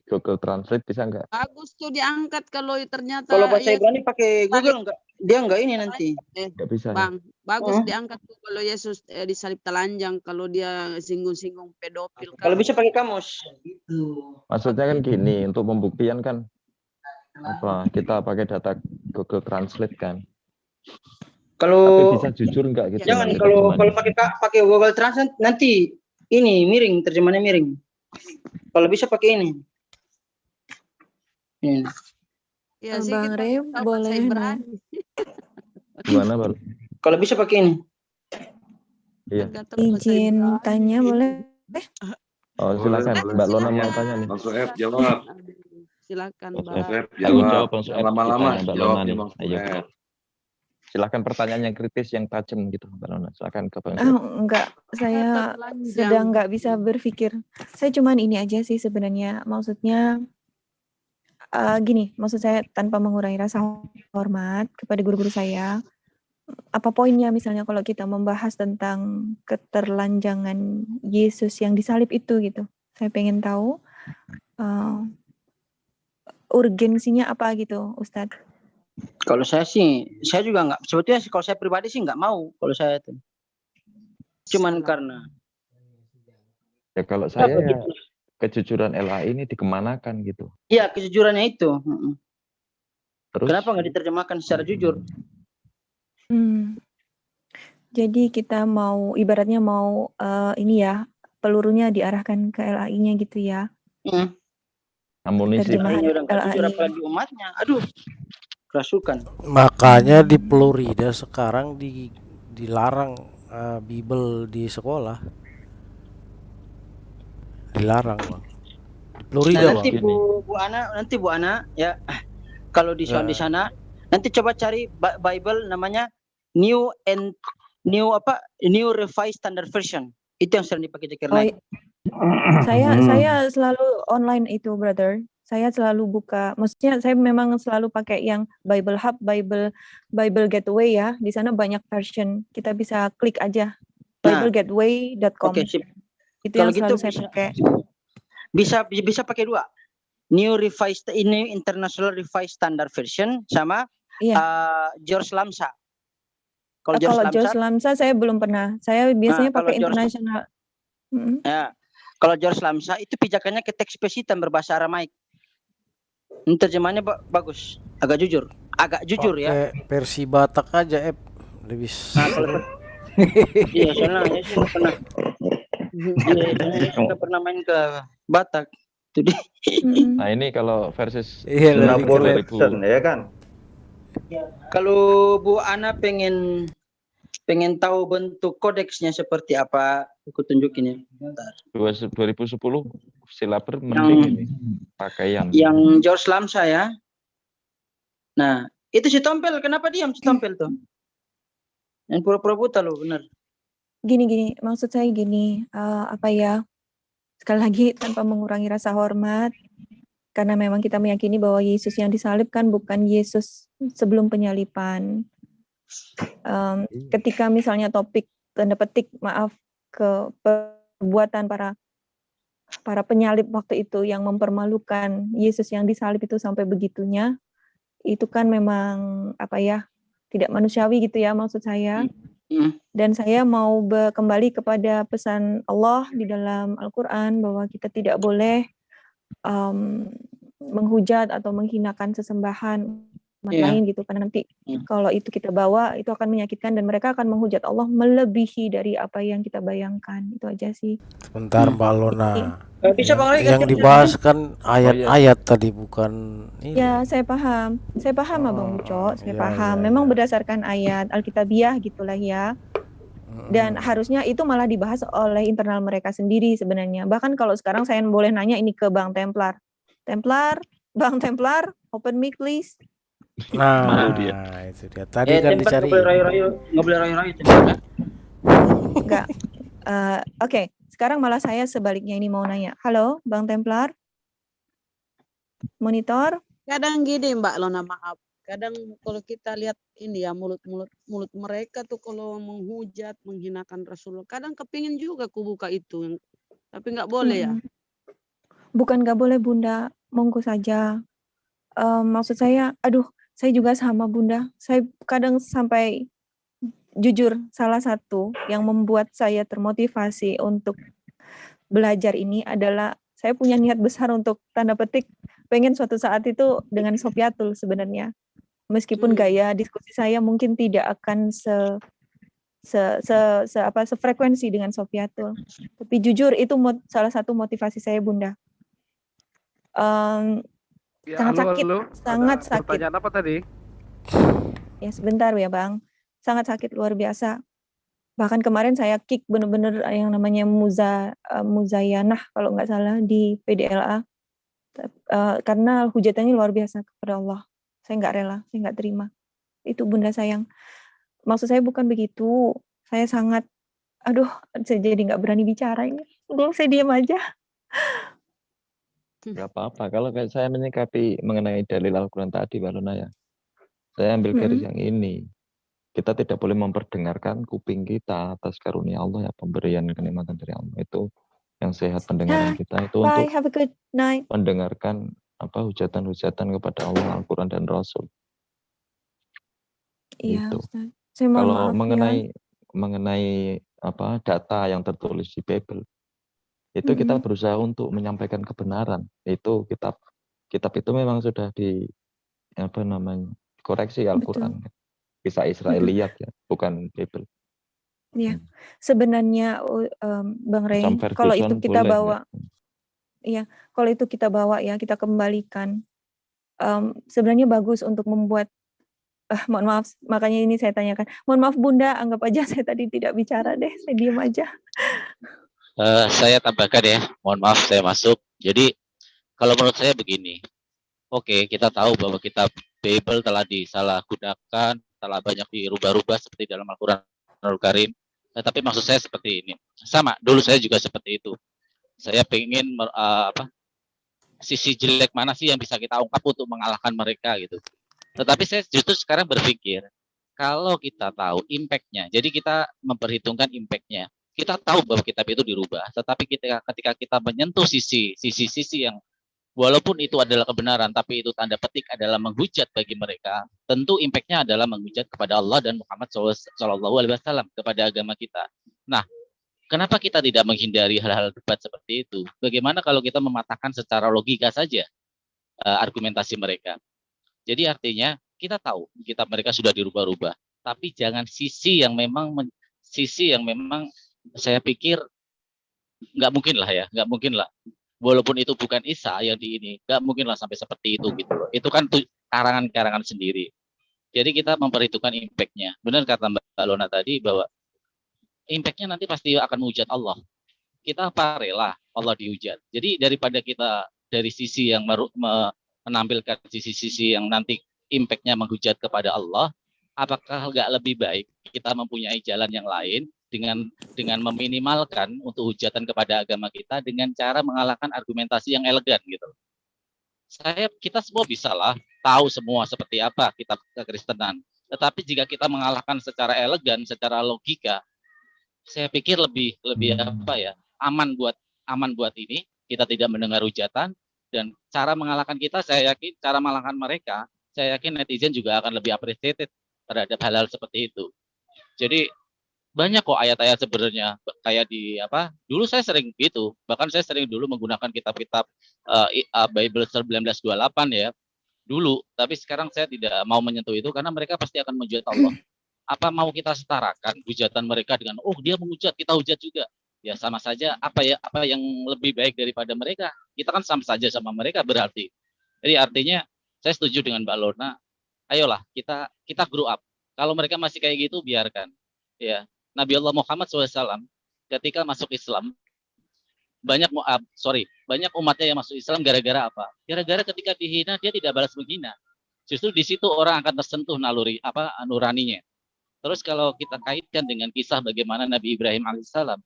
Google Translate bisa nggak? Bagus tuh diangkat kalau ternyata Kalau bahasa Yesus Ibrani pakai Google enggak? Dia enggak ini nanti. Nggak bisa. Bang, bagus diangkat tuh kalau Yesus disalib telanjang, kalau dia singgung-singgung pedofil kan. Kalau bisa pakai kamus. Maksudnya kan gini, untuk pembuktian kan kita pakai data Google Translate kan. Kalau Tapi bisa jujur nggak gitu? jangan kalau pakai Google Translate nanti ini miring, terjemahannya miring. Kalau bisa pakai ini. Ini. Ya, sih Bang kita Rey, tahu bahasa boleh Ibrani. Gimana, Bang? Kalau bisa pakai ini. Iya. Kan kata bahasa izin Ibrani. tanya boleh? Oh, silakan. Mbak Lona mau tanya nih. Bang Soeb jawab. Silakan, Bang Bang. Soeb Ayo jawab. jawab, Bang Soeb. Jangan lama-lama Ditanya Mbak jawab Lona nih. Bang Ayo. Soeb. Silakan pertanyaan yang kritis, yang tajam gitu, Mbak Lona. Silakan ke Bang Soeb. Enggak, saya sedang nggak bisa berpikir. Saya cuman ini aja sih sebenarnya. Maksudnya gini, maksud saya tanpa mengurangi rasa hormat kepada guru-guru saya. Apa poinnya misalnya kalau kita membahas tentang keterlanjangan Yesus yang disalib itu gitu. Saya pengen tahu urgensinya apa gitu, Ustadz. Kalau saya sih, saya juga nggak. Sebetulnya kalau saya pribadi sih nggak mau. Kalau saya itu, cuman karena. Ya kalau saya ya, kejujuran LA ini dikemanakan gitu. Iya, kejujurannya itu. Terus? Kenapa nggak diterjemahkan secara jujur? Jadi kita mau ibaratnya mau ini ya, pelurunya diarahkan ke LAI-nya gitu ya. Amunisi. Terjemahan LAI. Apalagi umatnya. Aduh, kerasukan. Makanya di Florida sekarang dilarang Bible di sekolah. Dilarang, Bang. Di Florida, nanti Bang. Bu Ana ya. Kalau di sana nanti coba cari Bible namanya New Revised Standard Version. Itu yang sering dipakai Zakirnaik. Saya selalu online itu, brother. Saya selalu buka. Maksudnya saya memang selalu pakai yang Bible Hub, Bible Gateway ya. Di sana banyak version. Kita bisa klik aja biblegateway.com. Oke, sip. Itu Kalau yang selalu gitu saya pakai. Bisa pakai dua. New International Revised Standard Version sama George Lamsa. Kalau George Lamsa saya belum pernah. Saya biasanya pakai internasional. Ya, kalau George Lamsa itu pijakannya ke teks spesitan berbahasa Aramaik. Terjemahannya bagus, agak jujur ya. Versi Batak aja, lebih. Iya, soalnya saya pernah. Saya pernah main ke Batak. Nah ini kalau versus Singapura ya kan. Kalau Bu Ana pengen tahu bentuk kodeksnya seperti apa, aku tunjukin ya. Bentar. 2010 silaper mending ini pakaian. Yang George Lamsa ya. Nah, itu si Tompel, kenapa diam si Tompel tuh? Yang pura-pura buta loh, benar. Gini, maksud saya gini, sekali lagi tanpa mengurangi rasa hormat, karena memang kita meyakini bahwa Yesus yang disalib kan bukan Yesus sebelum penyaliban. Ketika misalnya topik tanda petik ke perbuatan para penyalib waktu itu yang mempermalukan Yesus yang disalib itu sampai begitunya, itu kan memang tidak manusiawi gitu ya maksud saya. Dan saya mau kembali kepada pesan Allah di dalam Al-Quran bahwa kita tidak boleh menghujat atau menghinakan sesembahan lain gitu, karena nanti kalau itu kita bawa itu akan menyakitkan dan mereka akan menghujat Allah melebihi dari apa yang kita bayangkan. Itu aja sih. Sebentar Mbak Lona. Yang dibahas kan ayat-ayat tadi bukan ini. Ya, saya paham Abang Uco, saya paham. Memang berdasarkan ayat Alkitabiah gitulah ya. Dan harusnya itu malah dibahas oleh internal mereka sendiri sebenarnya. Bahkan kalau sekarang saya boleh nanya ini ke Bang Templar. Bang Templar, open mic please. Nah, itu dia. Tadi kan dicari. Nggak boleh rayu-rayu. Enggak. Oke. Sekarang malah saya sebaliknya ini mau nanya. Halo, Bang Templar. Monitor. Kadang gini Mbak Lona, maaf. Kadang kalau kita lihat ini ya mulut mereka tuh kalau menghujat, menghinakan Rasulullah. Kadang kepingin juga aku buka itu, tapi nggak boleh ya. Bukan nggak boleh Bunda, monggo saja. Maksud saya, aduh, saya juga sama Bunda. Saya kadang sampai jujur salah satu yang membuat saya termotivasi untuk belajar ini adalah saya punya niat besar untuk tanda petik pengen suatu saat itu dengan Sofiatul sebenarnya. Meskipun gaya diskusi saya mungkin tidak akan sefrekuensi dengan Sofiatul. Tapi jujur itu salah satu motivasi saya Bunda. Ya, Sangat halo, sakit, halo. sangat Ada sakit. pertanyaan apa tadi? Ya sebentar ya Bang. Sangat sakit luar biasa. Bahkan kemarin saya kick bener-bener yang namanya Muzayanah kalau nggak salah di PDLA. Karena hujatannya luar biasa kepada Allah. Saya nggak rela, saya nggak terima. Itu Bunda sayang. Maksud saya bukan begitu. Saya sangat, aduh, saya jadi nggak berani bicara ini. Udah, saya diam aja. Nggak apa-apa. Kalau kayak saya menyikapi mengenai dalil Al-Quran tadi, Mbak Luna ya, saya ambil garis yang ini. Kita tidak boleh memperdengarkan kuping kita atas karunia Allah ya, pemberian kenikmatan dari Allah. Itu yang sehat pendengaran kita itu Bye, untuk have a good night. mendengarkan hujatan-hujatan kepada Allah, Al-Quran dan Rasul. Iya, Gitu. Ustaz. Saya mohon Kalau maaf ya. mengenai data yang tertulis di Bible, itu kita berusaha untuk menyampaikan kebenaran. Itu kitab itu memang sudah koreksi Al-Quran. Kisah Israeliat ya, bukan Bible. Iya. Sebenarnya Bang Rey, Macam kalau itu Ferguson kita boleh bawa, iya, kalau itu kita bawa ya, kita kembalikan. Sebenarnya bagus untuk membuat mohon maaf, makanya ini saya tanyakan. Mohon maaf Bunda, anggap aja saya tadi tidak bicara deh, saya diam aja. Saya tambahkan ya, mohon maaf saya masuk. Jadi kalau menurut saya begini, oke, kita tahu bahwa kitab Bible telah disalahgunakan, telah banyak dirubah-rubah seperti dalam Al-Quran Al-Karim. Tapi maksud saya seperti ini, sama dulu saya juga seperti itu. Saya pengen sisi jelek mana sih yang bisa kita ungkap untuk mengalahkan mereka gitu. Tetapi saya justru sekarang berpikir, kalau kita tahu impact-nya, jadi kita memperhitungkan impact-nya. Kita tahu bahwa kitab itu dirubah, tetapi ketika kita menyentuh sisi yang walaupun itu adalah kebenaran, tapi itu tanda petik adalah menghujat bagi mereka, tentu impact-nya adalah menghujat kepada Allah dan Muhammad SAW, kepada agama kita. Nah, kenapa kita tidak menghindari hal-hal debat seperti itu? Bagaimana kalau kita mematahkan secara logika saja argumentasi mereka? Jadi artinya kita tahu kitab mereka sudah dirubah-rubah, tapi jangan sisi yang memang saya pikir nggak mungkin lah. Walaupun itu bukan Isa yang di ini, nggak mungkin lah sampai seperti itu gitu loh. Itu kan karangan-karangan sendiri. Jadi kita memperhitungkan impact-nya. Benar kata Mbak Lona tadi bahwa impact-nya nanti pasti akan menghujat Allah. Kita apa rela Allah dihujat. Jadi daripada kita dari sisi yang menampilkan sisi-sisi yang nanti impact-nya menghujat kepada Allah, apakah nggak lebih baik kita mempunyai jalan yang lain dengan meminimalkan untuk hujatan kepada agama kita dengan cara mengalahkan argumentasi yang elegan gitu. Kita semua bisa lah tahu semua seperti apa kitab kekristenan. Tetapi jika kita mengalahkan secara elegan, secara logika, saya pikir lebih aman buat ini. Kita tidak mendengar hujatan dan cara mengalahkan kita, saya yakin cara mengalahkan mereka, saya yakin netizen juga akan lebih appreciated terhadap hal-hal seperti itu. Jadi banyak kok ayat-ayat sebenarnya kayak dulu saya sering gitu, bahkan saya sering dulu menggunakan kitab-kitab Bible 1928 ya dulu, tapi sekarang saya tidak mau menyentuh itu karena mereka pasti akan menghujat Allah. Apa mau kita setarakan hujatan mereka dengan dia menghujat, kita hujat juga? Ya sama saja, apa yang lebih baik daripada mereka? Kita kan sama saja sama mereka berarti. Jadi artinya saya setuju dengan Mbak Lona, ayolah kita grow up. Kalau mereka masih kayak gitu biarkan. Ya, Nabi Allah Muhammad SAW ketika masuk Islam banyak umatnya yang masuk Islam gara-gara apa? Gara-gara ketika dihina dia tidak balas menghina. Justru di situ orang akan tersentuh nuraninya. Terus kalau kita kaitkan dengan kisah bagaimana Nabi Ibrahim alaihissalam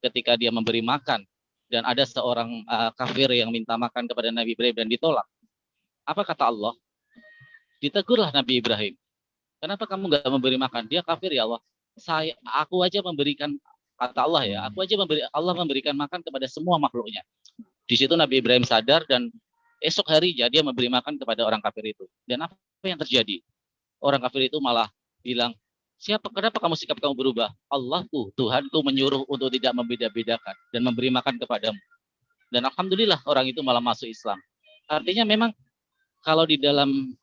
ketika dia memberi makan dan ada seorang kafir yang minta makan kepada Nabi Ibrahim dan ditolak. Apa kata Allah? Ditegurlah Nabi Ibrahim. Kenapa kamu nggak memberi makan? Dia kafir ya Allah. Aku aja memberikan, kata Allah ya, Allah memberikan makan kepada semua makhluknya. Di situ Nabi Ibrahim sadar dan esok harinya dia memberi makan kepada orang kafir itu. Dan apa yang terjadi? Orang kafir itu malah bilang, kenapa sikap kamu berubah? Allahku, Tuhanku menyuruh untuk tidak membeda-bedakan dan memberi makan kepadamu. Dan alhamdulillah orang itu malah masuk Islam. Artinya memang kalau di dalam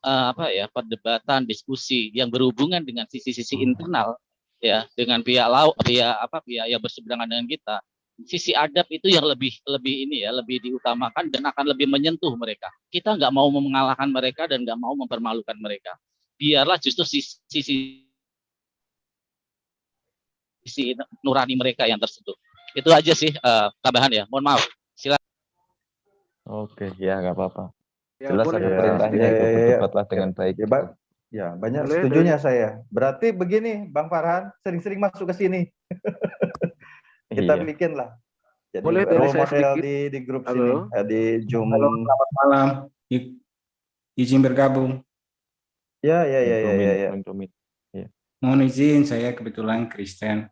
perdebatan, diskusi yang berhubungan dengan sisi-sisi internal ya, dengan pihak yang berseberangan dengan kita, sisi adab itu yang lebih diutamakan dan akan lebih menyentuh mereka. Kita nggak mau mengalahkan mereka dan nggak mau mempermalukan mereka. Biarlah justru sisi nurani mereka yang tersentuh. Itu aja sih tambahan ya. Mohon maaf. Silakan. Oke, ya nggak apa-apa. Ya, Jelas boleh. ada perintahnya itu, berdebatlah dengan baik. Ya, banyak Boleh, setujunya saya. Berarti begini, Bang Farhan, sering-sering masuk ke sini. Kita Iya. bikin lah. Jadi Boleh, dari role saya model sedikit. di grup Halo. sini, di Zoom. Halo, selamat malam. Izin bergabung. Ya. Bang Tomit. Mohon izin, saya kebetulan Kristen.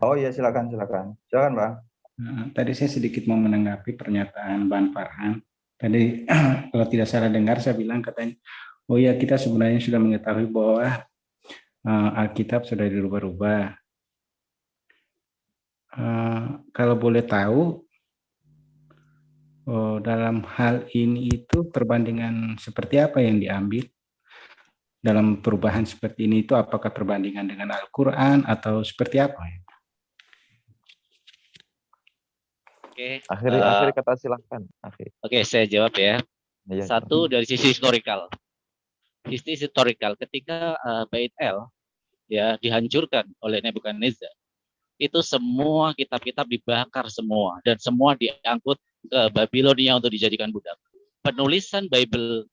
Oh iya, silakan. Silakan, Bang. Tadi saya sedikit mau menanggapi pernyataan Bang Farhan. Tadi kalau tidak salah dengar, saya bilang katanya, oh ya kita sebenarnya sudah mengetahui bahwa Alkitab sudah dirubah-rubah. Kalau boleh tahu, dalam hal ini itu perbandingan seperti apa yang diambil dalam perubahan seperti ini itu, apakah perbandingan dengan Al-Quran atau seperti apa? Oke. Akhir kata silahkan. Oke, saya jawab ya. Iya, Satu dari sisi historical. Ketika Bait El ya dihancurkan oleh Nebukadnezar, itu semua kitab-kitab dibakar semua dan semua diangkut ke Babilonia untuk dijadikan budak. Penulisan Bible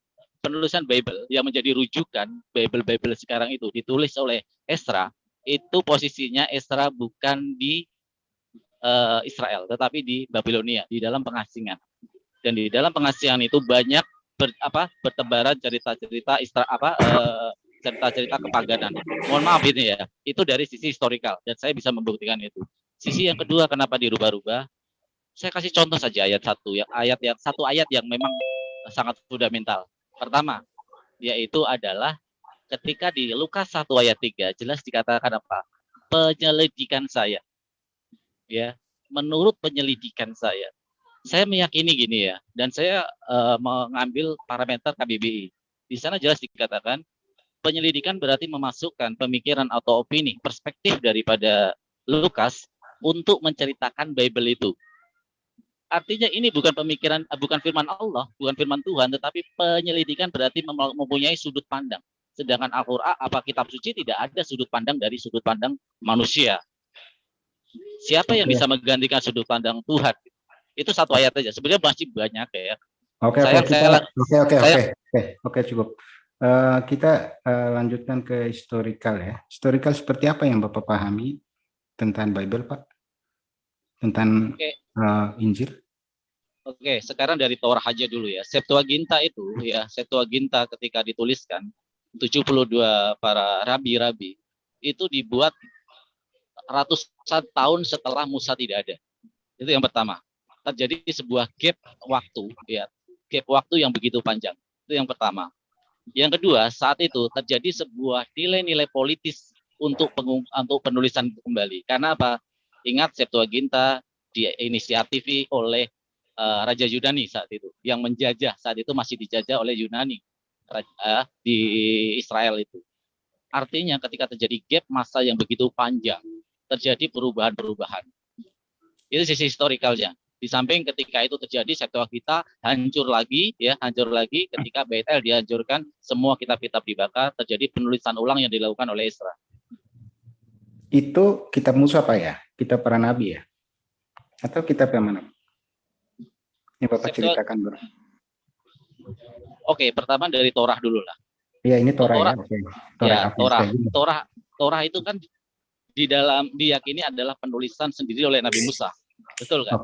yang menjadi rujukan Bible sekarang itu ditulis oleh Ezra. Itu posisinya Ezra bukan di Israel, tetapi di Babilonia, di dalam pengasingan. Dan di dalam pengasingan itu banyak bertebaran cerita-cerita cerita-cerita kepaganan. Mohon maaf ini ya, itu dari sisi historical dan saya bisa membuktikan itu. Sisi yang kedua, kenapa dirubah-rubah? Saya kasih contoh saja satu ayat yang memang sangat fundamental. Pertama, yaitu adalah ketika di Lukas 1 ayat 3 jelas dikatakan apa? Penyelidikan saya. Ya, menurut penyelidikan saya meyakini gini ya, dan saya mengambil parameter KBBI. Di sana jelas dikatakan penyelidikan berarti memasukkan pemikiran atau opini, perspektif daripada Lukas untuk menceritakan Bible itu. Artinya ini bukan firman Allah, bukan firman Tuhan, tetapi penyelidikan berarti mempunyai sudut pandang. Sedangkan Al-Qur'an kitab suci tidak ada sudut pandang dari sudut pandang manusia. Siapa yang bisa menggantikan sudut pandang Tuhan? Itu satu ayat aja. Sebenarnya masih banyak ya. Oke, cukup. Kita lanjutkan ke historical ya. Historical seperti apa yang Bapak pahami tentang Bible, Pak? Tentang Injil? Oke, sekarang dari Torah aja dulu ya. Septuaginta ketika dituliskan 72 para rabi-rabi itu dibuat ratusan tahun setelah Musa tidak ada. Itu yang pertama. Terjadi sebuah gap waktu yang begitu panjang. Itu yang pertama. Yang kedua, saat itu terjadi sebuah nilai-nilai politis untuk penulisan kembali. Karena apa? Ingat Septuaginta diinisiatifi oleh Raja Yunani saat itu, yang menjajah saat itu masih dijajah oleh Yunani di Israel itu. Artinya ketika terjadi gap masa yang begitu panjang, terjadi perubahan-perubahan. Itu sisi historikalnya. Di samping ketika itu terjadi Septuaginta hancur lagi ketika Bait El dihancurkan, semua kitab-kitab dibakar, terjadi penulisan ulang yang dilakukan oleh Ezra. Itu kitab Musa Pak ya? Kitab para nabi ya? Atau kitab yang mana? Yang Bapak ceritakan bro. Oke, pertama dari Torah dulu lah. Iya, ini Torah ya. Torah itu kan di dalam diyakini adalah penulisan sendiri oleh Nabi Musa. Betul kan?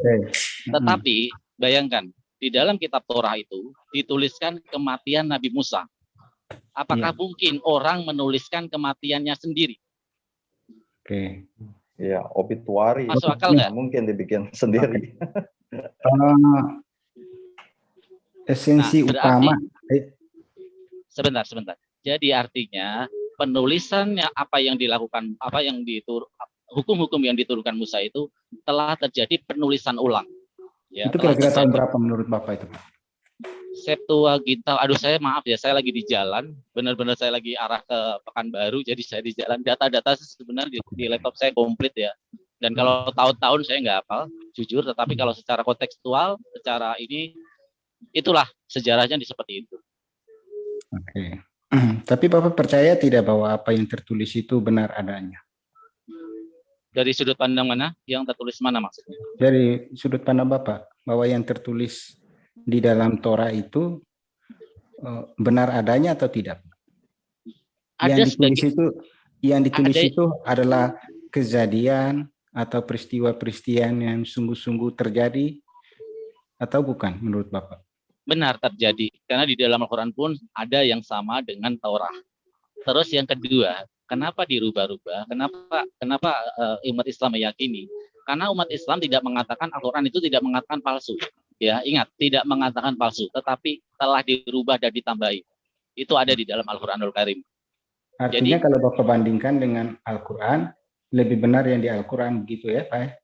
Tetapi bayangkan di dalam kitab Torah itu dituliskan kematian Nabi Musa. Apakah mungkin orang menuliskan kematiannya sendiri? Iya, obituari. Masuk akal nggak? Mungkin dibikin sendiri. Eh, esensi Nah, utama. Sebentar. Jadi artinya penulisannya apa yang dilakukan, hukum-hukum yang diturunkan Musa itu telah terjadi penulisan ulang. Ya, Itu telah kira-kira tahun terjadi. berapa menurut Bapak itu, Pak? Septuaginta, aduh saya maaf ya, saya lagi di jalan, benar-benar saya lagi arah ke Pekanbaru, jadi saya di jalan. Data-data sebenarnya di laptop saya komplit ya. Dan kalau tahun-tahun saya nggak hafal, jujur. Tetapi kalau secara kontekstual, secara ini, itulah sejarahnya seperti itu. Oke. Tapi Bapak percaya tidak bahwa apa yang tertulis itu benar adanya? Dari sudut pandang mana? Yang tertulis mana maksudnya? Dari sudut pandang Bapak, bahwa yang tertulis di dalam Torah itu benar adanya atau tidak? Yang ditulis itu adalah kejadian atau peristiwa-peristiwa yang sungguh-sungguh terjadi atau bukan menurut Bapak? Benar terjadi, karena di dalam Al-Quran pun ada yang sama dengan Taurat. Terus yang kedua, kenapa dirubah-rubah? Kenapa umat Islam meyakini? Karena umat Islam tidak mengatakan Al-Quran itu tidak mengatakan palsu. Ya, ingat, tidak mengatakan palsu, tetapi telah dirubah dan ditambahi. Itu ada di dalam Al-Quranul Karim. Artinya kalau Bapak bandingkan dengan Al-Quran, lebih benar yang di Al-Quran begitu ya, Pak?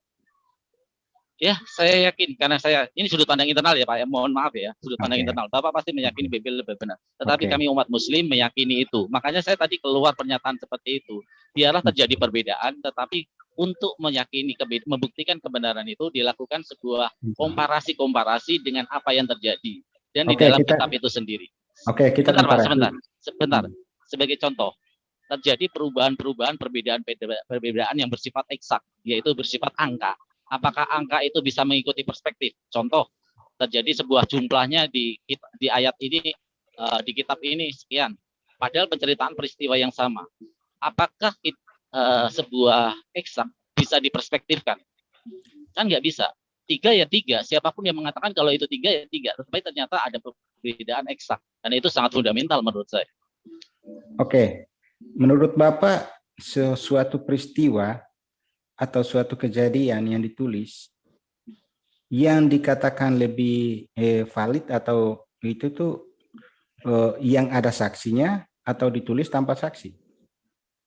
Ya, saya yakin, karena ini sudut pandang internal ya Pak, ya, mohon maaf ya, sudut pandang internal. Bapak pasti meyakini Bible lebih benar. Tetapi kami umat Muslim meyakini itu. Makanya saya tadi keluar pernyataan seperti itu. Biarlah terjadi perbedaan, tetapi untuk meyakini, membuktikan kebenaran itu dilakukan sebuah komparasi dengan apa yang terjadi. Dan di dalam kitab itu sendiri. Oke, kita sebentar. Sebagai contoh, terjadi perubahan-perubahan, perbedaan yang bersifat eksak, yaitu bersifat angka. Apakah angka itu bisa mengikuti perspektif? Contoh, terjadi sebuah jumlahnya di ayat ini, di kitab ini sekian. Padahal penceritaan peristiwa yang sama. Apakah sebuah eksak bisa diperspektifkan? Kan nggak bisa. 3 ya 3. Siapapun yang mengatakan kalau itu 3 ya 3. Tetapi ternyata ada perbedaan eksak. Dan itu sangat fundamental menurut saya. Oke. Menurut Bapak, sesuatu peristiwa atau suatu kejadian yang ditulis yang dikatakan lebih valid atau itu tuh yang ada saksinya atau ditulis tanpa saksi?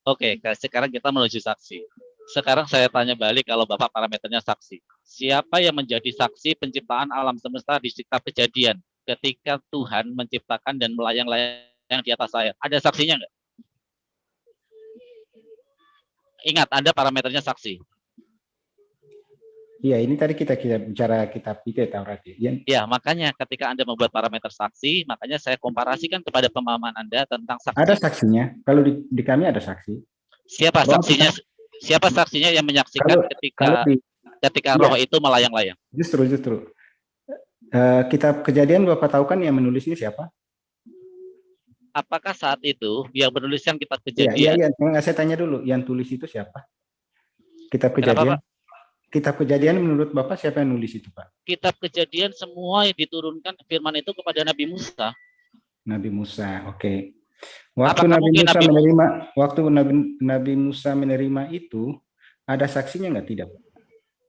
Oke, sekarang kita menuju saksi. Sekarang saya tanya balik, kalau Bapak parameternya saksi. Siapa yang menjadi saksi penciptaan alam semesta di kitab Kejadian ketika Tuhan menciptakan dan melayang-layang di atas air? Ada saksinya nggak? Ingat, Anda parameternya saksi. Iya, ini tadi kita bicara kitab itu ya, Taurat. Ya, makanya ketika Anda membuat parameter saksi, makanya saya komparasikan kepada pemahaman Anda tentang saksi. Ada saksinya. Kalau di kami ada saksi. Siapa saksinya? Siapa saksinya yang menyaksikan ketika roh itu melayang-layang? Justru. Kitab Kejadian Bapak tahu kan yang menulisnya siapa? Apakah saat itu yang menuliskan kitab Kejadian? Iya. Saya tanya dulu, yang tulis itu siapa? Kitab Kejadian. Kitab Kejadian menurut Bapak siapa yang nulis itu, Pak? Kitab Kejadian semua yang diturunkan firman itu kepada Nabi Musa. Nabi Musa, oke. Waktu Nabi Musa menerima itu, ada saksinya nggak? Tidak.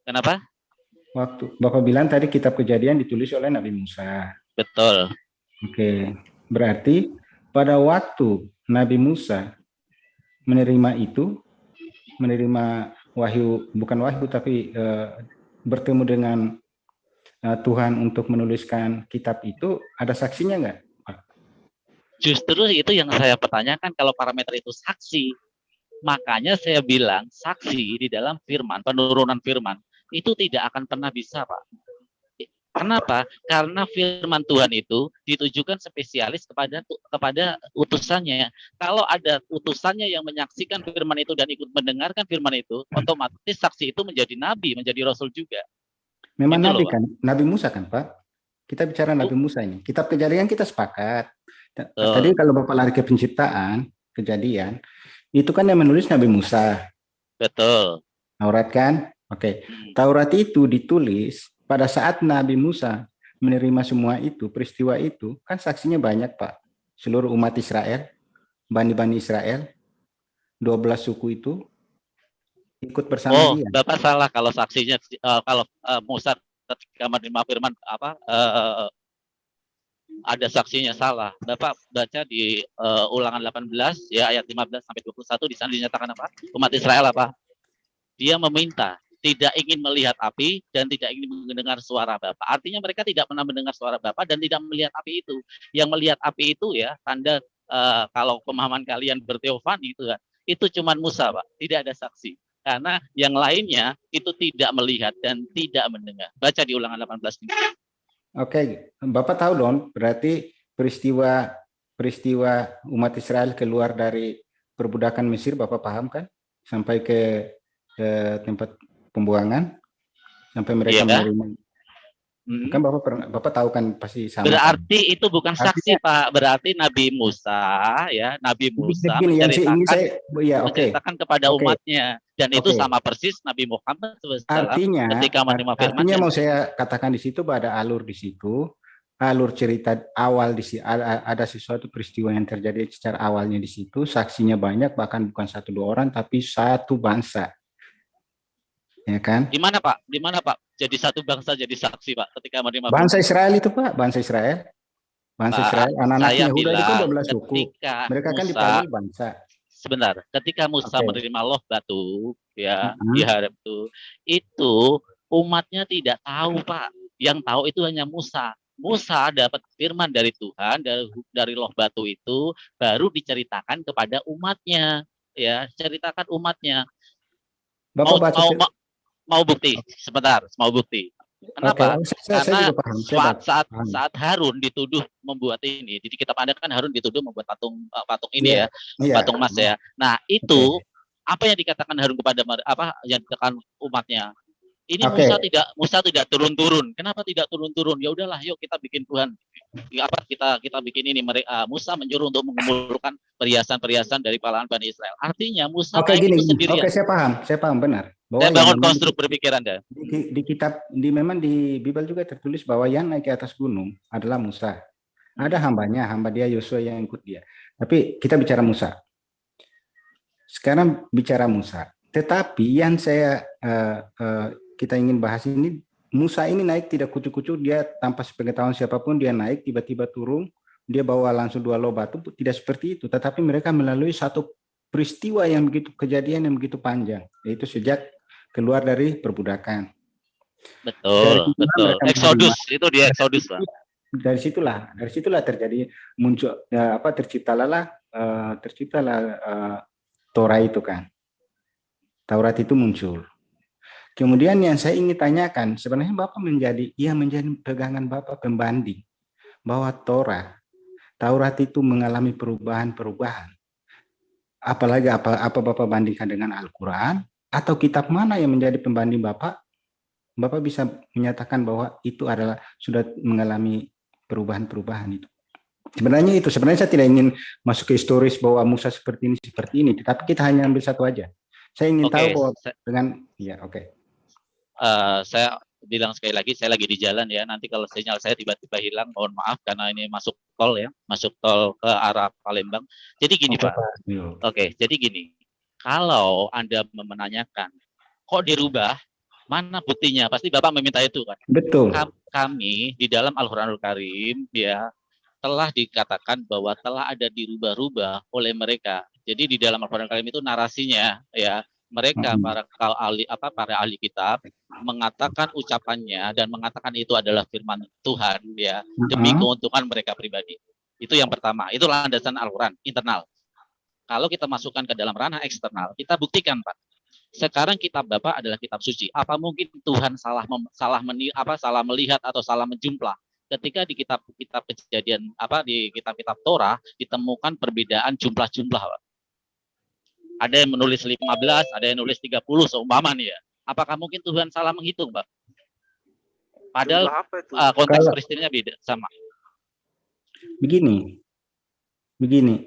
Kenapa? Waktu Bapak bilang tadi kitab Kejadian ditulis oleh Nabi Musa. Betul. Oke, berarti pada waktu Nabi Musa menerima wahyu, bukan wahyu tapi bertemu dengan Tuhan untuk menuliskan kitab itu, ada saksinya nggak, Pak? Justru itu yang saya pertanyakan, kalau parameter itu saksi, makanya saya bilang saksi di dalam firman, penurunan firman, itu tidak akan pernah bisa, Pak. Kenapa? Karena firman Tuhan itu ditujukan spesialis kepada utusannya. Kalau ada utusannya yang menyaksikan firman itu dan ikut mendengarkan firman itu, otomatis saksi itu menjadi nabi, menjadi rasul juga. Memang nabi kan? Nabi Musa kan, Pak? Kita bicara Nabi Musa ini. Kitab Kejadian kita sepakat. Tadi kalau Bapak lari ke penciptaan, Kejadian, itu kan yang menulis Nabi Musa. Betul. Taurat kan? Oke. Taurat itu ditulis pada saat Nabi Musa menerima semua itu, peristiwa itu, kan saksinya banyak, Pak. Seluruh umat Israel, bani-bani Israel, 12 suku itu ikut bersama dia. Bapak salah kalau saksinya, kalau Musa ketika menerima firman ada saksinya salah. Bapak baca di Ulangan 18 ya ayat 15 sampai 21 di sana dinyatakan apa? Umat Israel apa? Dia meminta, tidak ingin melihat api dan tidak ingin mendengar suara Bapa. Artinya mereka tidak pernah mendengar suara Bapa dan tidak melihat api itu. Yang melihat api itu ya tanda kalau pemahaman kalian berteofani itu kan, itu cuma Musa, Pak. Tidak ada saksi. Karena yang lainnya itu tidak melihat dan tidak mendengar. Baca di Ulangan 18 ini. Oke, Bapak tahu dong, berarti peristiwa umat Israel keluar dari perbudakan Mesir, Bapak paham kan? Sampai ke tempat pembuangan, sampai mereka menerima. Kan Bapak tahu kan pasti sama. Berarti kan? itu bukan saksi, Pak. Berarti Nabi Musa ya, Nabi Musa menceritakan kepada umatnya, dan itu sama persis Nabi Muhammad artinya, ketika menerima firman. Artinya mau saya katakan di situ bahwa ada alur di situ, alur cerita awal di situ, ada sesuatu peristiwa yang terjadi secara awalnya di situ, saksinya banyak, bahkan bukan 1-2 orang, tapi satu bangsa. Ya kan? Di mana Pak? Di mana Pak? Jadi satu bangsa jadi saksi Pak ketika menerima bangsa Israel itu Pak, bangsa Israel. Bangsa Israel, anak-anaknya Yehuda itu kan 12 suku. Mereka kan dipanggil bangsa. Sebentar, ketika Musa menerima loh batu ya di harap itu umatnya tidak tahu Pak. Yang tahu itu hanya Musa. Musa dapat firman dari Tuhan dari loh batu itu baru diceritakan kepada umatnya ya, ceritakan umatnya. Mau bukti sebentar, mau bukti. Kenapa? Karena saat Harun dituduh membuat ini, jadi kita pandang kan Harun dituduh membuat patung ini patung emas ya. Nah itu apa yang dikatakan Harun kepada yang dikatakan umatnya? Ini Musa tidak turun-turun. Kenapa tidak turun-turun? Ya udahlah, yuk kita bikin Tuhan. Kita bikin ini. Musa menyuruh untuk mengumpulkan perhiasan-perhiasan dari pahlawan Bani Israel. Artinya Musa gini. sendirian. Oke, saya paham benar. Saya bangun konstruk berpikir Anda. Di kitab, memang di Bible juga tertulis bahwa yang naik ke atas gunung adalah Musa. Ada hambanya, hamba dia Yosua yang ikut dia. Tapi kita bicara Musa. Sekarang bicara Musa. Tetapi yang kita ingin bahas ini, Musa ini naik tidak kucuk-kucuk, dia tanpa sepengetahuan siapapun, dia naik tiba-tiba turun, dia bawa langsung 2 loh batu, tidak seperti itu. Tetapi mereka melalui satu peristiwa yang begitu, kejadian yang begitu panjang, yaitu sejak keluar dari perbudakan. Betul. Exodus, itu dia Exodus Pak. Dari situlah terjadi muncul terciptalah Torah itu kan. Taurat itu muncul. Kemudian yang saya ingin tanyakan, sebenarnya Bapak menjadi pegangan Bapak pembanding bahwa Taurat itu mengalami perubahan. Apalagi apa Bapak bandingkan dengan Al-Quran atau kitab mana yang menjadi pembanding Bapak? Bapak bisa menyatakan bahwa itu adalah sudah mengalami perubahan itu. Sebenarnya saya tidak ingin masuk ke historis bahwa Musa seperti ini, tetapi kita hanya ambil satu aja. Saya ingin tahu bahwa saya bilang sekali lagi, saya lagi di jalan ya. Nanti kalau sinyal saya tiba-tiba hilang, mohon maaf karena ini masuk tol ke arah Palembang. Jadi gini Pak. Jadi gini. Kalau Anda menanyakan, kok dirubah? Mana buktinya? Pasti Bapak meminta itu kan. Betul. Kami di dalam Al-Qur'anul Karim ya telah dikatakan bahwa telah ada dirubah-rubah oleh mereka. Jadi di dalam Al-Qur'anul Karim itu narasinya ya. Mereka para ahli kitab mengatakan ucapannya dan mengatakan itu adalah firman Tuhan ya demi keuntungan mereka pribadi. Itu yang pertama. Itu landasan Al-Qur'an internal. Kalau kita masukkan ke dalam ranah eksternal, kita buktikan Pak. Sekarang kitab Bapak adalah kitab suci. Apa mungkin Tuhan salah melihat atau salah menjumlah? Ketika di kitab kejadian di kitab-kitab Torah ditemukan perbedaan jumlah-jumlah Pak. Ada yang menulis 15, ada yang nulis 30 seumpama nih ya. Apakah mungkin Tuhan salah menghitung, Pak? Padahal konteks peristiwanya beda sama. Begini,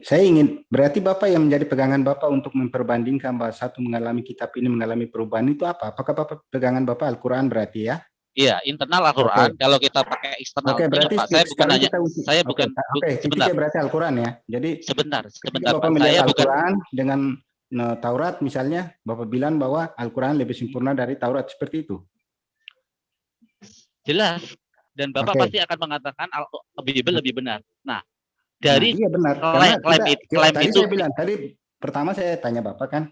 saya berarti Bapak yang menjadi pegangan Bapak untuk memperbandingkan bahwa satu mengalami kitab ini mengalami perubahan itu apa? Apakah Bapak pegangan Bapak Al-Quran berarti ya? Iya, internal Al-Quran. Kalau kita pakai eksternal, berarti Pak, saya bukan hanya sebentar. Berarti Al-Quran ya. Jadi sebentar Bapak Pak. Saya Al-Quran dengan Taurat misalnya, Bapak bilang bahwa Al-Quran lebih sempurna dari Taurat, seperti itu? Jelas. Dan Bapak Oke. pasti akan mengatakan Bible lebih benar. Nah, Nah, dari iya benar. Karena klaim tadi itu saya bilang, tadi pertama saya tanya Bapak kan,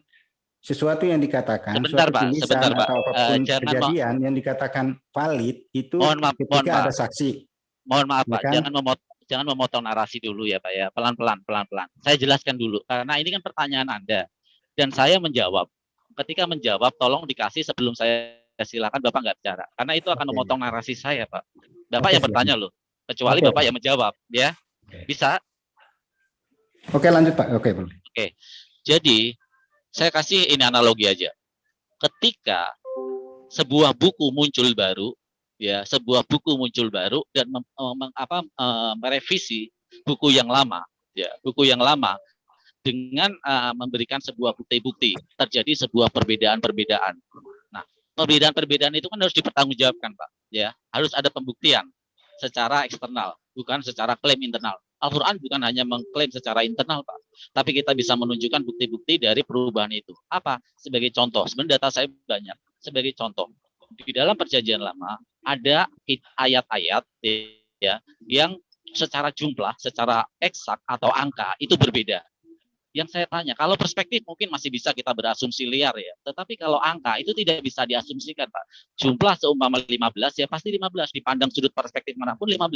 sesuatu yang dikatakan, sebentar suatu Pak, tulisan sebentar Pak. atau apapun Jangan kejadian yang dikatakan valid itu mohon maaf ketika ada Pak. saksi. Mohon maaf Ya Pak, kan? jangan memotong narasi dulu ya Pak ya. Pelan-pelan. Saya jelaskan dulu karena ini kan pertanyaan Anda dan saya menjawab. Ketika menjawab tolong dikasih sebelum saya silakan Bapak nggak bicara. Karena itu akan Oke. memotong narasi saya Pak. Bapak Oke, yang bertanya loh. Kecuali Oke, Bapak Pak. yang menjawab ya. Oke. Bisa? Oke, lanjut Pak. Oke, boleh. Oke. Jadi saya kasih ini analogi aja. Ketika sebuah buku muncul baru, ya sebuah buku muncul baru dan merevisi buku yang lama, ya buku yang lama dengan memberikan sebuah bukti-bukti terjadi sebuah perbedaan-perbedaan. Nah, perbedaan-perbedaan itu kan harus dipertanggungjawabkan, Pak. Ya, harus ada pembuktian secara eksternal, bukan secara klaim internal. Al-Quran bukan hanya mengklaim secara internal, Pak, tapi kita bisa menunjukkan bukti-bukti dari perubahan itu. Apa? Sebagai contoh, sebenarnya data saya banyak. Sebagai contoh, di dalam Perjanjian Lama ada ayat-ayat ya yang secara jumlah, secara eksak atau angka itu berbeda. Yang saya tanya, kalau perspektif mungkin masih bisa kita berasumsi liar ya, tetapi kalau angka itu tidak bisa diasumsikan, Pak. Jumlah seumpama 15 ya pasti 15, dipandang sudut perspektif manapun 15.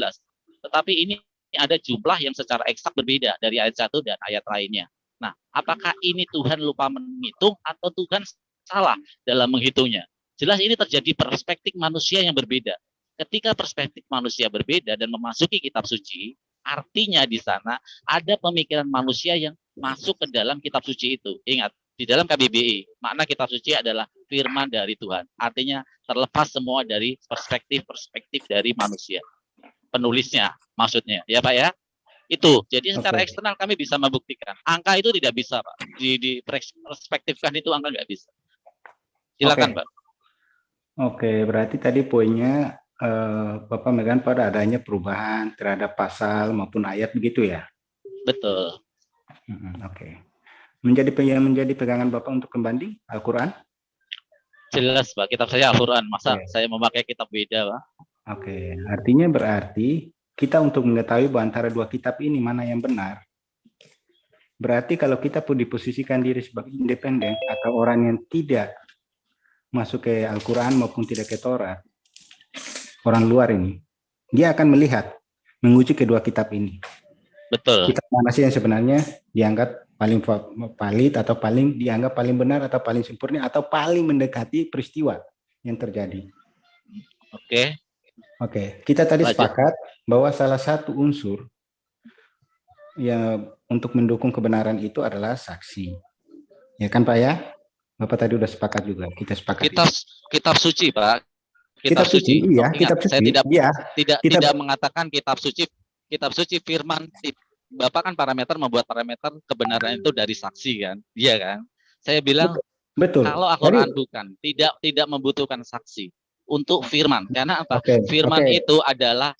Tetapi ini ada jumlah yang secara eksak berbeda dari ayat 1 dan ayat lainnya. Nah, apakah ini Tuhan lupa menghitung atau Tuhan salah dalam menghitungnya? Jelas ini terjadi perspektif manusia yang berbeda. Ketika perspektif manusia berbeda dan memasuki kitab suci, artinya di sana ada pemikiran manusia yang masuk ke dalam kitab suci itu. Ingat, di dalam KBBI, makna kitab suci adalah firman dari Tuhan. Artinya terlepas semua dari perspektif-perspektif dari manusia. Penulisnya maksudnya, ya Pak ya. Itu. Jadi secara eksternal kami bisa membuktikan. Angka itu tidak bisa, Pak. Di perspektifkan itu angka nggak bisa. Silakan, Pak. Oke, berarti tadi poinnya Bapak megang pada adanya perubahan terhadap pasal maupun ayat begitu ya? Betul. Oke. Menjadi pegangan Bapak untuk pembanding Al-Quran? Jelas Pak, kitab saya Al-Quran. Masa saya memakai kitab beda Pak? Oke, artinya berarti kita untuk mengetahui bahwa antara dua kitab ini mana yang benar, berarti kalau kita pun diposisikan diri sebagai independen atau orang yang tidak masuk ke Al-Quran maupun tidak ke Taurat, orang luar ini, dia akan melihat, menguji kedua kitab ini. Betul. Kitab mana sih yang sebenarnya dianggap paling valid atau paling dianggap paling benar atau paling sempurna atau paling mendekati peristiwa yang terjadi. Oke, kita tadi sepakat bahwa salah satu unsur yang untuk mendukung kebenaran itu adalah saksi. Ya kan Pak ya? Bapak tadi udah sepakat juga. Kita sepakat. Kitab suci, Pak. Kitab suci. Iya, ingat, kitab suci. Saya tidak mengatakan kitab suci firman. Bapak kan membuat parameter kebenaran itu dari saksi kan? Iya kan? Saya bilang betul. Kalau Al-Quran bukan, tidak membutuhkan saksi untuk firman. Karena apa? Firman itu adalah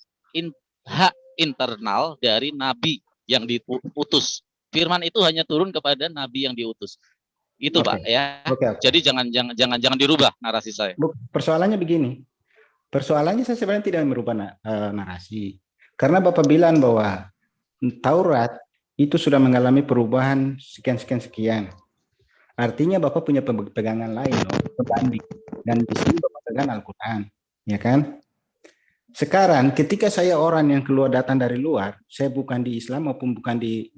hak internal dari nabi yang diutus. Firman itu hanya turun kepada nabi yang diutus. Itu Pak ya. Jadi jangan dirubah narasi saya. Persoalannya begini. Persoalannya saya sebenarnya tidak merubah narasi. Karena Bapak bilang bahwa Taurat itu sudah mengalami perubahan sekian. Artinya Bapak punya pegangan lain loh, pembanding. Dan di sini Bapak pegang Al-Quran, ya kan? Sekarang ketika saya orang yang keluar datang dari luar, saya bukan di Islam maupun bukan di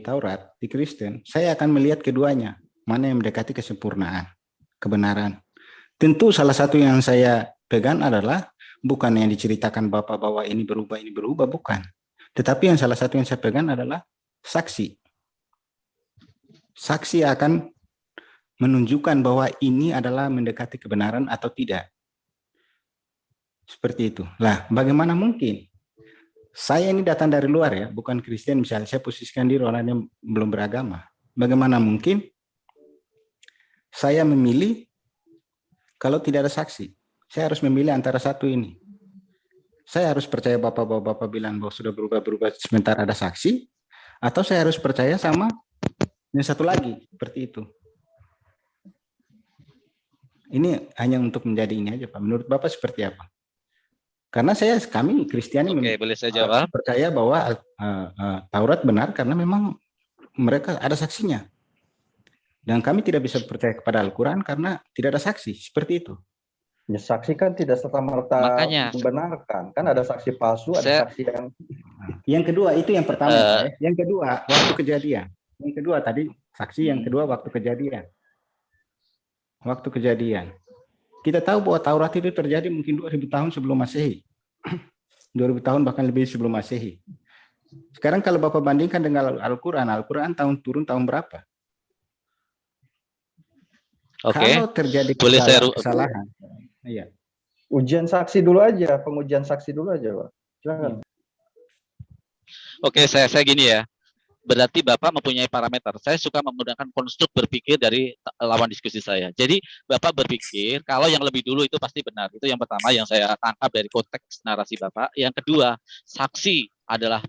Taurat, di Kristen, saya akan melihat keduanya. Mana yang mendekati kesempurnaan, kebenaran. Tentu salah satu yang saya pegang adalah bukan yang diceritakan Bapak bahwa ini berubah, bukan. Tetapi yang salah satu yang saya pegang adalah saksi. Saksi akan menunjukkan bahwa ini adalah mendekati kebenaran atau tidak. Seperti itu. Lah, bagaimana mungkin? Saya ini datang dari luar ya, bukan Kristen, misalnya saya posisikan diri orang yang belum beragama. Bagaimana mungkin saya memilih kalau tidak ada saksi? Saya harus memilih antara satu ini. Saya harus percaya bahwa Bapak bilang bahwa sudah berubah sebentar ada saksi, atau saya harus percaya sama yang satu lagi, seperti itu. Ini hanya untuk menjadi ini aja Pak. Menurut Bapak seperti apa? Karena kami Kristiani Oke, boleh saya jawab? percaya bahwa Taurat benar karena memang mereka ada saksinya. Dan kami tidak bisa percaya kepada Al-Quran karena tidak ada saksi. Seperti itu. Ya, saksi kan tidak serta-merta Makanya membenarkan. Kan ada saksi palsu, ada saksi yang... Yang kedua, itu yang pertama. Yang kedua, waktu kejadian. Yang kedua tadi, saksi yang kedua waktu kejadian. Waktu kejadian. Kita tahu bahwa Taurat itu terjadi mungkin 2000 tahun sebelum Masehi. 2000 tahun bahkan lebih sebelum Masehi. Sekarang kalau Bapak bandingkan dengan Al-Quran, Al-Quran turun tahun berapa? Oke. Kalau terjadi Boleh saya kesalahan. Iya. Ujian saksi dulu aja, pengujian saksi dulu aja, Pak. Silakan. Oke, saya gini ya. Berarti Bapak mempunyai parameter. Saya suka menggunakan konstruk berpikir dari lawan diskusi saya. Jadi Bapak berpikir kalau yang lebih dulu itu pasti benar. Itu yang pertama yang saya tangkap dari konteks narasi Bapak. Yang kedua, saksi adalah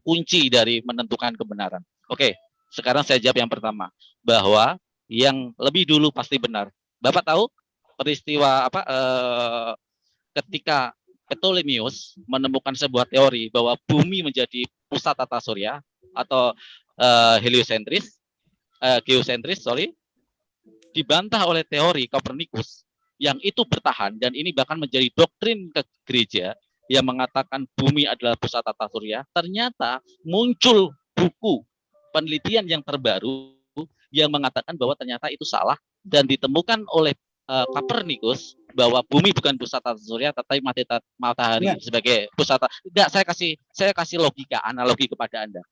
kunci dari menentukan kebenaran. Oke, sekarang saya jawab yang pertama, bahwa yang lebih dulu pasti benar. Bapak tahu peristiwa ketika Ptolemeus menemukan sebuah teori bahwa bumi menjadi pusat tata surya atau geosentris, dibantah oleh teori Kopernikus yang itu bertahan, dan ini bahkan menjadi doktrin ke gereja yang mengatakan bumi adalah pusat tata surya. Ternyata muncul buku penelitian yang terbaru yang mengatakan bahwa ternyata itu salah, dan ditemukan oleh Kopernikus bahwa bumi bukan pusat tata surya tetapi matahari sebagai pusat. Enggak, saya kasih logika, analogi kepada Anda.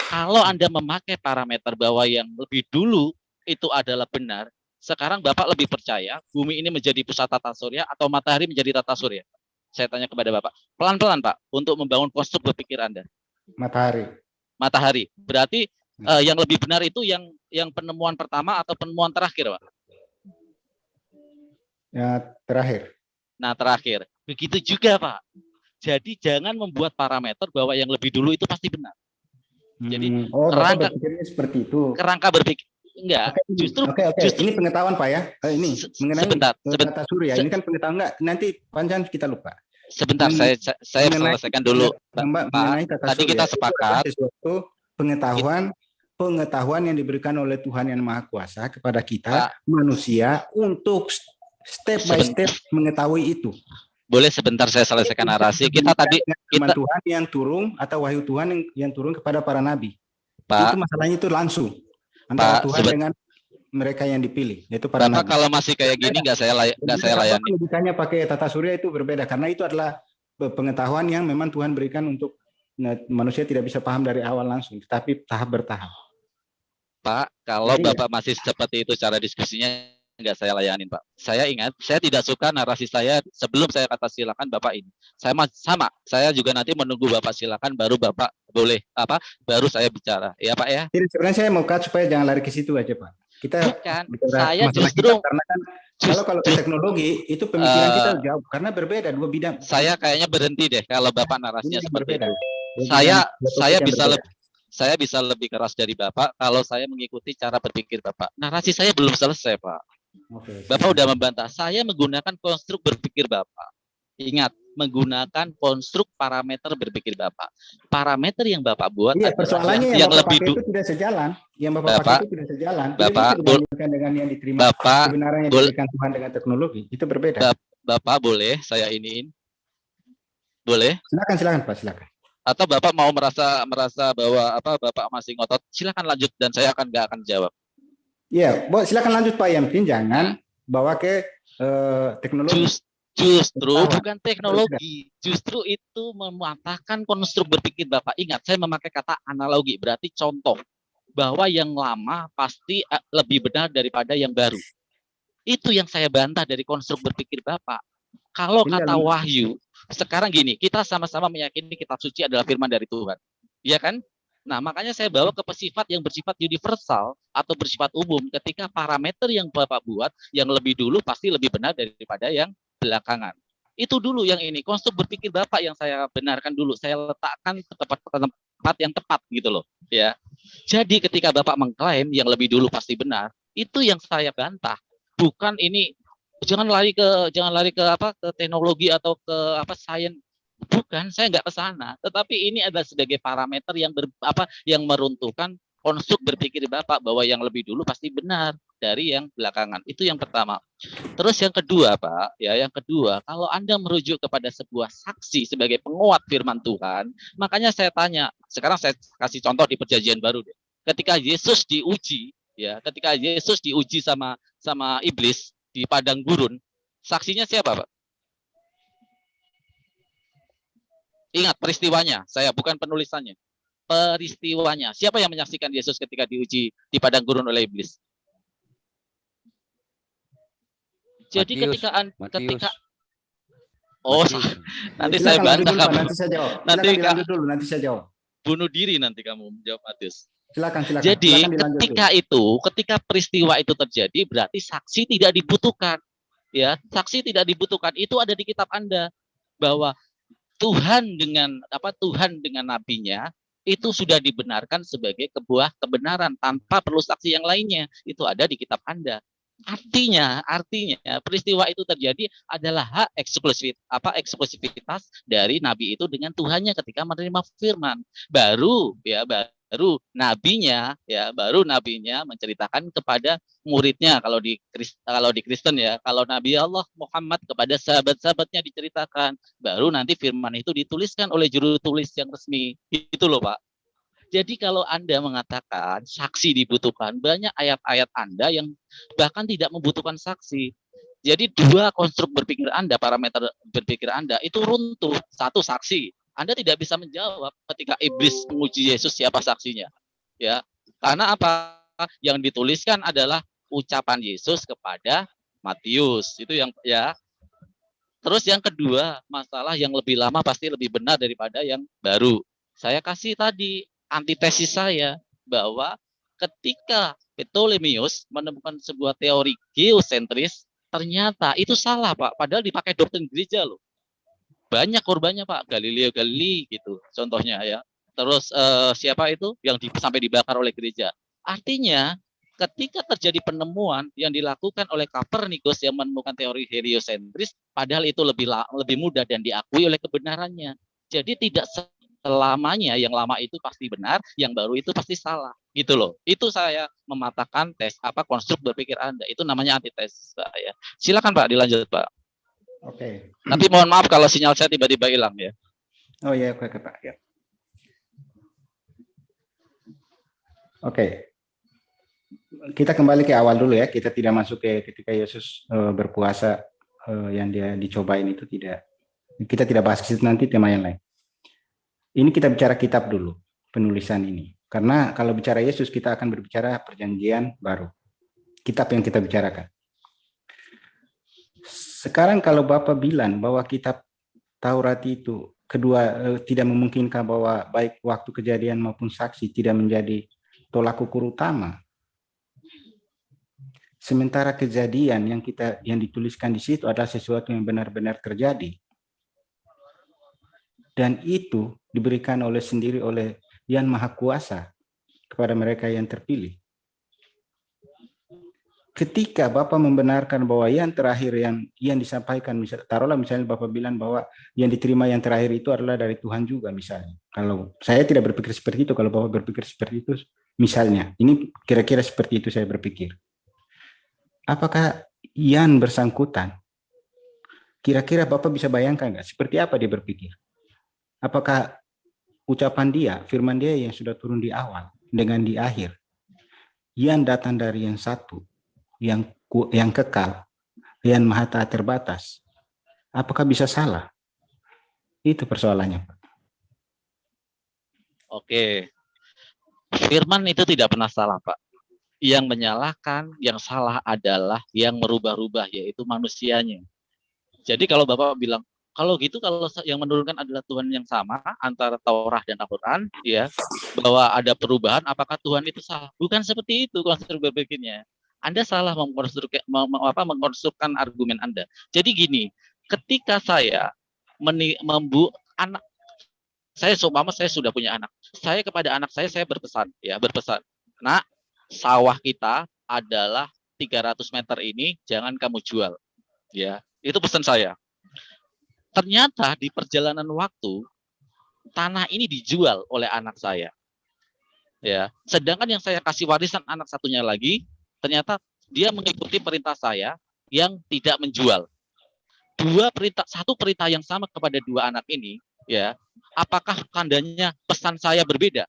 Kalau Anda memakai parameter bahwa yang lebih dulu itu adalah benar, sekarang Bapak lebih percaya bumi ini menjadi pusat tata surya atau matahari menjadi tata surya? Saya tanya kepada Bapak, pelan-pelan Pak, untuk membangun konstruk berpikir Anda. Matahari. Berarti yang lebih benar itu yang penemuan pertama atau penemuan terakhir, Pak? Ya, terakhir. Nah, terakhir. Begitu juga, Pak. Jadi jangan membuat parameter bahwa yang lebih dulu itu pasti benar. Jadi Bapak berpikirnya seperti itu. Kerangka berpikir enggak. Justru ini pengetahuan Pak ya. Ini mengenai tata surya. Ini kan pengetahuan, enggak? Nanti panjang kita lupa. Sebentar, saya selesaikan dulu, Pak. Tadi kita sepakat sesuatu pengetahuan yang diberikan oleh Tuhan yang Maha Kuasa kepada kita manusia untuk step by step mengetahui itu. Boleh sebentar saya selesaikan narasi. Kita Tuhan yang turun atau wahyu Tuhan yang turun kepada para nabi. Pak, itu masalahnya itu langsung antara Tuhan dengan mereka yang dipilih, yaitu para nabi. Kalau masih kayak gini nggak saya layani. Logikanya pakai tata surya itu berbeda karena itu adalah pengetahuan yang memang Tuhan berikan untuk manusia tidak bisa paham dari awal langsung, tetapi tahap bertahap. Pak, kalau Bapak masih seperti itu cara diskusinya, nggak saya layanin, Pak. Saya ingat, saya tidak suka narasi saya sebelum saya kata silakan Bapak ini. Saya juga nanti menunggu Bapak silakan, baru Bapak boleh baru saya bicara. Ya Pak ya. Jadi sebenarnya saya mau cut supaya jangan lari ke situ aja Pak. Kita bukan, saya justru karena kan kalau teknologi itu pemikiran kita jauh karena berbeda dua bidang. Saya kayaknya berhenti deh kalau Bapak narasinya seperti itu. Saya bisa lebih keras dari Bapak kalau saya mengikuti cara berpikir Bapak. Narasi saya belum selesai, Pak. Bapak udah membantah. Saya menggunakan konstruk berpikir Bapak. Ingat, menggunakan konstruk parameter berpikir Bapak. Parameter yang Bapak buat persoalannya yang lebih dulu tidak sejalan. Yang Bapak pakai itu tidak sejalan. Bapak dengan yang diterima kebenaran yang diberikan Tuhan dengan teknologi itu berbeda. Bapak boleh saya iniin? Boleh? Silakan Pak, silakan. Atau Bapak mau merasa bahwa Bapak masih ngotot, silakan lanjut dan saya nggak akan jawab. Iya, silakan lanjut Pak. Yang penting jangan bawa ke teknologi. Justru bukan teknologi, justru itu mematahkan konstruk berpikir Bapak. Ingat, saya memakai kata analogi, berarti contoh bahwa yang lama pasti lebih benar daripada yang baru. Itu yang saya bantah dari konstruk berpikir Bapak. Kalau kata wahyu, sekarang gini, kita sama-sama meyakini kitab suci adalah firman dari Tuhan. Iya kan? Nah, makanya saya bawa ke sifat yang bersifat universal atau bersifat umum ketika parameter yang Bapak buat yang lebih dulu pasti lebih benar daripada yang belakangan. Itu dulu yang ini, konstruk berpikir Bapak yang saya benarkan dulu, saya letakkan ke tempat yang tepat gitu loh, ya. Jadi ketika Bapak mengklaim yang lebih dulu pasti benar, itu yang saya bantah. Bukan ini jangan lari ke apa, ke teknologi atau ke apa, sains. Bukan, saya nggak ke sana. Tetapi ini adalah sebagai parameter yang yang meruntuhkan konstruk berpikir Bapak bahwa yang lebih dulu pasti benar dari yang belakangan. Itu yang pertama. Terus yang kedua, Pak, ya, yang kedua, kalau Anda merujuk kepada sebuah saksi sebagai penguat firman Tuhan, makanya saya tanya, sekarang saya kasih contoh di Perjanjian Baru deh. Ketika Yesus diuji, ya, ketika Yesus diuji sama iblis di padang gurun, saksinya siapa, Pak? Ingat peristiwanya, saya bukan penulisannya. Peristiwanya. Siapa yang menyaksikan Yesus ketika diuji di padang gurun oleh iblis? Jadi ketika nanti saya bantah kamu. Nanti saya jawab. Nanti Dilanjut dulu, nanti saya jawab. Bunuh diri nanti kamu menjawab Matius. Silakan. Jadi Silakan ketika peristiwa itu terjadi berarti saksi tidak dibutuhkan. Ya, saksi tidak dibutuhkan. Itu ada di kitab Anda bahwa Tuhan dengan nabinya itu sudah dibenarkan sebagai sebuah kebenaran tanpa perlu saksi yang lainnya. Itu ada di kitab Anda. Artinya peristiwa itu terjadi adalah hak eksklusivitas dari nabi itu dengan Tuhannya ketika menerima firman. Baru nabinya menceritakan kepada muridnya, kalau di Kristen ya, kalau Nabi Allah Muhammad kepada sahabat-sahabatnya diceritakan, baru nanti firman itu dituliskan oleh juru tulis yang resmi. Itu loh, Pak. Jadi kalau Anda mengatakan saksi dibutuhkan, banyak ayat-ayat Anda yang bahkan tidak membutuhkan saksi. Jadi dua konstruk berpikir Anda, parameter berpikir Anda itu runtuh. Satu, saksi. Anda tidak bisa menjawab ketika iblis menguji Yesus siapa saksinya. Ya. Karena apa? Yang dituliskan adalah ucapan Yesus kepada Matius. Itu yang ya. Terus yang kedua, masalah yang lebih lama pasti lebih benar daripada yang baru. Saya kasih tadi antitesis saya bahwa ketika Ptolemeus menemukan sebuah teori geosentris, ternyata itu salah, Pak. Padahal dipakai doktrin gereja loh. Banyak korbannya, Pak. Galileo Galilei gitu contohnya ya. Terus siapa itu yang sampai dibakar oleh gereja. Artinya ketika terjadi penemuan yang dilakukan oleh Copernicus yang menemukan teori heliosentris, padahal itu lebih mudah dan diakui oleh kebenarannya. Jadi tidak selamanya yang lama itu pasti benar, yang baru itu pasti salah, gitu loh. Itu saya mematahkan konstruk berpikir Anda. Itu namanya antitesis saya. Silakan Pak, dilanjut Pak. Oke. Nanti mohon maaf kalau sinyal saya tiba-tiba hilang ya. Oh ya, oke Pak. Ya. Oke. Kita kembali ke awal dulu ya. Kita tidak masuk ke ketika Yesus berpuasa yang dia dicobain itu tidak. Kita tidak bahas ke situ, nanti tema yang lain. Ini kita bicara kitab dulu, penulisan ini. Karena kalau bicara Yesus, kita akan berbicara perjanjian baru. Kitab yang kita bicarakan. Sekarang kalau Bapak bilang bahwa kitab Taurat itu kedua tidak memungkinkan bahwa baik waktu kejadian maupun saksi tidak menjadi tolak ukur utama. Sementara kejadian yang dituliskan di situ adalah sesuatu yang benar-benar terjadi. Dan itu diberikan oleh Yang Maha Kuasa kepada mereka yang terpilih. Ketika Bapak membenarkan bahwa yang terakhir yang disampaikan, taruhlah misalnya Bapak bilang bahwa yang diterima yang terakhir itu adalah dari Tuhan juga misalnya. Kalau saya tidak berpikir seperti itu, kalau Bapak berpikir seperti itu, misalnya, ini kira-kira seperti itu saya berpikir. Apakah yang bersangkutan, kira-kira Bapak bisa bayangkan nggak seperti apa dia berpikir? Apakah ucapan dia, firman dia yang sudah turun di awal dengan di akhir, yang datang dari yang satu, yang kekal, yang maha tak terbatas, apakah bisa salah? Itu persoalannya, Pak. Oke, firman itu tidak pernah salah, Pak. Yang menyalahkan, yang salah adalah yang merubah-rubah, yaitu manusianya. Jadi kalau Bapak bilang, kalau gitu, kalau yang menurunkan adalah Tuhan yang sama antara Taurat dan Al-Quran, ya, bahwa ada perubahan, apakah Tuhan itu salah? Bukan seperti itu konstruk berpikirnya. Anda salah mengkonstruksikan argumen Anda. Jadi gini, ketika saya saya sudah punya anak. Saya kepada anak saya berpesan, Nak, sawah kita adalah 300 meter ini jangan kamu jual. Ya, itu pesan saya. Ternyata di perjalanan waktu tanah ini dijual oleh anak saya. Ya, sedangkan yang saya kasih warisan anak satunya lagi, ternyata dia mengikuti perintah saya yang tidak menjual. Satu perintah yang sama kepada dua anak ini, ya. Apakah tandanya pesan saya berbeda?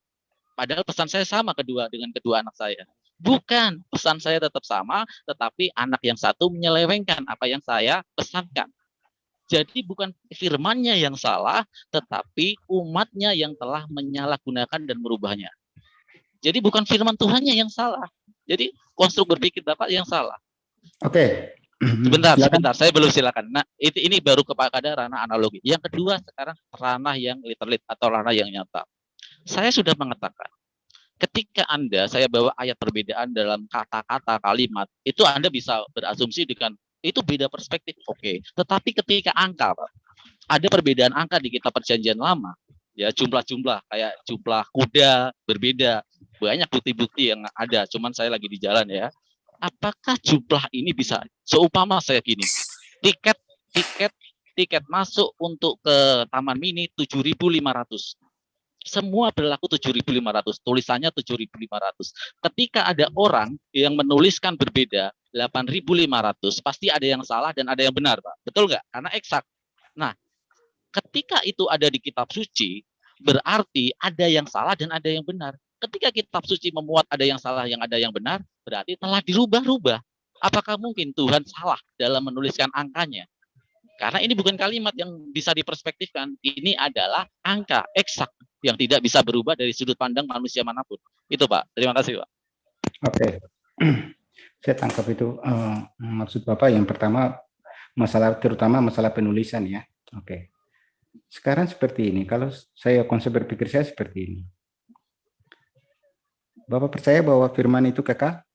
Padahal pesan saya sama dengan kedua anak saya. Bukan, pesan saya tetap sama, tetapi anak yang satu menyelewengkan apa yang saya pesankan. Jadi bukan firmannya yang salah, tetapi umatnya yang telah menyalahgunakan dan merubahnya. Jadi bukan firman Tuhannya yang salah. Jadi konstruk berpikir Bapak yang salah. Oke. Sebentar, Silakan. saya belum silakan. Nah, ini baru kepada ranah analogi. Yang kedua sekarang ranah yang literal atau ranah yang nyata. Saya sudah mengatakan, ketika saya bawa ayat perbedaan dalam kata-kata kalimat, itu Anda bisa berasumsi dengan itu beda perspektif, oke. Tetapi ketika angka, Pak, ada perbedaan angka di kitab perjanjian lama, ya jumlah-jumlah kayak jumlah kuda berbeda, banyak bukti-bukti yang ada. Cuman saya lagi di jalan ya. Apakah jumlah ini bisa seumpama saya gini, tiket masuk untuk ke Taman Mini 7.500. Semua berlaku 7.500, tulisannya 7.500. Ketika ada orang yang menuliskan berbeda 8.500, pasti ada yang salah dan ada yang benar, Pak. Betul nggak? Karena eksak. Nah, ketika itu ada di kitab suci, berarti ada yang salah dan ada yang benar. Ketika kitab suci memuat ada yang salah, yang ada yang benar, berarti telah dirubah-rubah. Apakah mungkin Tuhan salah dalam menuliskan angkanya? Karena ini bukan kalimat yang bisa diperspektifkan. Ini adalah angka eksak yang tidak bisa berubah dari sudut pandang manusia manapun. Itu Pak. Terima kasih Pak. Oke. Saya tangkap itu maksud Bapak yang pertama terutama masalah penulisan ya. Oke. Sekarang seperti ini. Kalau saya konsep berpikir saya seperti ini. Bapak percaya bahwa firman itu kekal?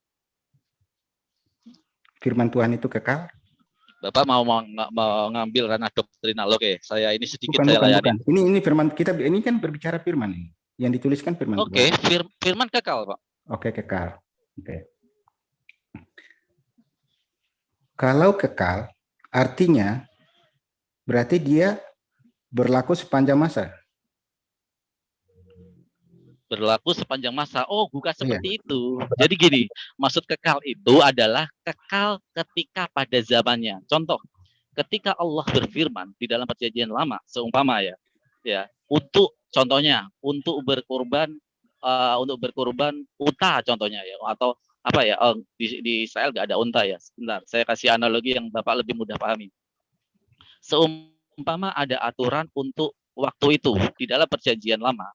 Firman Tuhan itu kekal? Bapak mau ngambil ranah doktrinal, oke. Saya ini sedikit Bukan. layani. Ini firman kita, ini kan berbicara firman ini. Yang dituliskan firman Tuhan. Oke, firman kekal, Pak. Oke, kekal. Oke. Kalau kekal, artinya berarti dia berlaku sepanjang masa. Berlaku sepanjang masa. Oh, bukan seperti itu. Jadi gini, maksud kekal itu adalah kekal ketika pada zamannya. Contoh, ketika Allah berfirman di dalam perjanjian lama, seumpama ya, untuk contohnya untuk berkorban unta contohnya ya, atau apa ya, di Israel nggak ada unta ya. Sebentar, saya kasih analogi yang Bapak lebih mudah pahami. Seumpama ada aturan untuk waktu itu di dalam perjanjian lama.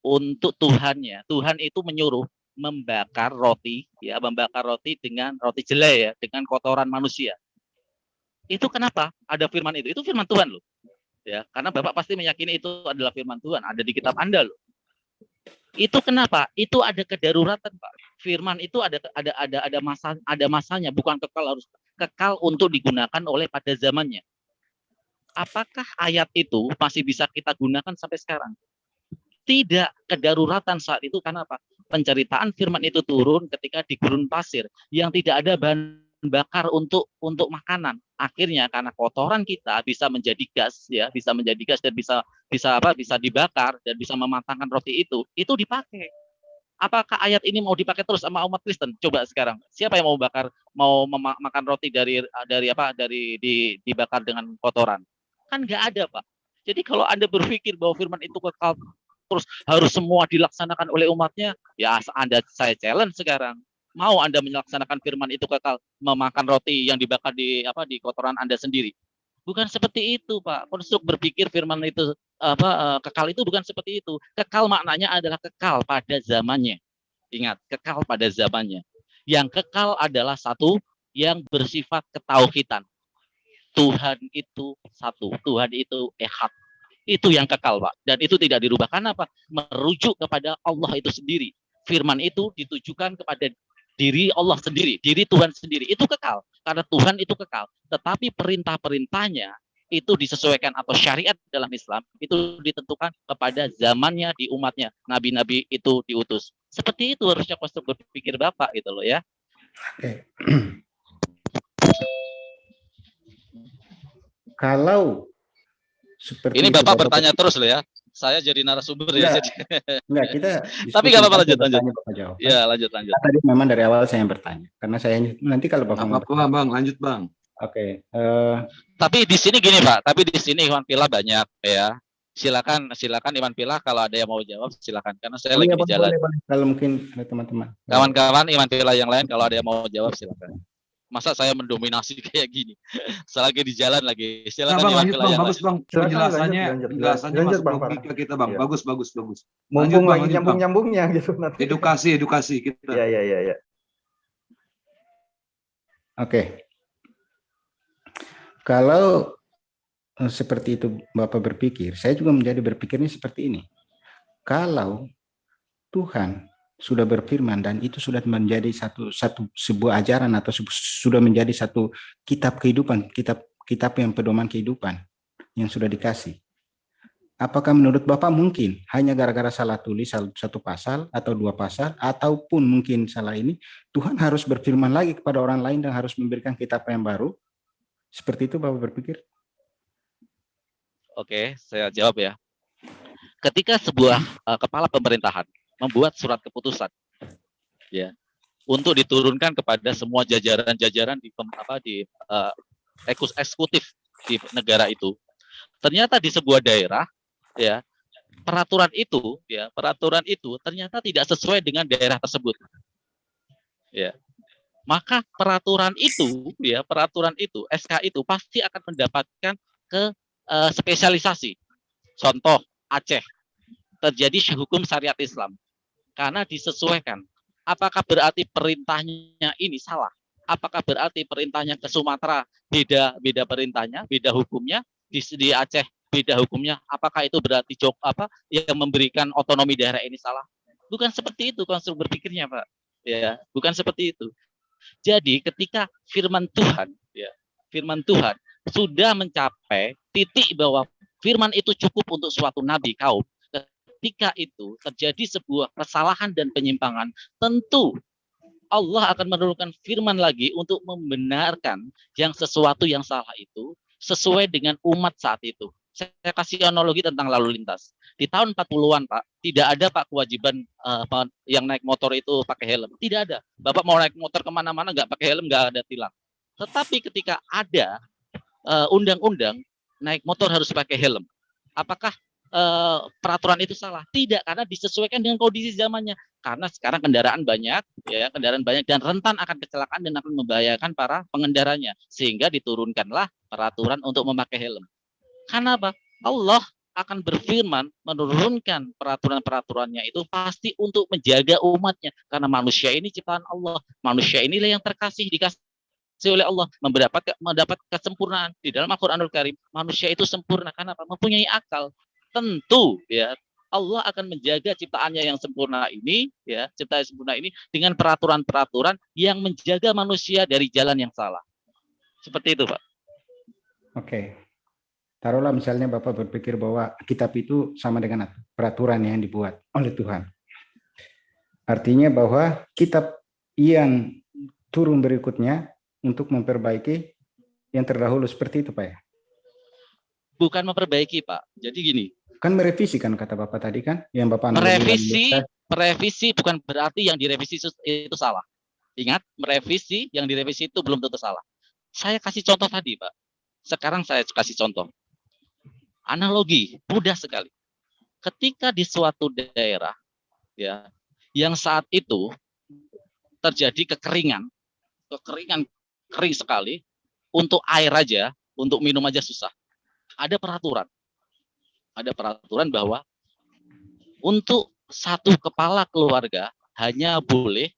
Untuk Tuhan itu menyuruh membakar roti dengan roti jelai ya, dengan kotoran manusia. Itu kenapa? Ada firman itu. Itu firman Tuhan loh. Ya, karena Bapak pasti meyakini itu adalah firman Tuhan, ada di kitab Anda loh. Itu kenapa? Itu ada kedaruratan, Pak. Firman itu ada masanya, bukan harus kekal untuk digunakan oleh pada zamannya. Apakah ayat itu masih bisa kita gunakan sampai sekarang? Tidak, kedaruratan saat itu karena apa? Penceritaan firman itu turun ketika di gurun pasir yang tidak ada bahan bakar untuk makanan. Akhirnya karena kotoran kita bisa menjadi gas ya, dan bisa dibakar dan bisa mematangkan roti itu dipakai. Apakah ayat ini mau dipakai terus sama umat Kristen? Coba sekarang, siapa yang mau makan roti dibakar dengan kotoran? Kan nggak ada, Pak. Jadi kalau Anda berpikir bahwa firman itu kekal terus harus semua dilaksanakan oleh umatnya, ya saya challenge sekarang. Mau Anda melaksanakan firman itu kekal memakan roti yang dibakar di kotoran Anda sendiri? Bukan seperti itu, Pak. Konstruk berpikir firman itu kekal itu bukan seperti itu. Kekal maknanya adalah kekal pada zamannya. Ingat, kekal pada zamannya. Yang kekal adalah satu yang bersifat ketauhidan. Tuhan itu satu, Tuhan itu ehad. Itu yang kekal, Pak. Dan itu tidak dirubah. Karena apa? Merujuk kepada Allah itu sendiri. Firman itu ditujukan kepada diri Allah sendiri, diri Tuhan sendiri. Itu kekal. Karena Tuhan itu kekal. Tetapi perintah-perintahnya itu disesuaikan atau syariat dalam Islam itu ditentukan kepada zamannya di umatnya. Nabi-nabi itu diutus. Seperti itu harusnya konstruk berpikir Bapak gitu loh ya. Oke. kalau seperti Ini itu Bapak Bapak bertanya berpikir, terus loh ya. Saya jadi narasumber ya. enggak, Jadi. enggak kita Tapi diskusi nggak apa-apa, kan, lanjut, saya bertanya Bapak jawab kan. Ya, lanjut. Tadi memang dari awal saya yang bertanya karena saya nanti kalau Bapak mau Apa-apa Bang, lanjut Bang. Oke, Tapi di sini gini Pak, tapi di sini Iwan Pila banyak ya. Silakan Iwan Pila kalau ada yang mau jawab silakan karena saya lagi iya, di jalan. boleh. Kalau mungkin ada teman-teman. Kawan-kawan Iwan Pila yang lain kalau ada yang mau jawab silakan. Masa saya mendominasi kayak gini? Selagi di jalan lagi. Nah, Silakan Bang, Iwan lanjut Pila Bang, yang bagus lain. Bang. Silakan, Penjelasannya lanjut, masuk Bang Farhan. logika kita Bang. Iya. Bagus. Lanjut Mumpung Bang, lagi lanjut Bang. nyambung-nyambungnya gitu nanti. Edukasi kita. Iya. Oke. Kalau seperti itu Bapak berpikir, saya juga menjadi berpikirnya seperti ini. Kalau Tuhan sudah berfirman dan itu sudah menjadi sebuah ajaran atau sudah menjadi satu kitab kehidupan, kitab yang pedoman kehidupan yang sudah dikasih. Apakah menurut Bapak mungkin hanya gara-gara salah tulis satu pasal atau dua pasal ataupun mungkin salah ini Tuhan harus berfirman lagi kepada orang lain dan harus memberikan kitab yang baru? Seperti itu Bapak berpikir? Oke, saya jawab ya. Ketika sebuah kepala pemerintahan membuat surat keputusan ya untuk diturunkan kepada semua jajaran-jajaran di eksekutif di negara itu, ternyata di sebuah daerah ya peraturan itu ternyata tidak sesuai dengan daerah tersebut. Ya. Maka peraturan itu SK itu pasti akan mendapatkan spesialisasi. Contoh Aceh terjadi hukum syariat Islam karena disesuaikan. Apakah berarti perintahnya ini salah? Apakah berarti perintahnya ke Sumatera beda perintahnya, beda hukumnya, di Aceh beda hukumnya? Apakah itu berarti yang memberikan otonomi daerah ini salah? Bukan seperti itu konstruk berpikirnya, Pak. Ya, bukan seperti itu. Jadi ketika firman Tuhan sudah mencapai titik bahwa firman itu cukup untuk suatu nabi kaum, ketika itu terjadi sebuah kesalahan dan penyimpangan, tentu Allah akan menurunkan firman lagi untuk membenarkan sesuatu yang salah itu sesuai dengan umat saat itu. Saya kasih analogi tentang lalu lintas. Di tahun 40-an, Pak, tidak ada Pak kewajiban yang naik motor itu pakai helm. Tidak ada. Bapak mau naik motor kemana-mana nggak pakai helm, nggak ada tilang. Tetapi ketika ada undang-undang naik motor harus pakai helm, apakah peraturan itu salah? Tidak, karena disesuaikan dengan kondisi zamannya. Karena sekarang kendaraan banyak dan rentan akan kecelakaan dan akan membahayakan para pengendaranya, sehingga diturunkanlah peraturan untuk memakai helm. Karena apa? Allah akan berfirman menurunkan peraturan-peraturannya itu pasti untuk menjaga umatnya, karena manusia ini ciptaan Allah, manusia inilah yang terkasih, dikasih oleh Allah, mendapat kesempurnaan. Di dalam Al-Qur'anul Karim manusia itu sempurna karena apa? Mempunyai akal. Tentu ya Allah akan menjaga ciptaannya yang sempurna ini dengan peraturan-peraturan yang menjaga manusia dari jalan yang salah. Seperti itu, Pak. Oke. Taruhlah misalnya Bapak berpikir bahwa kitab itu sama dengan peraturan yang dibuat oleh Tuhan. Artinya bahwa kitab yang turun berikutnya untuk memperbaiki yang terdahulu, seperti itu Pak ya? Bukan memperbaiki, Pak. Jadi gini. Kan merevisi kan kata Bapak tadi kan? Yang Bapak merevisi bukan berarti yang direvisi itu salah. Ingat, merevisi yang direvisi itu belum tentu salah. Saya kasih contoh tadi, Pak. Sekarang saya kasih contoh. Analogi mudah sekali. Ketika di suatu daerah ya yang saat itu terjadi kekeringan kering sekali, untuk air aja, untuk minum aja susah. Ada peraturan bahwa untuk satu kepala keluarga hanya boleh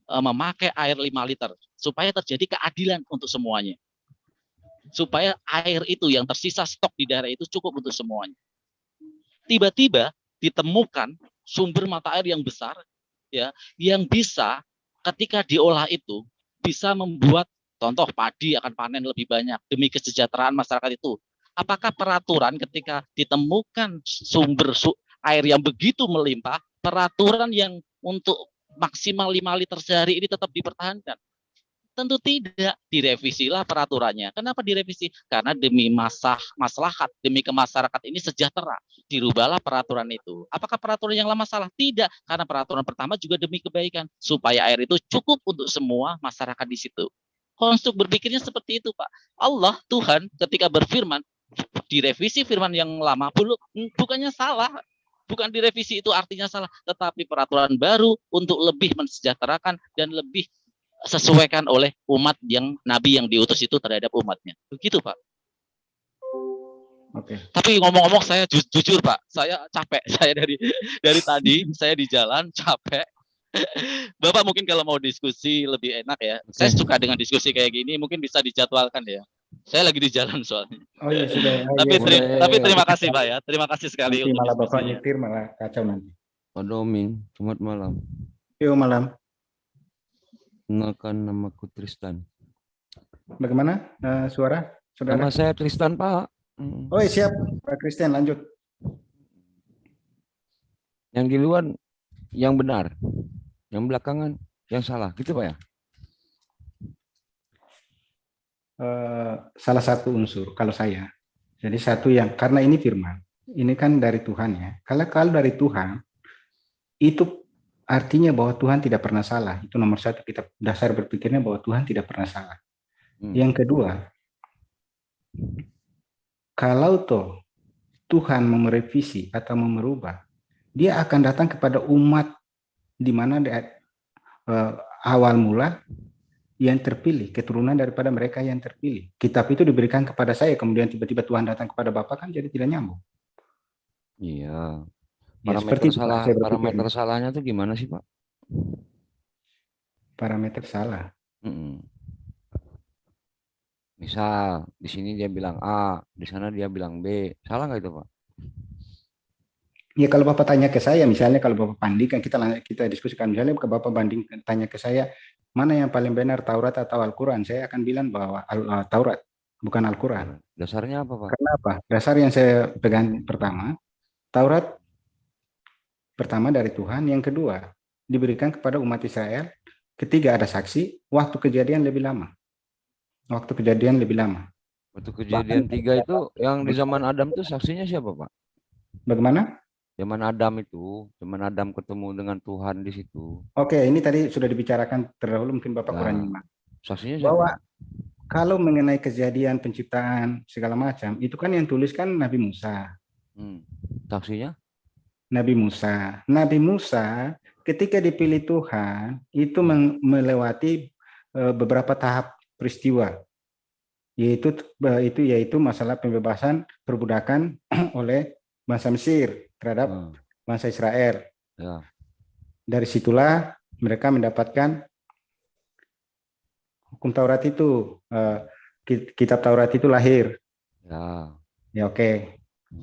memakai air 5 liter supaya terjadi keadilan untuk semuanya. Supaya air itu yang tersisa stok di daerah itu cukup untuk semuanya. Tiba-tiba ditemukan sumber mata air yang besar ya, yang bisa ketika diolah itu bisa membuat contoh padi akan panen lebih banyak demi kesejahteraan masyarakat itu. Apakah peraturan ketika ditemukan sumber air yang begitu melimpah, peraturan yang untuk maksimal 5 liter sehari ini tetap dipertahankan? Tentu tidak, direvisilah peraturannya. Kenapa direvisi? Karena demi maslahat, demi kemasyarakat ini sejahtera. Dirubahlah peraturan itu. Apakah peraturan yang lama salah? Tidak, karena peraturan pertama juga demi kebaikan, supaya air itu cukup untuk semua masyarakat di situ. Konstruk berpikirnya seperti itu, Pak. Allah, Tuhan, ketika berfirman, direvisi firman yang lama, bukannya salah. Bukan direvisi itu artinya salah, tetapi peraturan baru untuk lebih mensejahterakan dan lebih sesuaikan oleh umat yang Nabi yang diutus itu terhadap umatnya. Begitu, Pak. Oke. Tapi ngomong-ngomong saya jujur, Pak, saya capek. Saya dari tadi saya di jalan capek. Bapak mungkin kalau mau diskusi lebih enak ya. Saya suka dengan diskusi kayak gini, mungkin bisa dijadwalkan ya. Saya lagi di jalan soalnya. Oh iya sudah. Tapi terima kasih, Pak ya. Terima kasih sekali Nanti untuk malah Bapak diskusinya. nyetir malah kacau nanti. Pak Domin, selamat malam. Yuk malam. Kenalkan, namaku Tristan. Bagaimana suara saudara? Nama saya Tristan, Pak. Oh iya, siap, Pak Christian, lanjut. Yang di luar yang benar, yang belakangan yang salah, gitu Pak ya? Salah satu unsur kalau saya. Jadi satu yang karena ini firman, ini kan dari Tuhan ya. Kalau dari Tuhan itu artinya bahwa Tuhan tidak pernah salah. Itu nomor satu, kita dasar berpikirnya bahwa Tuhan tidak pernah salah. Yang kedua, kalau toh Tuhan merevisi atau merubah, dia akan datang kepada umat di mana awal mula yang terpilih, keturunan daripada mereka yang terpilih. Kitab itu diberikan kepada saya, kemudian tiba-tiba Tuhan datang kepada Bapak, kan jadi tidak nyambung. Iya. Ya, seperti itu, Pak, saya berpikir. Parameter salahnya tuh gimana sih, Pak? Parameter salah. Misal di sini dia bilang A, di sana dia bilang B, salah nggak itu, Pak? Ya kalau Bapak tanya ke saya, misalnya kalau Bapak bandingkan, kita diskusikan, misalnya ke Bapak tanya ke saya, mana yang paling benar, Taurat atau Al-Quran? Saya akan bilang bahwa Taurat, bukan Al-Quran. Dasarnya apa, Pak? Kenapa? Dasar yang saya pegang pertama, Taurat pertama dari Tuhan, yang kedua diberikan kepada umat Israel, ketiga ada saksi, waktu kejadian lebih lama. Waktu kejadian lebih lama. Waktu kejadian 3 itu yang di zaman Adam tuh saksinya siapa, Pak? Bagaimana? Zaman Adam itu, zaman Adam ketemu dengan Tuhan di situ. Oke, ini tadi sudah dibicarakan terdahulu, mungkin Bapak kurang nyimak. Saksinya siapa? Bahwa kalau mengenai kejadian penciptaan segala macam, itu kan yang tuliskan Nabi Musa. Saksinya? Nabi Musa. Nabi Musa ketika dipilih Tuhan itu melewati beberapa tahap peristiwa, yaitu masalah pembebasan perbudakan oleh bangsa Mesir terhadap bangsa Israel. Ya. Dari situlah mereka mendapatkan hukum Taurat itu, kitab Taurat itu lahir. Ya oke.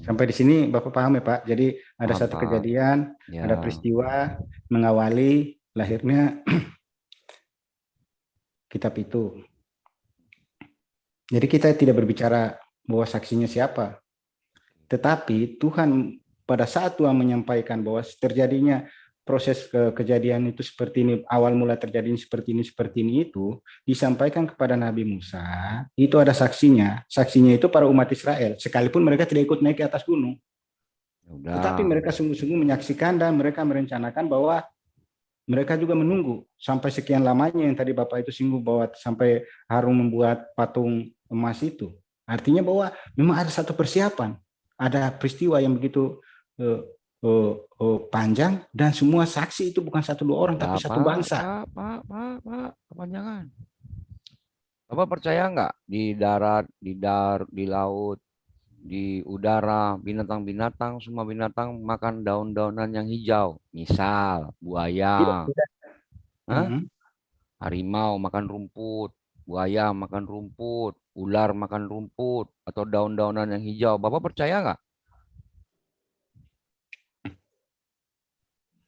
Sampai di sini Bapak paham ya Pak? Jadi ada satu kejadian, ada peristiwa mengawali lahirnya kitab itu. Jadi kita tidak berbicara bahwa saksinya siapa. Tetapi Tuhan pada saat Tuhan menyampaikan bahwa terjadinya proses kejadian itu seperti ini, awal mula terjadi seperti ini itu disampaikan kepada Nabi Musa, itu ada saksinya. Saksinya itu para umat Israel, sekalipun mereka tidak ikut naik ke atas gunung. Tetapi mereka sungguh-sungguh menyaksikan dan mereka merencanakan bahwa mereka juga menunggu sampai sekian lamanya yang tadi Bapak itu singgung bahwa sampai Harun membuat patung emas itu. Artinya bahwa memang ada satu persiapan, ada peristiwa yang begitu panjang dan semua saksi itu bukan 1-2 orang tapi satu bangsa. Pak, kepanjangan. Bapak percaya nggak di darat, di laut, di udara, binatang-binatang, semua binatang makan daun-daunan yang hijau, misal buaya, harimau makan rumput, buaya makan rumput, ular makan rumput atau daun-daunan yang hijau. Bapak percaya nggak?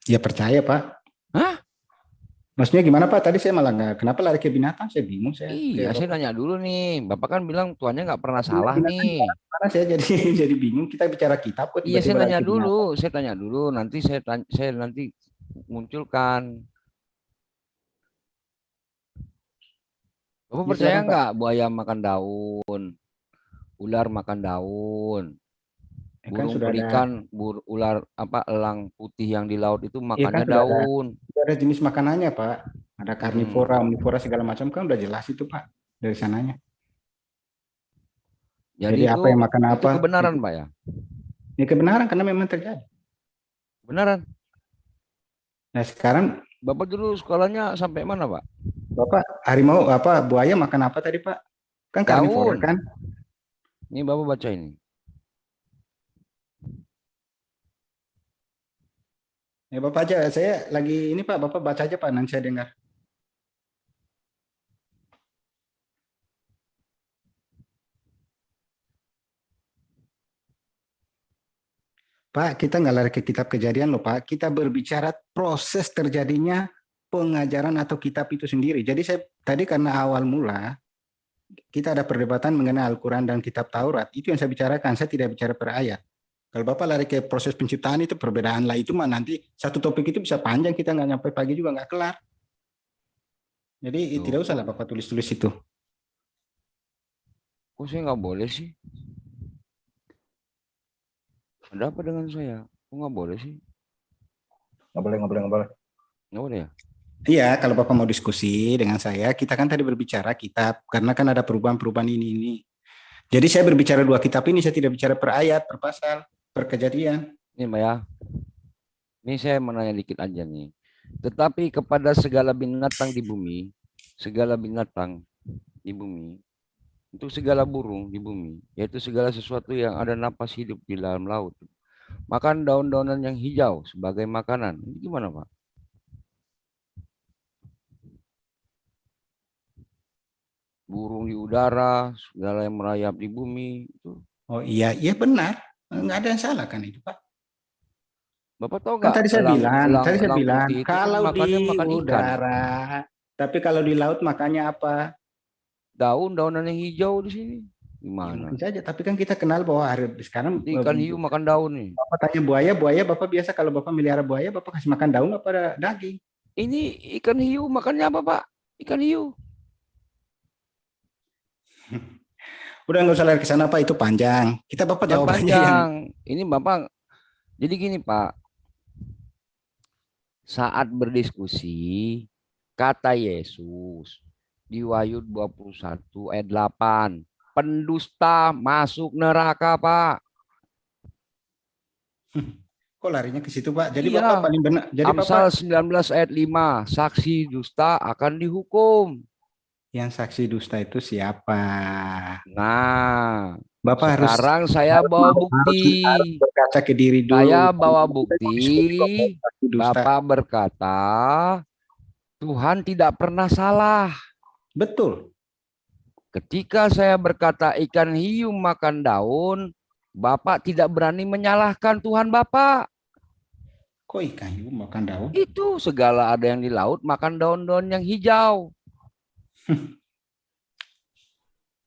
Ya percaya Pak. Hah? Maksudnya gimana Pak? Tadi saya malah nggak. Kenapa lari ke binatang? Saya bingung. Iya, saya nanya dulu nih. Bapak kan bilang tuannya nggak pernah salah nih. Karena saya jadi bingung. Kita bicara kitab kok. Iya, saya tanya dulu. Saya tanya dulu. Nanti saya nanti munculkan. Bapak Ya, percaya silakan, Pak. nggak buaya makan daun, ular makan daun, Kan burung sudah ada, pelikan, ular elang putih yang di laut itu kan makannya sudah ada, daun. jenis makanannya, Pak. Ada karnivora, Hmm. omnivora segala macam kan udah jelas itu, Pak, dari sananya. Jadi Jadi apa yang makan itu apa? kebenaran, Pak ya? Ini kebenaran karena memang terjadi. Beneran. Nah, sekarang Bapak dulu sekolahnya sampai mana, Pak? Bapak harimau buaya makan apa tadi, Pak? Kan karnivora Daun. kan? Ini Bapak baca ini. Ya Bapak aja, saya lagi ini Pak, Bapak baca aja Pak, nanti saya dengar. Pak, kita nggak lari ke kitab Kejadian loh Pak, kita berbicara proses terjadinya pengajaran atau kitab itu sendiri. Jadi saya tadi karena awal mula kita ada perdebatan mengenai Al-Quran dan kitab Taurat, itu yang saya bicarakan, saya tidak bicara per ayat. Kalau Bapak lari ke proses penciptaan itu perbedaan lah, itu mah nanti satu topik itu bisa panjang, kita nggak nyampe pagi juga nggak kelar. Jadi tidak usah lah Bapak tulis-tulis itu. Kok saya nggak boleh sih? Ada apa dengan saya? Kok nggak boleh sih? Nggak boleh. Nggak boleh ya? Iya, kalau Bapak mau diskusi dengan saya, kita kan tadi berbicara kitab, karena kan ada perubahan-perubahan ini. Jadi saya berbicara dua kitab ini, saya tidak bicara per ayat, per pasal, per kejadian. Ini Mbak ya. Ini saya mau nanya dikit aja nih. Tetapi kepada segala binatang di bumi, untuk segala burung di bumi, yaitu segala sesuatu yang ada napas hidup di dalam laut, makan daun-daunan yang hijau sebagai makanan. Ini gimana, Pak? Burung di udara, segala yang merayap di bumi itu. Oh iya benar, nggak ada yang salah kan itu Pak. Bapak tahu Kan nggak? tadi saya bilang, Putih itu kalau makannya di makan ikan. udara, tapi kalau di laut makannya apa? Daun-daunan yang hijau di sini. Ya, Gimana? mungkin saja, tapi kan kita kenal bahwa sekarang Ikan hiu makan daun nih. Bapak tanya buaya, Bapak biasa kalau Bapak melihara buaya, Bapak kasih makan daun apa daging? Ini ikan hiu makannya apa, Pak? Ikan hiu. Udah nggak usah lari ke sana Pak, itu panjang. Kita Bapak Bukan jawabannya panjang. Ini Bapak. Jadi gini, Pak. Saat berdiskusi, kata Yesus di Wahyu 21 ayat 8, pendusta masuk neraka, Pak. Kok larinya ke situ Pak? Jadi Iya. Bapak paling benar. Jadi Amsal Bapak 19 ayat 5, saksi dusta akan dihukum. yang saksi dusta itu siapa? Nah, Bapak sekarang saya bawa bukti. harus berkaca ke diri dulu. Saya bawa bukti. Saksi dusta. Bapak berkata, Tuhan tidak pernah salah. Betul. Ketika saya berkata ikan hiu makan daun, Bapak tidak berani menyalahkan Tuhan Bapak. Kok ikan hiu makan daun? Itu segala ada yang di laut makan daun-daun yang hijau.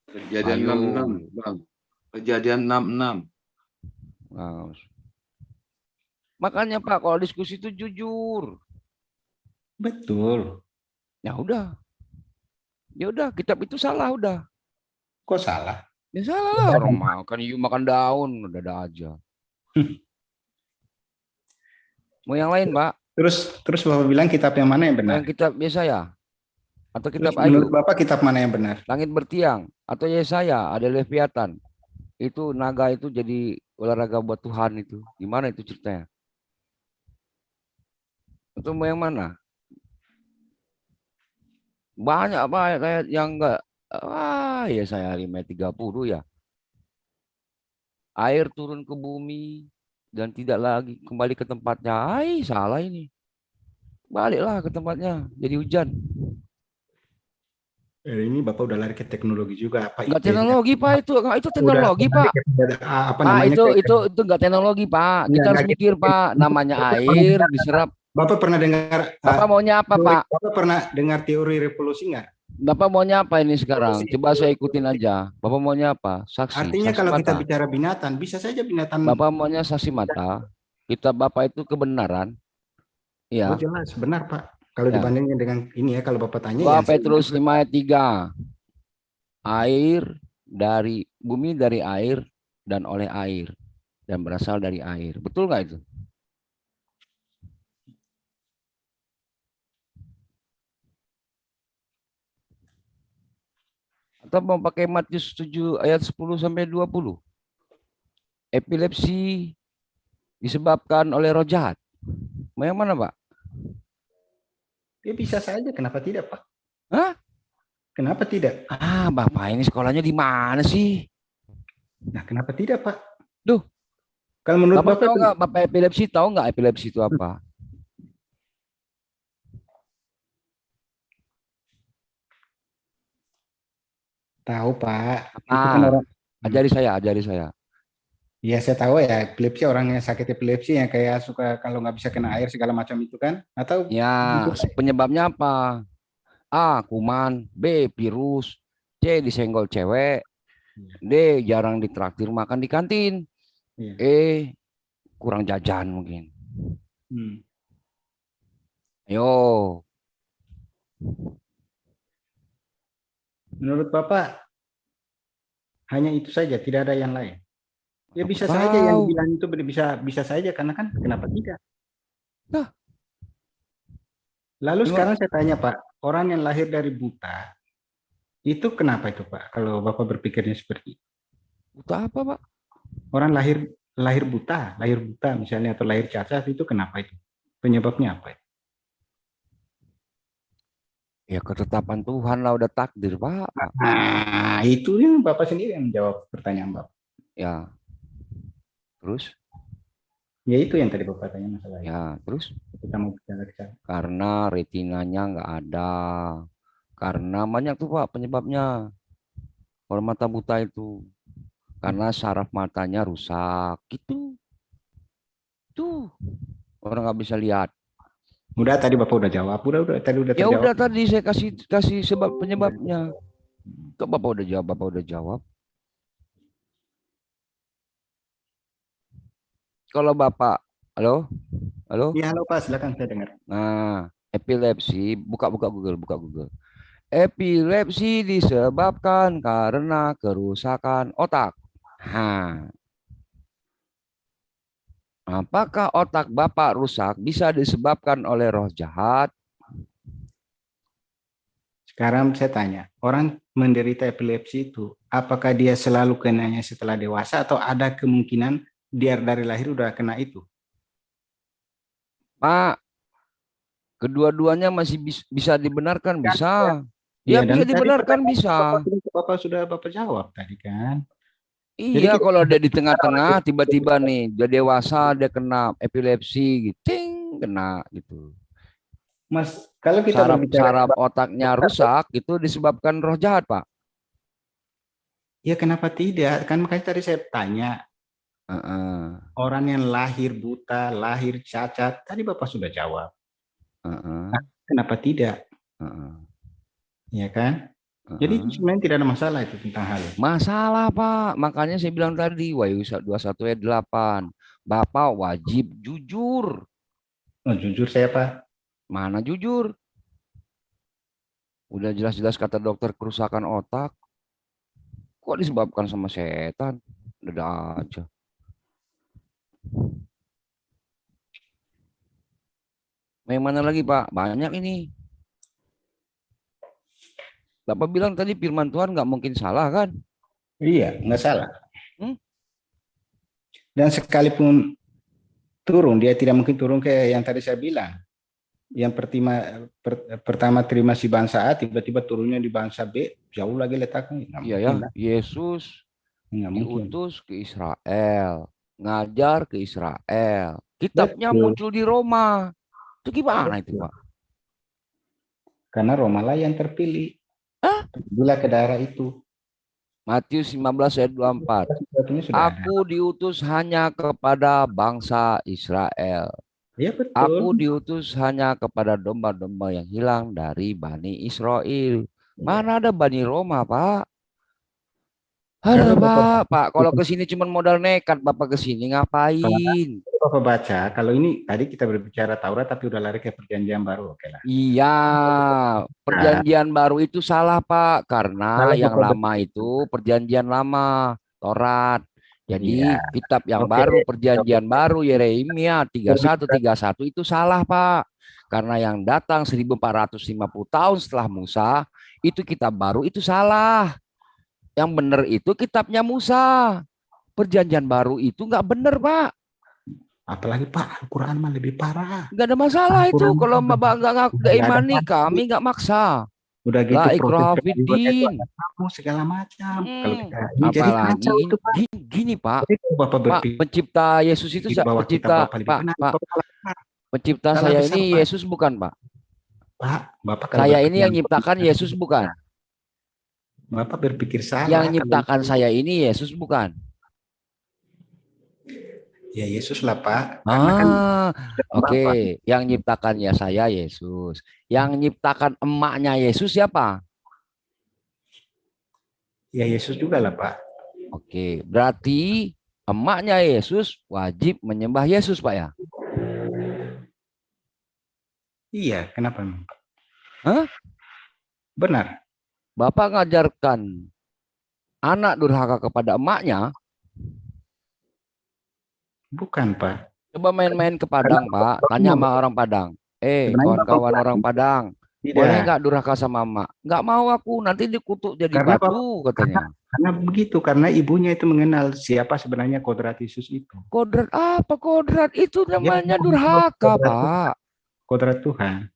Kejadian Ayo. 66, Bang. Kejadian 66. Nah, makanya Pak, kalau diskusi itu jujur. Betul. Ya udah. Ya udah, kitab itu salah udah. Kok salah? Ya salah lah, orang makan hiu makan daun, udah ada aja. Mau yang lain, Pak? Terus Bapak bilang kitab yang mana yang benar? Yang kitab Yesaya atau kitab Terus menurut Ayub, Bapak kitab mana yang benar? Langit Bertiang atau Yesaya, ada Leviathan. Itu naga itu jadi olahraga buat Tuhan itu. Gimana itu ceritanya? Atau mau yang mana? Banyak apa ayat-ayat yang enggak Yesaya 5:30 ya. Air turun ke bumi dan tidak lagi kembali ke tempatnya. Salah ini. Baliklah ke tempatnya, jadi hujan. Ini Bapak udah lari ke teknologi juga apa Enggak teknologi Pak itu teknologi Pak. Apa Pak namanya? itu enggak teknologi Pak. Kita harus mikir Pak, namanya air diserap. Bapak pernah dengar? Bapak maunya apa Pak? Bapak pernah dengar teori revolusi nggak? Bapak maunya apa ini sekarang? Coba saya ikutin aja. Bapak maunya apa? Saksi. Artinya saksi kalau mata. kita bicara binatang, bisa saja binatang. Bapak maunya saksi mata. Kitab Bapak itu kebenaran. Iya. Oh jelas, benar Pak. Kalau Ya. dibandingkan dengan ini ya, kalau Bapak tanya 2 ya. Petrus 5 ayat 3. bumi dari air dan oleh air dan berasal dari air. Betul nggak itu? Atau mau pakai Matius 7 ayat 10 sampai 20? Epilepsi disebabkan oleh roh jahat. Mau yang mana, Pak? Ya bisa saja, kenapa tidak, Pak? Hah? Kenapa tidak? Bapak ini sekolahnya di mana sih? Nah, kenapa tidak, Pak? Duh. Kalau menurut Bapak tahu Bapak nggak, Bapak epilepsi tahu nggak epilepsi itu apa? tahu, Pak. Itu kan orang. Ajari saya. Ya, saya tahu ya, epilepsi orang yang sakit epilepsi yang kayak suka kalau nggak bisa kena air segala macam itu kan? Atau Ya, penyebabnya apa? A, kuman, B, virus, C, disenggol cewek, D, jarang ditraktir makan di kantin, E, kurang jajan mungkin. Ayo. Menurut Bapak hanya itu saja, tidak ada yang lain. Ya bisa Tahu. saja yang bilang itu bisa saja karena kan kenapa tidak? Nah. Lalu sekarang saya tanya, Pak, orang yang lahir dari buta itu kenapa itu, Pak? Kalau Bapak berpikirnya seperti itu. Buta apa, Pak? Orang lahir buta misalnya atau lahir cacat itu kenapa itu? Penyebabnya apa? Ya ketetapan Tuhan lah, udah takdir, Pak. Nah, itu yang Bapak sendiri yang menjawab pertanyaan Bapak. Ya. Terus? Ya itu yang tadi Bapak tanya masalah. Ya, terus? Kita mau bicara ke sana. Karena retinanya nggak ada. Karena banyak tuh, Pak, penyebabnya. Kalau mata buta itu. Karena saraf matanya rusak. Gitu. Tuh. Orang nggak bisa lihat. Udah tadi Bapak udah jawab. Udah tadi udah Ya terjawab. udah tadi saya kasih sebab penyebabnya. Kok Bapak udah jawab. Kalau Bapak, halo? Iya, halo Pak, silakan saya dengar. Nah, epilepsi, buka Google. Epilepsi disebabkan karena kerusakan otak. Apakah otak Bapak rusak bisa disebabkan oleh roh jahat? Sekarang saya tanya, orang menderita epilepsi itu, apakah dia selalu kenanya setelah dewasa atau ada kemungkinan dia dari lahir udah kena itu? Pak, kedua-duanya masih bisa dibenarkan, bisa. Ya, bisa dibenarkan, bisa. Bapak sudah jawab tadi kan. Iya, kalau ada di tengah-tengah tiba-tiba nih udah dewasa dia kena epilepsi gitu, kena gitu. Mas, kalau kita saraf otaknya rusak itu disebabkan roh jahat, Pak. Ya kenapa tidak? Kan makanya tadi saya tanya. Orang yang lahir buta, lahir cacat, tadi Bapak sudah jawab. Nah, kenapa tidak? Ya kan? Jadi itu sebenarnya tidak ada masalah itu tentang hal itu. Masalah, Pak. Makanya saya bilang tadi, Wahyu 21 ayat 8. Bapak wajib jujur. Oh, jujur saya, Pak. Mana jujur? Udah jelas-jelas kata dokter kerusakan otak. Kok disebabkan sama setan? Udah aja. Yang mana lagi, Pak? Banyak ini. Bapak bilang tadi firman Tuhan nggak mungkin salah, kan? Iya, nggak salah. Dan sekalipun turun, dia tidak mungkin turun kayak yang tadi saya bilang. Yang pertama terima si bangsa A, tiba-tiba turunnya di bangsa B, jauh lagi letaknya. Iya ya, Yesus diutus ke Israel, ngajar ke Israel. Kitabnya muncul di Roma. Itu gimana itu, Pak? Karena Roma lah yang terpilih. Bila ke daerah itu. Matius 15 ayat 24. Aku diutus hanya kepada bangsa Israel. Ya, betul. Aku diutus hanya kepada domba-domba yang hilang dari Bani Israel. Mana ada Bani Roma, Pak? Aduh, Pak, kalau ke sini cuma modal nekat, Bapak ke sini ngapain? Bapak baca, kalau ini tadi kita berbicara Taurat tapi udah lari ke perjanjian baru, oke lah. Iya, perjanjian baru itu salah, Pak, karena Kalau yang Bapak lama itu perjanjian lama, Taurat. Jadi Iya, kitab yang oke. baru, perjanjian baru Yeremia 31 itu salah, Pak. Karena yang datang 1450 tahun setelah Musa, itu kitab baru itu salah. Yang benar itu kitabnya Musa. Perjanjian baru itu nggak benar, Pak. Apalagi Pak, Al-Quran mah lebih parah. Nggak ada masalah itu. Al-Quran Kalau mah Mbak nggak nggak ada imani, masalah. kami nggak maksa. Udah gitu La proses ikraha juga itu fiddin. ada kamu segala macam. Kalau kita ini jadi Apalagi kacau itu Pak. gini, Pak. Jadi kalau Bapak Pak, berpikir pencipta Yesus itu bahwa kitab pencipta Bapak lebih Pak, benar, Pak. Bapak salah besar. Pencipta Salah saya besar, ini Pak. Yesus bukan, Pak. Pak, Bapak kalau Saya berpikir ini yang nyiptakan Yesus bukan. Bapak berpikir salah. Yang kalau nyiptakan itu. saya ini Yesus bukan. Ya Yesus lah Pak. Karena kan Oke. Bapak. Yang nyiptakan ya saya Yesus. Yang nyiptakan emaknya Yesus siapa? Ya Yesus juga lah Pak. Oke. Berarti emaknya Yesus wajib menyembah Yesus, Pak ya? Iya, kenapa? Hah? Benar. Bapak ngajarkan anak durhaka kepada emaknya? Bukan Pak. Coba main-main ke Padang, Pak. Tanya sama orang Padang. Kawan-kawan orang Padang. Boleh nggak durhaka sama emak? Nggak mau aku, nanti dikutuk jadi Karena batu, katanya. Karena begitu, karena ibunya itu mengenal siapa sebenarnya kodrat Yesus itu. Kodrat apa kodrat? Itu namanya durhaka, Pak. Kodrat Tuhan.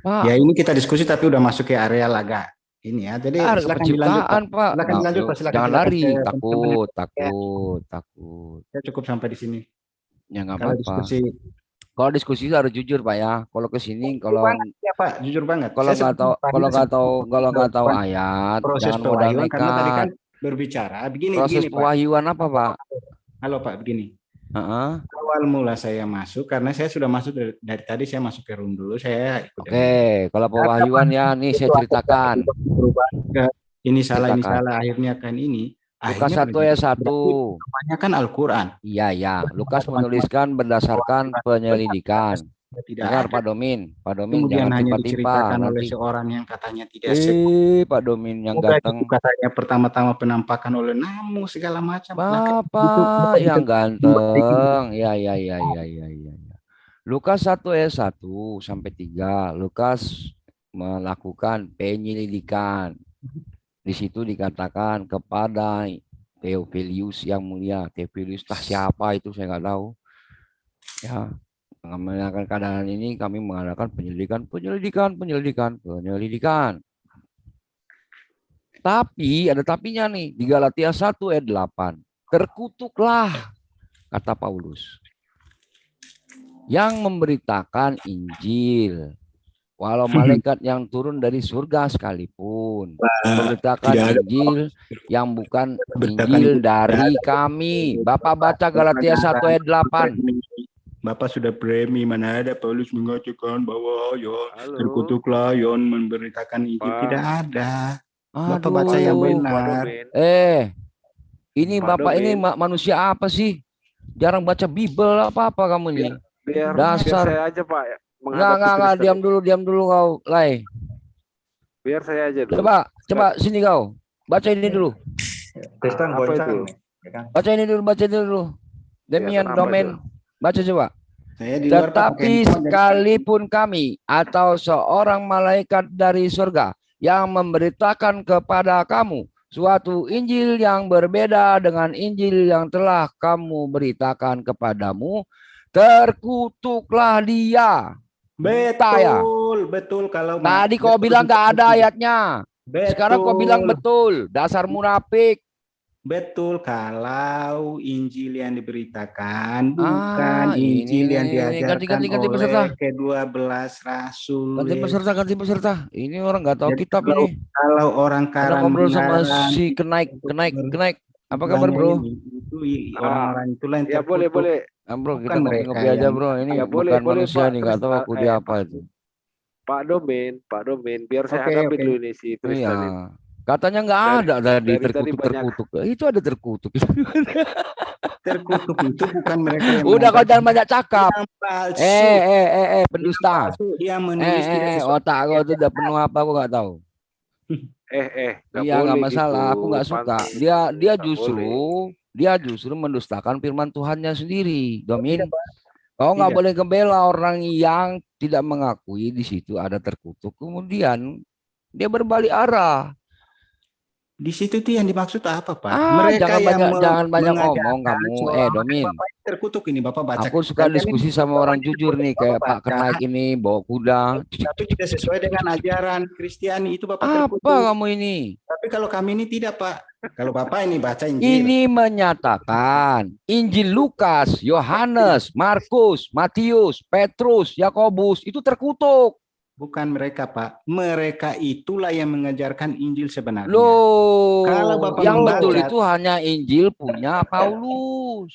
Pak. Ya ini kita diskusi tapi udah masuk ke area agak ini ya. Jadi silakan dilanjut Pak. Pak. Silakan dilanjut Pak. Silakan Jangan lari, silakan. takut. Ya cukup sampai di sini. Ya nggak Kalau apa-apa. diskusi Kalau diskusi harus jujur, Pak ya. Kalau ke sini kalau ya Pak, jujur banget. Kalau nggak tahu ayat, proses jangan modal pewahyuan karena tadi kan nekat. berbicara begini Proses begini Pak. pewahyuan apa, Pak? Halo Pak, begini. Heeh. Awal mula saya masuk karena saya sudah masuk dari tadi saya masuk ke room dulu saya ikut. Oke, kalau pewahyuan ya nih saya ceritakan. Ini salah akhirnya kan ini. Lukas 1 ayat 1. Namanya kan Al-Quran. Iya. Lukas menuliskan berdasarkan penyelidikan. Dengar Pak Domin. Pak Domin Kemudian jangan hanya tiba-tiba diceritakan oleh nanti. seorang yang katanya tidak Pak Domin yang ganteng. Katanya pertama-tama penampakan oleh namu segala macam. Bapak yang ganteng. Ya. Lukas 1 ayat 1 sampai 3. Lukas melakukan penyelidikan. Di situ dikatakan kepada Theophilus yang mulia. Theophilus siapa itu saya nggak tahu. Ya, mengenai keadaan ini kami mengadakan penyelidikan. Tapi ada tapinya nih di Galatia 1 ayat 8. Terkutuklah kata Paulus yang memberitakan Injil. Walau malaikat yang turun dari surga sekalipun memberitakan Injil yang bukan Injil dari kami. Bapak baca Galatia 1 ayat 8. Bapak sudah premi, mana ada Paulus mengatakan bahwa terkutuklah Yon memberitakan Injil. Tidak ada. Bapak baca yang benar. Ini Bapak ini manusia apa sih? Jarang baca Bible apa kamu ini? Dasar. Biar saya aja Pak. Enggak, diam dulu kau, Lai. Biar saya aja dulu. Coba sini kau. Baca ini dulu. Kristen goncang. Baca ini dulu. Demian domain. Baca coba. Tetapi sekalipun kami atau seorang malaikat dari surga yang memberitakan kepada kamu suatu Injil yang berbeda dengan Injil yang telah kamu beritakan kepadamu, terkutuklah dia. Betul kalau tadi kau bilang nggak ada ayatnya. Sekarang kau bilang betul. Dasar munafik. Betul kalau Injil yang diberitakan bukan Injil yang diajarkan oleh ke-12 rasul. Ganti peserta. Ini orang nggak tahu kitab ini. Kalau orang Karang ngobrol sama si kenaik. Apa kabar bro? Itu orang-orang itulah yang ya boleh. Bro, kita ngopi aja bro. Ini ya, bukan manusia nih, nggak tahu aku dia apa itu. Pak Domin, biar saya hadapi dulu ini si Tristan ini. Katanya nggak ada dari tadi tadi banyak. terkutuk. Itu ada terkutuk. Terkutuk itu bukan mereka yang Udah kau jangan mengantarkan banyak cakap. yang palsu. Yang Pendusta. palsu, dia menulis tidak sesuai Otak kau tuh udah penuh apa aku nggak tahu. Nggak Iya nggak boleh masalah, gitu. aku nggak suka. Pantang. Dia Nggak boleh. justru mendustakan firman Tuhannya sendiri. Domin, Tidak, Pak. kau nggak Tidak. boleh membela orang yang tidak mengakui di situ ada terkutuk. Kemudian dia berbalik arah. Di situ tuh yang dimaksud apa, Pak? Jangan banyak ngomong mengajarkan kamu. seolah-olah Domin. Bapak ini terkutuk ini, Bapak baca. Aku suka Kalian diskusi ini sama orang Bapak jujur nih, kayak Pak baca, Kenaik ini bawa kuda. tapi tidak sesuai dengan ajaran Kristiani, itu Bapak Apa terkutuk. kamu ini? Tapi kalau kami ini tidak, Pak. Kalau Bapak ini baca Injil. Ini menyatakan Injil Lukas, Yohanes, Markus, Matius, Petrus, Yakobus itu terkutuk. Bukan mereka, Pak. Mereka itulah yang mengajarkan Injil sebenarnya. Loh, Kalau Bapak yang membaca, betul itu hanya Injil punya Paulus.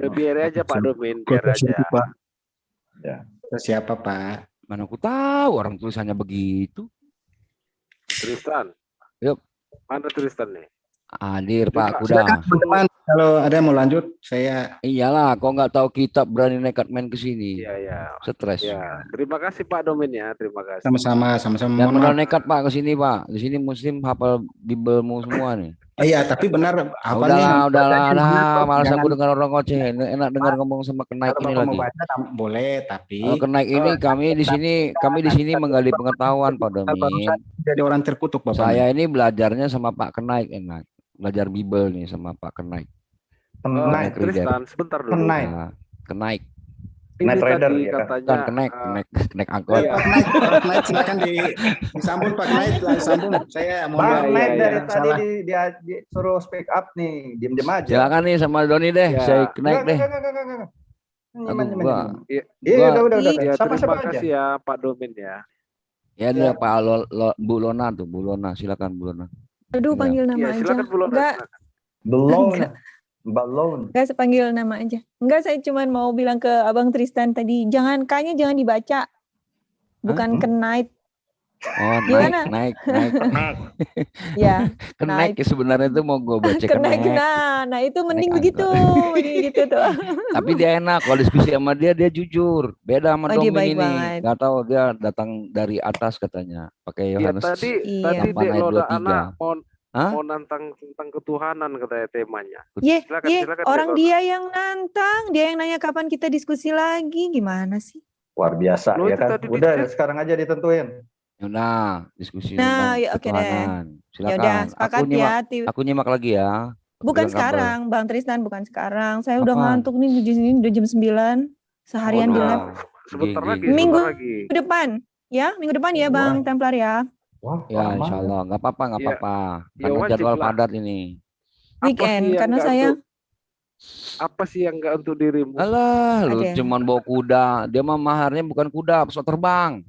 Biar aja Pak Domin, biar aja. Pak. Ya. Siapa, Pak? Mana aku tahu orang tulisannya begitu. Tristan. Yup. Mana Tristan nih? Hadir Pak Kuda. Silakan teman-teman, kalau ada yang mau lanjut, saya. Iyalah, kau nggak tahu kitab berani nekat main ke sini. Iya. Stres. Ya, terima kasih Pak Domin ya, terima kasih. Sama-sama. Jangan Mohon pernah maaf. nekat Pak ke sini Pak. Di sini Muslim hafal Bibelmu semua nih. Iya, tapi benar hafalnya. Udahlah, malas aku dengar orang ngoceh. Enak dengar ngomong sama Kenaik Kalau ini Bapak lagi. mau baca boleh, tapi Kenaik ini kami di sini menggali pengetahuan Pak Domin. jadi orang terkutuk, Bapak. Saya ini belajarnya sama Pak Kenaik enak. Belajar Bibel nih sama Pak Kenaik. Kenaik. Tristan, sebentar dulu. Kenaik. Nah, Kenaik. Ini Night Rider, tadi ya kan? katanya Bukan Kenaik angkot. Iya. Pak Knight, silakan disambung Pak Knight, disambung. Saya mau Bang Iya, Night iya, dari iya. tadi disuruh speak up nih, diem-diem aja. Silakan nih sama Doni deh, Ya. saya Kenaik deh. Enggak. Aduh, gua. Iya, udah. Ya, Siapa terima aja. kasih ya Pak Domin ya. Ya dia Pak Bu Lona tuh, Bu Lona, silakan Bu Lona. Aduh, panggil nama Iya, aja. silakan Bu Lona. Enggak, Balon. enggak sepanggil nama aja. Enggak, saya cuma mau bilang ke Abang Tristan tadi, K-nya jangan dibaca. Bukan Knight. Oh, Gimana? naik. Ya, Kenaik ya sebenarnya itu mau gue baca Knight. Kenaik. Nah itu mending Knight begitu. Mending gitu tuh. Tapi dia enak, kalau diskusi sama dia jujur. Beda sama Oh, dia Domin baik ini. banget. Gak tahu dia datang dari atas katanya, pakai Ya, Yohanes. tadi Iya. Dek Loda 8 ayat 23. anak Hah? mau nantang tentang ketuhanan katanya temanya. Silakan, orang Dek Loda. dia yang nantang, dia yang nanya kapan kita diskusi lagi, gimana sih? Luar biasa Loh, ya itu kan. tadi Udah di-chat. sekarang aja ditentuin. Udah, diskusi Nah, tentang ya oke deh. ketuhanan. Ya Silakan. udah, sepakat ya. Aku nyimak lagi ya. Bukan Bilang kabar. sekarang, Bang Tristan, bukan sekarang. Saya udah Apa? ngantuk nih di sini udah jam 9. Seharian di lab. Sebentar Gigi. lagi, Minggu sebentar lagi. depan. Ya, minggu depan ya Bang Templar ya. Wah, Ya, lama. insya Allah. Nggak apa-apa. Ya, Karena wajib jadwal lah. padat ini. Apa Weekend, sih yang karena nggak saya Apa sih yang enggak untuk dirimu? Alah, lu Ada. cuman bawa kuda. Dia mah maharnya bukan kuda, pesawat terbang.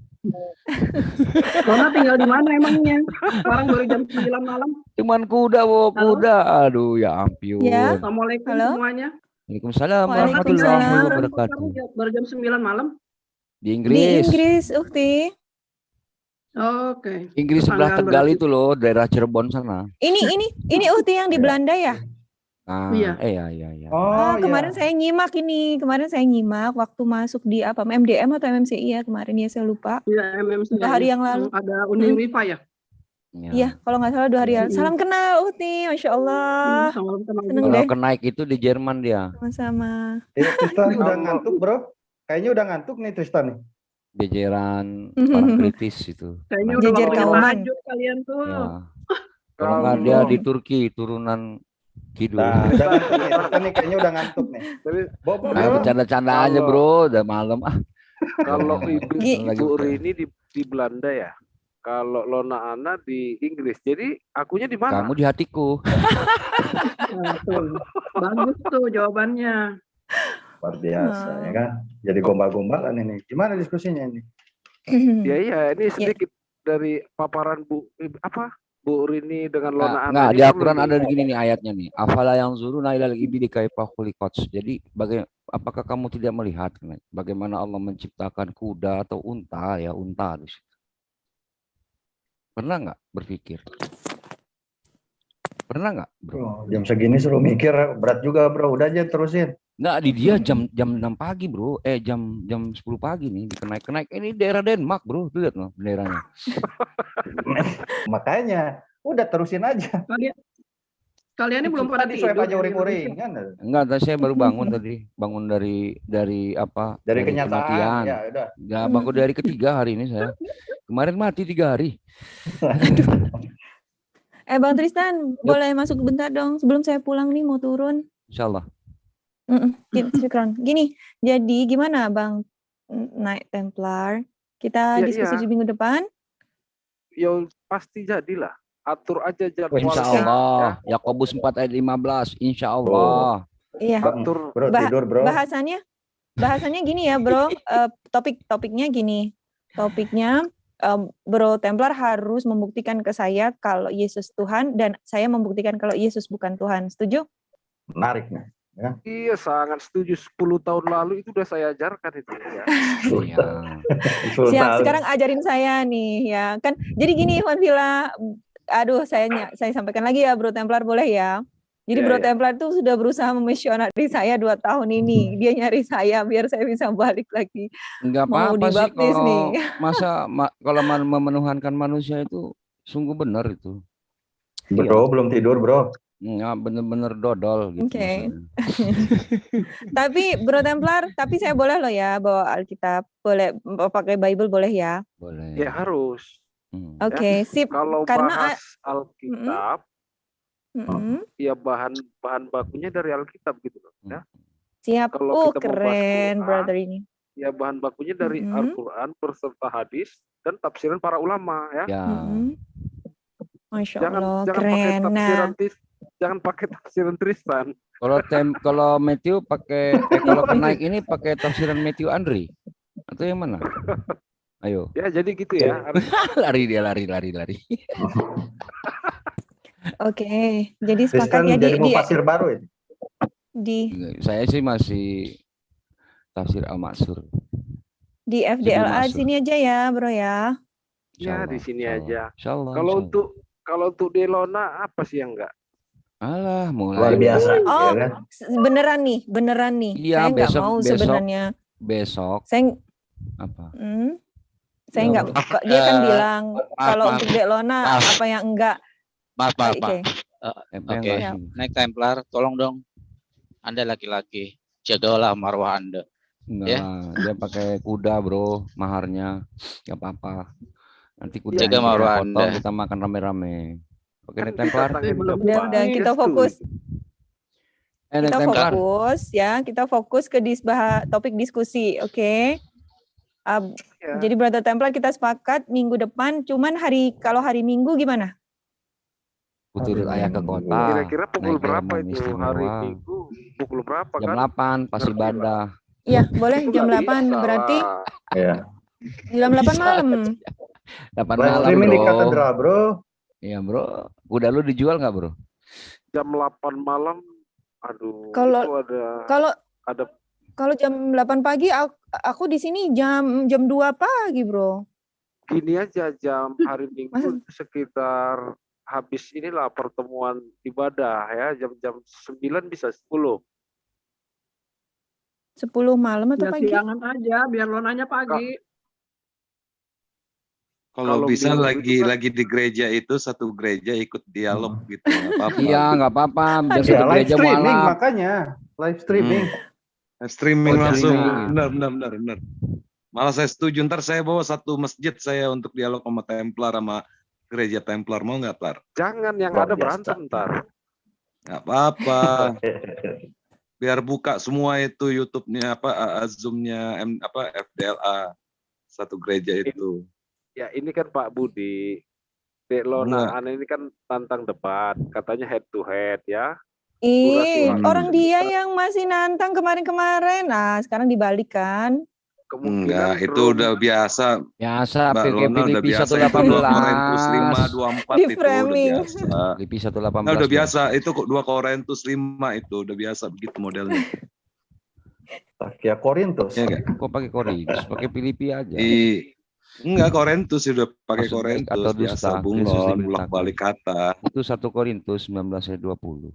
Lona tinggal di mana emangnya? Sekarang baru jam 9 malam. Cuman kuda bawa Halo? kuda. Aduh, ya ampun. Ya. Assalamualaikum Halo? semuanya. Waalaikumsalam Lona warahmatullahi tinggal di mana? wabarakatuh. Sekarang baru jam 9 malam. Di di Inggris. Inggris, Ukti. Oke. Inggris sebelah Tetanggaan Tegal berarti. itu loh, daerah Cirebon sana. Ini Ukti yang di Belanda ya? Nah, Iya. iya. Oh, Kemarin iya. saya nyimak ini. Kemarin saya nyimak waktu masuk di apa MDM atau MMCI ya kemarin ya saya lupa. Iya, MMC. 2 hari yang lalu. Ada Uniriva ya? Iya, kalau nggak salah 2 hari yang. Salam kenal Ukti, Masya Allah. Seneng Kalau deh. kenaik itu di Jerman dia. Sama-sama. Tristan udah ngantuk, Bro. Kayaknya udah ngantuk nih Tristan nih. Jajaran orang kritis itu. Kayaknya udah Jejer waktunya kauman. tahajud kalian tuh. Ya. Kalau nggak dia di Turki turunan kidul. Nah, udah ngantuk nih. Tristan nih kayaknya udah ngantuk nih. Bobo, Nah, bro. bercanda-canda aja bro, udah malam ah. Kalau Ibu Lagi Bu buka. Rini di Belanda ya. Kalau Lona Ana di Inggris. Jadi akunya di mana? Kamu di hatiku. Nah, tuh. Bagus tuh jawabannya. Luar biasa ya kan. Jadi gombal-gombalan ini. Gimana diskusinya ini? Iya, ini sedikit dari paparan Bu Rini dengan Lona Ana. Nggak, Ini di perlu Al-Quran ada begini nih ayatnya nih. Afala yang zuruna ilal ibili kaifa khuliqat. Jadi apakah kamu tidak melihat bagaimana Allah menciptakan kuda atau unta ya, unta di situ. Pernah nggak berpikir? Pernah nggak, bro? Bro, jam segini suruh mikir berat juga, bro. Udah aja terusin. Nggak, di dia jam 6 pagi, bro. Jam 10 pagi nih dikenaik. Ini daerah Denmark, bro. Tuh lihat loh benderanya. Makanya udah terusin aja. Kalian ini belum pada Tadi tidur. swipe aja uring-uring kan. Enggak, saya baru bangun tadi. Bangun dari apa? Dari kenyataan. kematian. Ya, udah. Ya, bangun dari ketiga hari ini saya. Kemarin mati 3 hari. Bang Tristan, boleh masuk bentar dong sebelum saya pulang nih mau turun. Insyaallah. Syukran. Gini, jadi gimana Bang Knight Templar? Kita diskusi di minggu depan? Ya pasti jadilah. Atur aja jadwal. Insyaallah. Yakobus 4 ayat 15. Insyaallah. Iya. Atur. Bro, tidur, bro. Bahasannya gini ya, bro. Topiknya gini. Topiknya Bro Templar harus membuktikan ke saya kalau Yesus Tuhan dan saya membuktikan kalau Yesus bukan Tuhan. Setuju? Menarik nih. Ya. Iya, sangat setuju. 10 tahun lalu itu udah saya ajarkan itu ya. Siap, sekarang ajarin saya nih ya. Kan jadi gini Iwan Villa, aduh saya sampaikan lagi ya Bro Templar, boleh ya? Jadi Bro Templar itu sudah berusaha memisionari saya 2 tahun ini. Dia nyari saya biar saya bisa balik lagi. Enggak apa-apa sih kalau kalau memenuhankan manusia itu sungguh benar itu. Bro, belum tidur, bro. Enggak, bener-bener dodol gitu. Oke. Tapi Bro Templar, tapi saya boleh loh ya bawa Alkitab, boleh pakai Bible boleh ya? Boleh. Ya harus. Oke, sip. Kalau Karena bahas Alkitab, ya bahan bakunya dari Alkitab gitu loh. Ya. Siap. Kalau kita mau bahas Keren Quran, brother ini. Ya bahan bakunya dari Al-Quran berserta hadis dan tafsiran para ulama ya. Masya Allah, jangan keren. Jangan pakai tafsiran Tristan. Kalau Matthew pakai kalau Kenaik ini pakai tafsiran Matthew Andri atau yang mana? Ayo. Ya jadi gitu ya. lari. Oke, jadi sepakat ya di tafsir baru itu. Saya sih masih tafsir Al-Maksur. Di FDLA sini aja ya, Bro ya. Ya, di sini aja. Insyaallah. Kalau untuk Delona apa sih yang enggak? Alah, luar mulai biasa. Oh, ya kan? beneran nih. Iya, saya nggak mau sebenarnya. Besok. Saya apa? Saya nggak. Dia kan bilang kalau untuk Delona apa yang enggak. Maaf. Oke. Naik Templar, tolong dong. Anda laki-laki, jagalah marwah Anda. Enggak, dia pakai kuda, bro, maharnya. Gak apa-apa. Nanti kuda jaga marwah Anda. Kita makan rame-rame. Oke, Naik Templar. Udah kita fokus. Kita fokus ke topik diskusi, oke? Jadi Brother Templar kita sepakat minggu depan. Cuman kalau hari Minggu gimana? Turut ayah ke kota. Kira-kira pukul berapa itu hari Minggu? Pukul berapa jam kan? 8 pas ibadah. Iya, boleh jam 8 berarti. Iya. Jam 8 malam. 8 malam, bro. Di katedral, bro. Iya, bro. Udah lu dijual nggak, bro? Jam 8 malam. Aduh, kalau jam 8 pagi aku di sini jam 2 pagi, bro. Gini aja jam hari Minggu sekitar habis inilah pertemuan ibadah ya, jam 9 bisa 10 malam atau pagi? Siangan aja biar lo nanya pagi. Kalau bisa lagi di gereja itu satu gereja ikut dialog gitu, nggak apa-apa. Iya, nggak apa-apa. Ya, live streaming makanya live streaming. Streaming langsung. Benar. Malah saya setuju, ntar saya bawa satu masjid saya untuk dialog sama Templar, sama gereja Templar. Mau nggak, Plar? Jangan, yang ada berantem ntar. Nggak apa-apa. Biar buka semua itu YouTube-nya, Zoom-nya, FDLA. Satu gereja itu. Ya ini kan Pak Budi. Delona ini kan tantang debat. Katanya head to head ya. Orang dia yang masih nantang kemarin-kemarin. Nah, sekarang dibalik kan. Enggak, itu udah biasa. Biasa, Filipi 1:18. 2 Korintus 5:24 itu udah biasa. Filipi 1:18. Nah, udah biasa, itu 2 Korintus 5 itu udah biasa begitu modelnya. Pakai Korintus. Ya, kok pakai Korintus? Pakai Filipi aja. Enggak, Korintus sudah pakai Maksud baik atau Korintus biasa dusta, Bung Kristus Lon, dimintakan. bolak-balik kata. Itu 1 Korintus 19 ayat 20.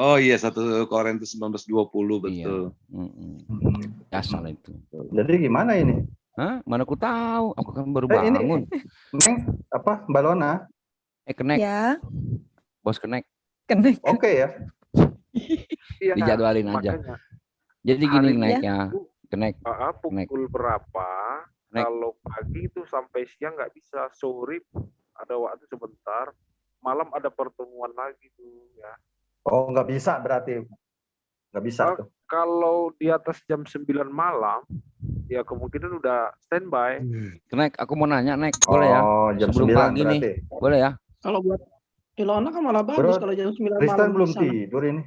Oh iya, 1 Korintus 19:20 Iya. betul. Ya salah itu. Jadi gimana ini? Hah? Mana aku tahu? Aku kan baru Ini bangun. Neng, apa Mbak Lona? Kenek. Ya, Bos kenek. kenek. Oke ya. Iya, Dijadwalin aja. makanya. Jadi gini Hari keneknya. Minggu, Kenek. pukul berapa? Nek. Kalau pagi itu sampai siang nggak bisa, sore ada waktu sebentar, malam ada pertemuan lagi tuh ya. Oh, nggak bisa berarti. Nggak bisa tuh. Kalau di atas jam 9 malam, ya kemungkinan udah standby. Kenek, aku mau nanya, Nek. Boleh ya? Oh, jam Sebelum 9 pagi berarti. nih. Boleh ya? Kalau buat Ilona kan malah bagus Bro, kalau jam 9 Tristan malam belum di sana. tidur ini.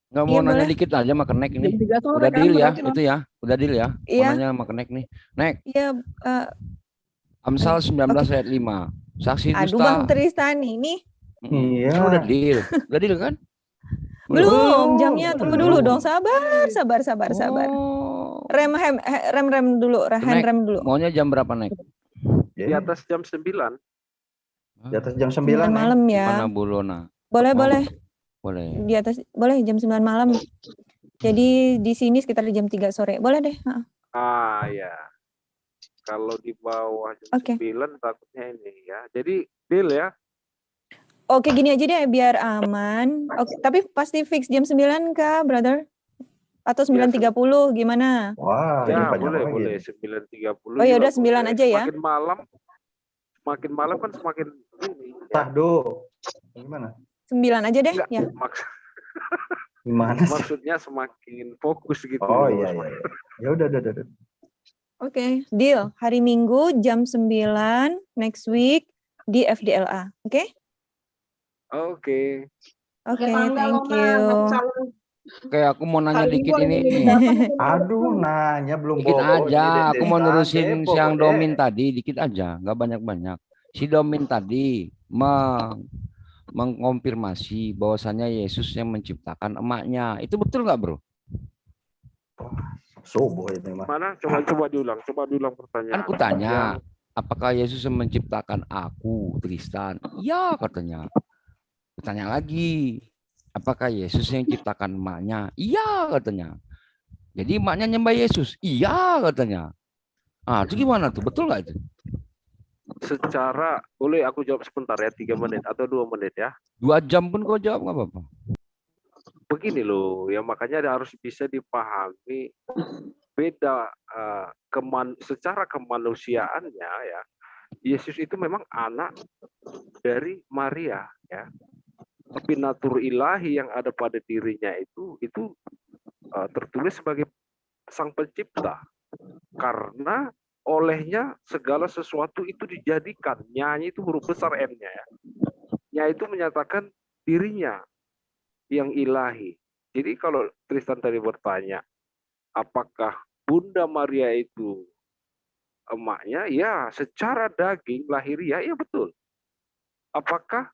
Nggak Iya, mau nanya boleh. dikit aja sama Kenek ini. Jam 3 sore Udah kan deal ya, berarti, Non? itu ya. Udah deal ya. Mau Iya. nanya sama Kenek nih. Nek, Iya, Amsal 19 ayat 5. Saksi aduh dusta. Bang Tristan ini. Iya. Kan udah deal. Udah deal kan? Belum, jamnya tunggu dulu dong. Sabar. Oh. Rem dulu, Kenek, rem dulu. maunya jam berapa, Nek? Di atas jam 9. Di atas jam 9 9 malam ya. Mana Bu Lona? Boleh, Mau? boleh. Boleh. Di atas boleh jam 9 malam. Jadi di sini sekitar jam 3 sore. Boleh deh. Ya. Kalau di bawah jam Oke. 9 takutnya ini ya. Jadi deal ya. Oke, gini aja deh biar aman. Oke, tapi pasti fix jam 9 kah, brother? Atau 9.30 gimana? Wah, Ya, ini banyak boleh lagi. 9.30. Oh ya udah juga 9 boleh. aja ya. Semakin malam kan semakin ini. Tahdo. Gimana? 9 aja deh Enggak, ya. Gimana sih? Maksudnya semakin fokus gitu. Oh loh. iya. Ya udah. Oke, deal. Hari Minggu jam 9 next week di FDLA. Oke? Oke. Oke, thank you. Oke, aku mau nanya Hari dikit Minggu ini. Aduh, nanya belum Dikit bobo. aja, aku mau nerusin siang Domin Domin. tadi, dikit aja, nggak banyak-banyak. Si Domin tadi mengkonfirmasi bahwasannya Yesus yang menciptakan emaknya. Itu betul nggak, bro? Subuh itu mah. Mana? Coba diulang pertanyaan. Kan kutanya, apakah Yesus yang menciptakan aku, Tristan? Iya, katanya. Kutanya lagi, apakah Yesus yang menciptakan emaknya? Iya, katanya. Jadi emaknya nyembah Yesus? Iya, katanya. Ah, itu gimana tuh? Betul nggak itu? Secara, boleh aku jawab sebentar ya, 3 menit atau 2 menit ya. 2 jam pun kau jawab nggak apa-apa. Begini loh, ya makanya harus bisa dipahami beda secara kemanusiaannya ya. Yesus itu memang anak dari Maria ya. Tapi natur ilahi yang ada pada dirinya itu tertulis sebagai sang pencipta. Karena olehnya segala sesuatu itu dijadikan. Nya-nya itu huruf besar N-nya ya. Nya itu menyatakan dirinya yang ilahi. Jadi kalau Tristan tadi bertanya, apakah Bunda Maria itu emaknya? Ya, secara daging lahiriah, ya betul. Apakah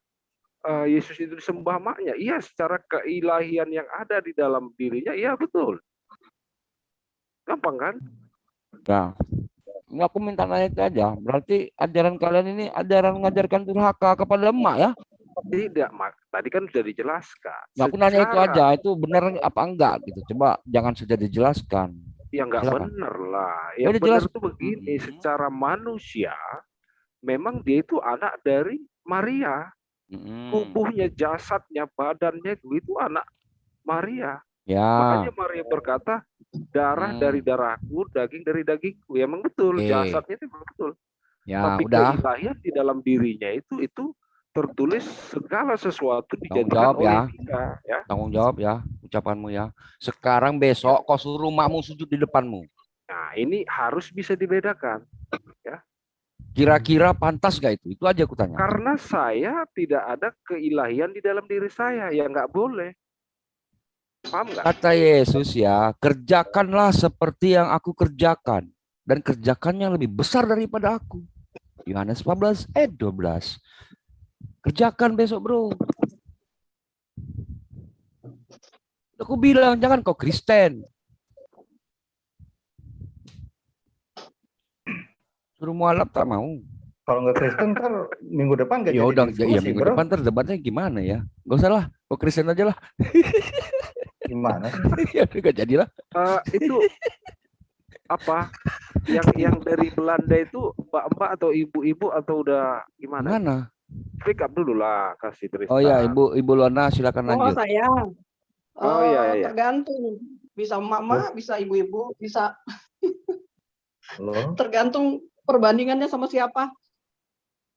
Yesus itu disembah emaknya? Iya, secara keilahian yang ada di dalam dirinya, iya betul. Gampang kan? Nah, aku minta nanya itu aja. Berarti ajaran kalian ini ajaran mengajarkan durhaka kepada emak ya? Tidak, Mak. Tadi kan sudah dijelaskan. Nah, aku nanya itu aja, itu benar apa enggak gitu. Coba jangan saja dijelaskan. Ya enggak benar lah. Yang benar itu begini, secara manusia memang dia itu anak dari Maria. Tubuhnya, jasadnya, badannya itu anak Maria. Ya. Makanya Maria berkata, darah dari darahku, daging dari dagingku. Ya memang betul, jasadnya itu betul. Ya, tapi udah. keilahian di dalam dirinya itu tertulis segala sesuatu dijadikan jawab oleh ya. dia. Ya. Tanggung jawab ya ucapanmu ya. Sekarang besok kau suruh makmu sujud di depanmu. Nah, ini harus bisa dibedakan. Ya. Kira-kira pantas gak itu? Itu aja aku tanya. Karena saya tidak ada keilahian di dalam diri saya, ya nggak boleh. Paham nggak? Kata Yesus ya, kerjakanlah seperti yang aku kerjakan. Dan kerjakannya lebih besar daripada aku. Yohanes 14 ayat 12. Kerjakan besok bro. Aku bilang jangan kau Kristen. Suruh mualaf tak mau. Kalau nggak Kristen ntar minggu depan nggak Ya jadi udah, diskusi, ya minggu bro. depan ntar debatnya gimana ya? Gak usah lah, kok Kristen aja lah. Gimana sih? Ya udah gak jadilah. Itu apa? Yang dari Belanda itu mbak-mbak atau ibu-ibu atau udah gimana? Mana? Speak up dulu lah, kasih Tristan. Oh ya, Ibu Lona silakan Oh lanjut. saya, Oh iya. tergantung. Bisa mama, bisa ibu-ibu, bisa Loh, tergantung perbandingannya sama siapa.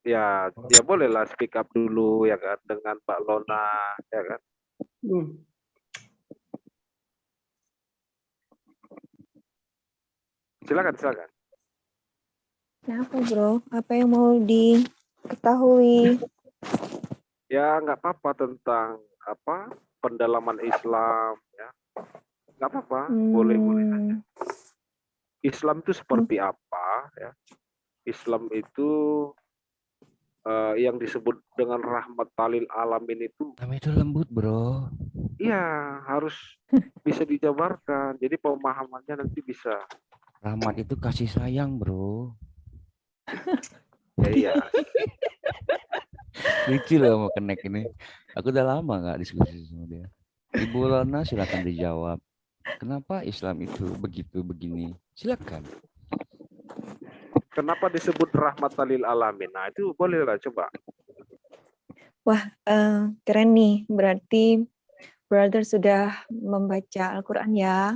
Ya bolehlah speak up dulu ya kan dengan Mbak Lona ya kan. Silakan. Kenapa bro? Apa yang mau diketahui? Ya nggak apa-apa tentang apa pendalaman Islam ya. Nggak apa-apa, boleh saja. Islam itu seperti apa ya? Islam itu yang disebut dengan rahmatan lil alamin itu. Kami itu lembut bro. Iya, harus bisa dijabarkan. Jadi pemahamannya nanti bisa. Rahmat itu kasih sayang bro. Iya. Lucu loh mau connect ini. Aku udah lama nggak diskusi sama dia. Ibu Lona silakan dijawab. Kenapa Islam itu begitu begini? Silakan. Kenapa disebut rahmatan lil alamin? Nah, itu bolehlah coba. Wah, keren nih. Berarti brother sudah membaca Al-Quran ya?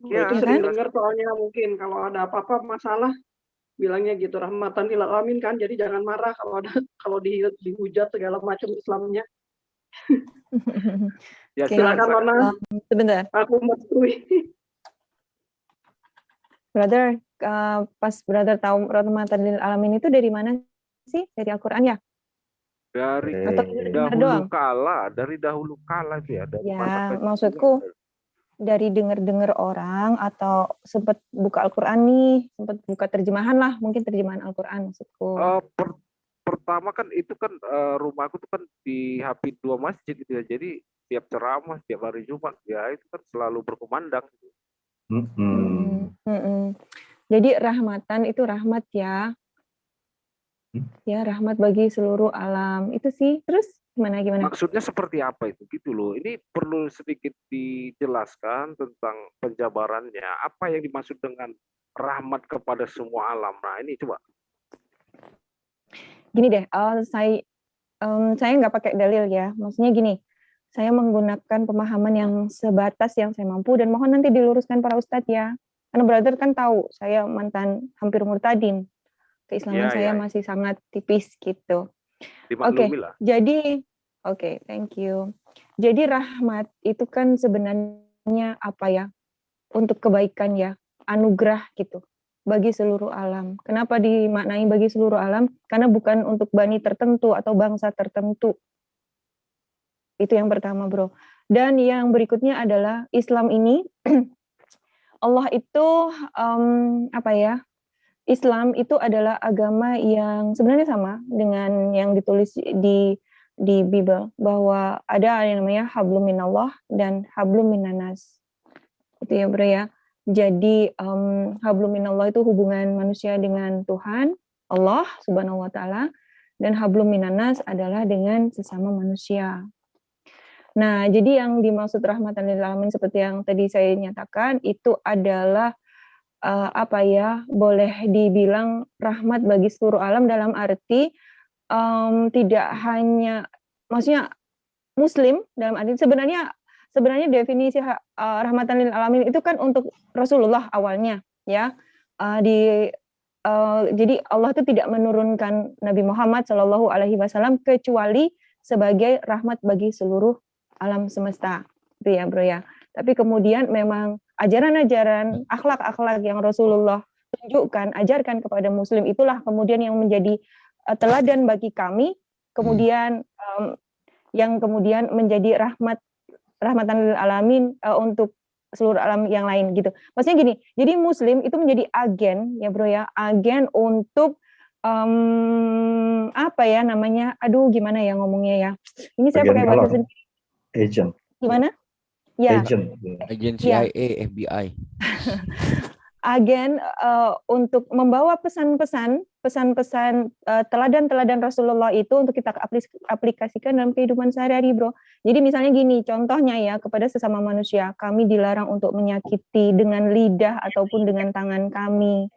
Ya, itu sering dengar soalnya mungkin kalau ada apa-apa masalah bilangnya gitu rahmatan lil alamin kan, jadi jangan marah kalau dihujat segala macam Islamnya. Ya, silakan Lona. Sebentar. Aku merestui. Brother, pas brother tahu rahmatan lil alamin itu dari mana sih? Dari Al-Quran ya? Dari dahulu kala itu ya. Dari Ya, maksudku dari dengar-dengar orang atau sempat buka Al-Quran nih, sempat buka terjemahan lah, mungkin terjemahan Al-Quran maksudku. Pertama kan itu kan rumahku tuh kan di Hafid 2 masjid gitu ya. Jadi tiap ceramah, tiap hari Jumat ya itu kan selalu berkumandang. Jadi rahmatan itu rahmat ya. Ya, rahmat bagi seluruh alam. Itu sih. Terus gimana? Maksudnya seperti apa itu gitu loh. Ini perlu sedikit dijelaskan tentang penjabarannya. Apa yang dimaksud dengan rahmat kepada semua alam? Nah, ini coba. Gini deh, saya nggak pakai dalil ya. Maksudnya gini, saya menggunakan pemahaman yang sebatas yang saya mampu dan mohon nanti diluruskan para ustadz ya. Karena brother kan tahu, saya mantan hampir murtadin. Keislaman saya masih sangat tipis gitu. Oke, jadi thank you. Jadi rahmat itu kan sebenarnya apa ya? Untuk kebaikan ya, anugerah gitu bagi seluruh alam. Kenapa dimaknai bagi seluruh alam? Karena bukan untuk bani tertentu atau bangsa tertentu. Itu yang pertama, bro. Dan yang berikutnya adalah Islam ini Allah itu Islam itu adalah agama yang sebenarnya sama dengan yang ditulis di Bible, bahwa ada yang namanya hablum minallah dan hablum minanas. Itu ya bro ya. Jadi hablum minallah itu hubungan manusia dengan Tuhan, Allah Subhanahu wa taala, dan hablum minanas adalah dengan sesama manusia. Nah, jadi yang dimaksud rahmatan lil alamin seperti yang tadi saya nyatakan itu adalah boleh dibilang rahmat bagi seluruh alam dalam arti tidak hanya, maksudnya Muslim dalam arti sebenarnya definisi rahmatan lil alamin itu kan untuk Rasulullah awalnya ya. Jadi Allah itu tidak menurunkan Nabi Muhammad SAW kecuali sebagai rahmat bagi seluruh alam semesta, itu ya bro ya. Tapi kemudian memang ajaran-ajaran akhlak-akhlak yang Rasulullah tunjukkan, ajarkan kepada Muslim itulah kemudian yang menjadi teladan bagi kami. Kemudian yang kemudian menjadi rahmatan lil alamin untuk seluruh alam yang lain gitu. Maksudnya gini, jadi Muslim itu menjadi agen ya bro ya, agen untuk gimana ya ngomongnya ya. Ini saya pakai bahasa sendiri. Agent. Gimana? Ya. Agent. Agen CIA, FBI. agen untuk membawa pesan-pesan teladan-teladan Rasulullah itu untuk kita aplikasikan dalam kehidupan sehari-hari, bro. Jadi misalnya gini, contohnya ya, kepada sesama manusia, kami dilarang untuk menyakiti dengan lidah ataupun dengan tangan kami,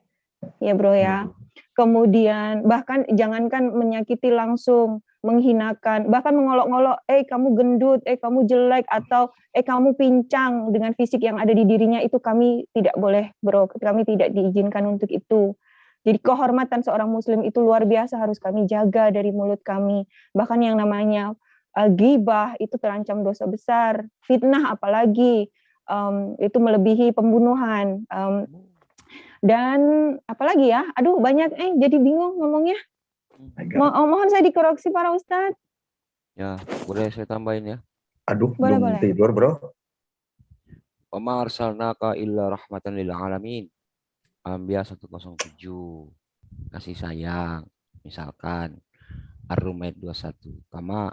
ya bro ya. Kemudian bahkan jangankan menyakiti langsung, menghinakan, bahkan mengolok-ngolok, kamu gendut, kamu jelek, atau kamu pincang dengan fisik yang ada di dirinya, itu kami tidak boleh, bro. Kami tidak diizinkan untuk itu. Jadi kehormatan seorang muslim itu luar biasa, harus kami jaga dari mulut kami. Bahkan yang namanya ghibah itu terancam dosa besar, fitnah apalagi itu melebihi pembunuhan. Dan apalagi ya, aduh banyak, jadi bingung ngomongnya. Mohon saya dikoreksi para ustadz. Ya, boleh saya tambahin ya? Aduh, Boleh, belum boleh. tidur, bro. Wa ma arsalnaka illa rahmatan lil alamin. Anbiya 107. Kasih sayang. Misalkan Ar-Rum 21. Kama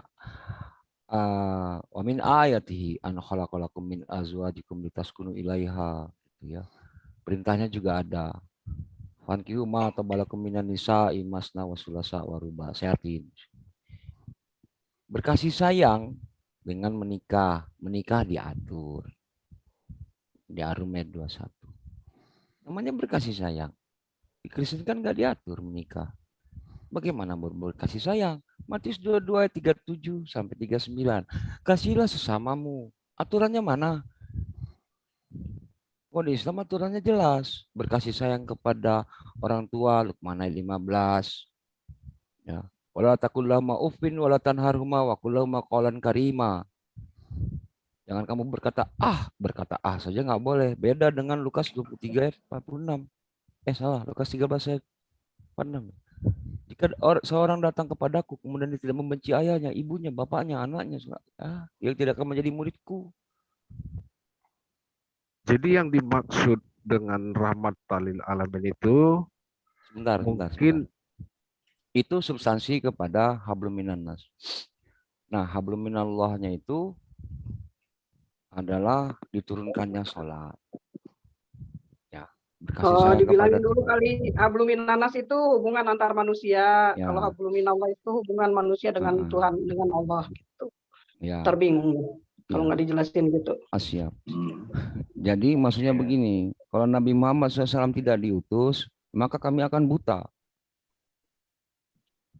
wa min ayatihi an khalaqalakum min azwajikum litaskunu ilaiha, gitu ya. Perintahnya juga ada. Fankihu ma tabalakum minan nisa'i masna wa sulasa wa ruba. Sehatin. Berkasih sayang dengan menikah. Menikah diatur. Di Ar-Rum 21. Namanya berkasih sayang. Di Kristen kan nggak diatur menikah. Bagaimana berkasih sayang? Matius 22 ayat 37 sampai 39. Kasihlah sesamamu. Aturannya mana? Oh, di Islam aturannya jelas. Berkasih sayang kepada orang tua, Luqman ayat 15. Ya. Wala taqul lahuma uffin wala tanharhuma wa qul lahuma qawlan karima. Jangan kamu berkata saja nggak boleh. Beda dengan Lukas 23 ayat 46. Salah, Lukas 13 ayat 46. Jika seorang datang kepadaku kemudian dia tidak membenci ayahnya, ibunya, bapaknya, anaknya, dia tidak akan menjadi muridku. Jadi yang dimaksud dengan rahmatan lil alamin itu Sebentar. Itu substansi kepada hablum minannas. Nah, hablum minallahnya itu adalah diturunkannya sholat. Ya, berkasih sayang dibilangin kepada dulu kali hablum minannas itu hubungan antar manusia. Ya. Kalau hablum minallah itu hubungan manusia dengan Tuhan, dengan Allah gitu. Ya. Terbingung kalau nggak dijelasin gitu. Siap. Jadi maksudnya begini, kalau Nabi Muhammad SAW tidak diutus, maka kami akan buta.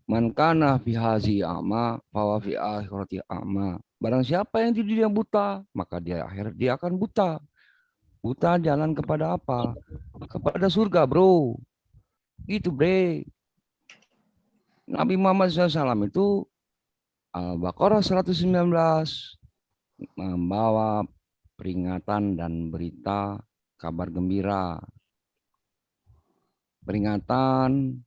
Man kana fi hazi a'ma, fa fi akhirati a'ma. Barang siapa yang di dunia buta, maka di akhirat dia akan buta. Buta jalan kepada apa? Kepada surga, bro. Gitu, bre. Nabi Muhammad SAW itu Al-Baqarah 119 membawa peringatan dan berita kabar gembira. Peringatan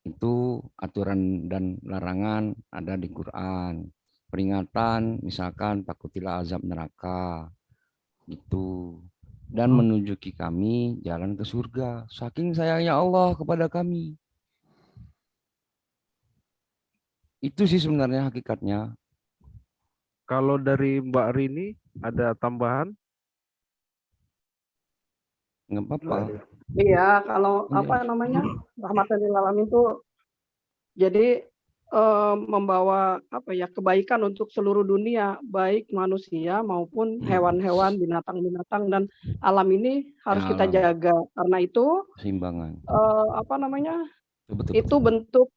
itu aturan dan larangan ada di Quran. Peringatan misalkan takutilah azab neraka. Gitu. Dan menunjuki kami jalan ke surga. Saking sayangnya Allah kepada kami. Itu sih sebenarnya hakikatnya. Kalau dari Mbak Rini ada tambahan? Nggak apa-apa. Iya, kalau apa namanya rahmatan lil alamin itu jadi membawa kebaikan untuk seluruh dunia, baik manusia maupun hewan-hewan, binatang-binatang, dan alam ini harus kita jaga. Karena itu keseimbangan. Itu bentuk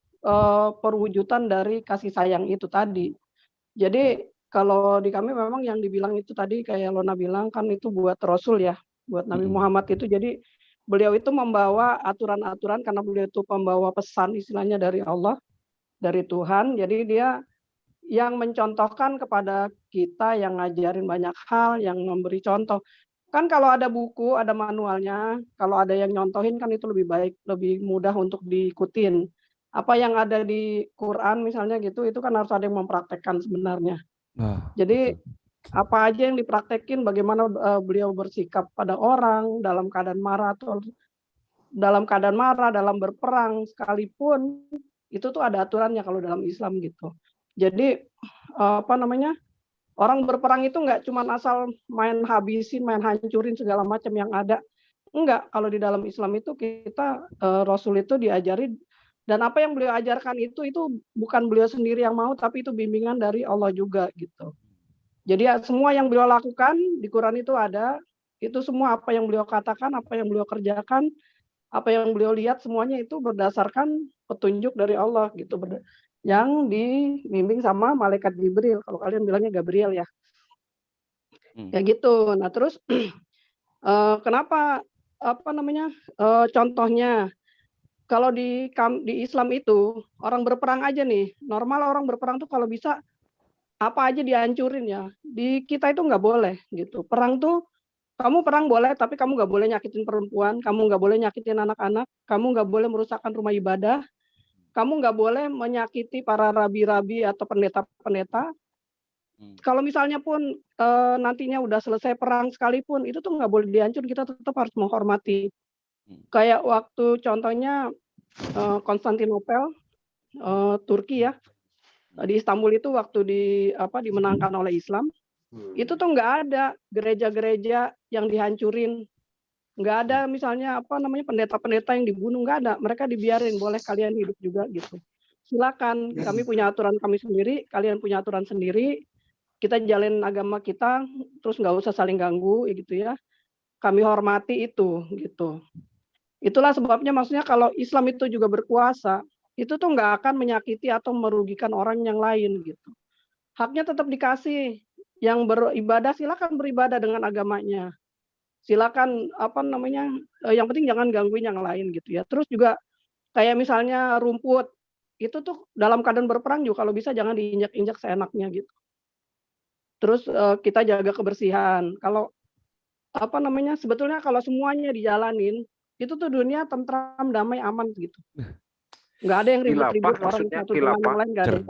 perwujudan dari kasih sayang itu tadi. Jadi kalau di kami memang yang dibilang itu tadi kayak Lona bilang kan itu buat Rasul ya, buat Nabi Muhammad itu. Jadi beliau itu membawa aturan-aturan karena beliau itu pembawa pesan istilahnya dari Allah, dari Tuhan. Jadi dia yang mencontohkan kepada kita, yang ngajarin banyak hal, yang memberi contoh. Kan kalau ada buku, ada manualnya, kalau ada yang nyontohin kan itu lebih baik, lebih mudah untuk diikutin. Apa yang ada di Quran misalnya gitu, itu kan harus ada yang mempraktekkan sebenarnya. Jadi apa aja yang dipraktekin, bagaimana beliau bersikap pada orang dalam keadaan marah atau dalam keadaan marah, dalam berperang sekalipun, itu tuh ada aturannya kalau dalam Islam gitu. Jadi orang berperang itu nggak cuma asal main habisin, main hancurin segala macam yang ada. Enggak, kalau di dalam Islam itu kita Rasul itu diajari, dan apa yang beliau ajarkan itu bukan beliau sendiri yang mau, tapi itu bimbingan dari Allah juga gitu. Jadi ya, semua yang beliau lakukan di Quran itu ada, itu semua apa yang beliau katakan, apa yang beliau kerjakan, apa yang beliau lihat, semuanya itu berdasarkan petunjuk dari Allah gitu, yang dibimbing sama malaikat Jibril. Kalau kalian bilangnya Gabriel ya. Ya gitu. Nah terus kenapa contohnya kalau di Islam itu orang berperang aja nih, normal orang berperang tuh kalau bisa apa aja dihancurin ya. Di kita itu nggak boleh gitu. Perang tuh kamu perang boleh, tapi kamu nggak boleh nyakitin perempuan, kamu nggak boleh nyakitin anak-anak, kamu nggak boleh merusakkan rumah ibadah, kamu nggak boleh menyakiti para rabi-rabi atau pendeta-pendeta. Kalau misalnya pun nantinya udah selesai perang sekalipun, itu tuh nggak boleh dihancur, kita tetap harus menghormati. Kayak waktu contohnya Konstantinopel, Turki ya, di Istanbul itu waktu dimenangkan oleh Islam, itu tuh nggak ada gereja-gereja yang dihancurin, nggak ada misalnya pendeta-pendeta yang dibunuh, nggak ada, mereka dibiarin, boleh kalian hidup juga gitu. Silakan, kami punya aturan kami sendiri, kalian punya aturan sendiri, kita jalin agama kita, terus nggak usah saling ganggu gitu ya. Kami hormati itu gitu. Itulah sebabnya maksudnya kalau Islam itu juga berkuasa, itu tuh nggak akan menyakiti atau merugikan orang yang lain gitu. Haknya tetap dikasih. Yang beribadah silakan beribadah dengan agamanya. Silakan yang penting jangan gangguin yang lain gitu ya. Terus juga kayak misalnya rumput, itu tuh dalam keadaan berperang juga kalau bisa jangan diinjak-injak seenaknya gitu. Terus kita jaga kebersihan. Kalau sebetulnya kalau semuanya dijalanin, itu tuh dunia tentram, damai, aman gitu. Nggak ada yang ribut-ribut orang satu dengan yang lain, nggak ada.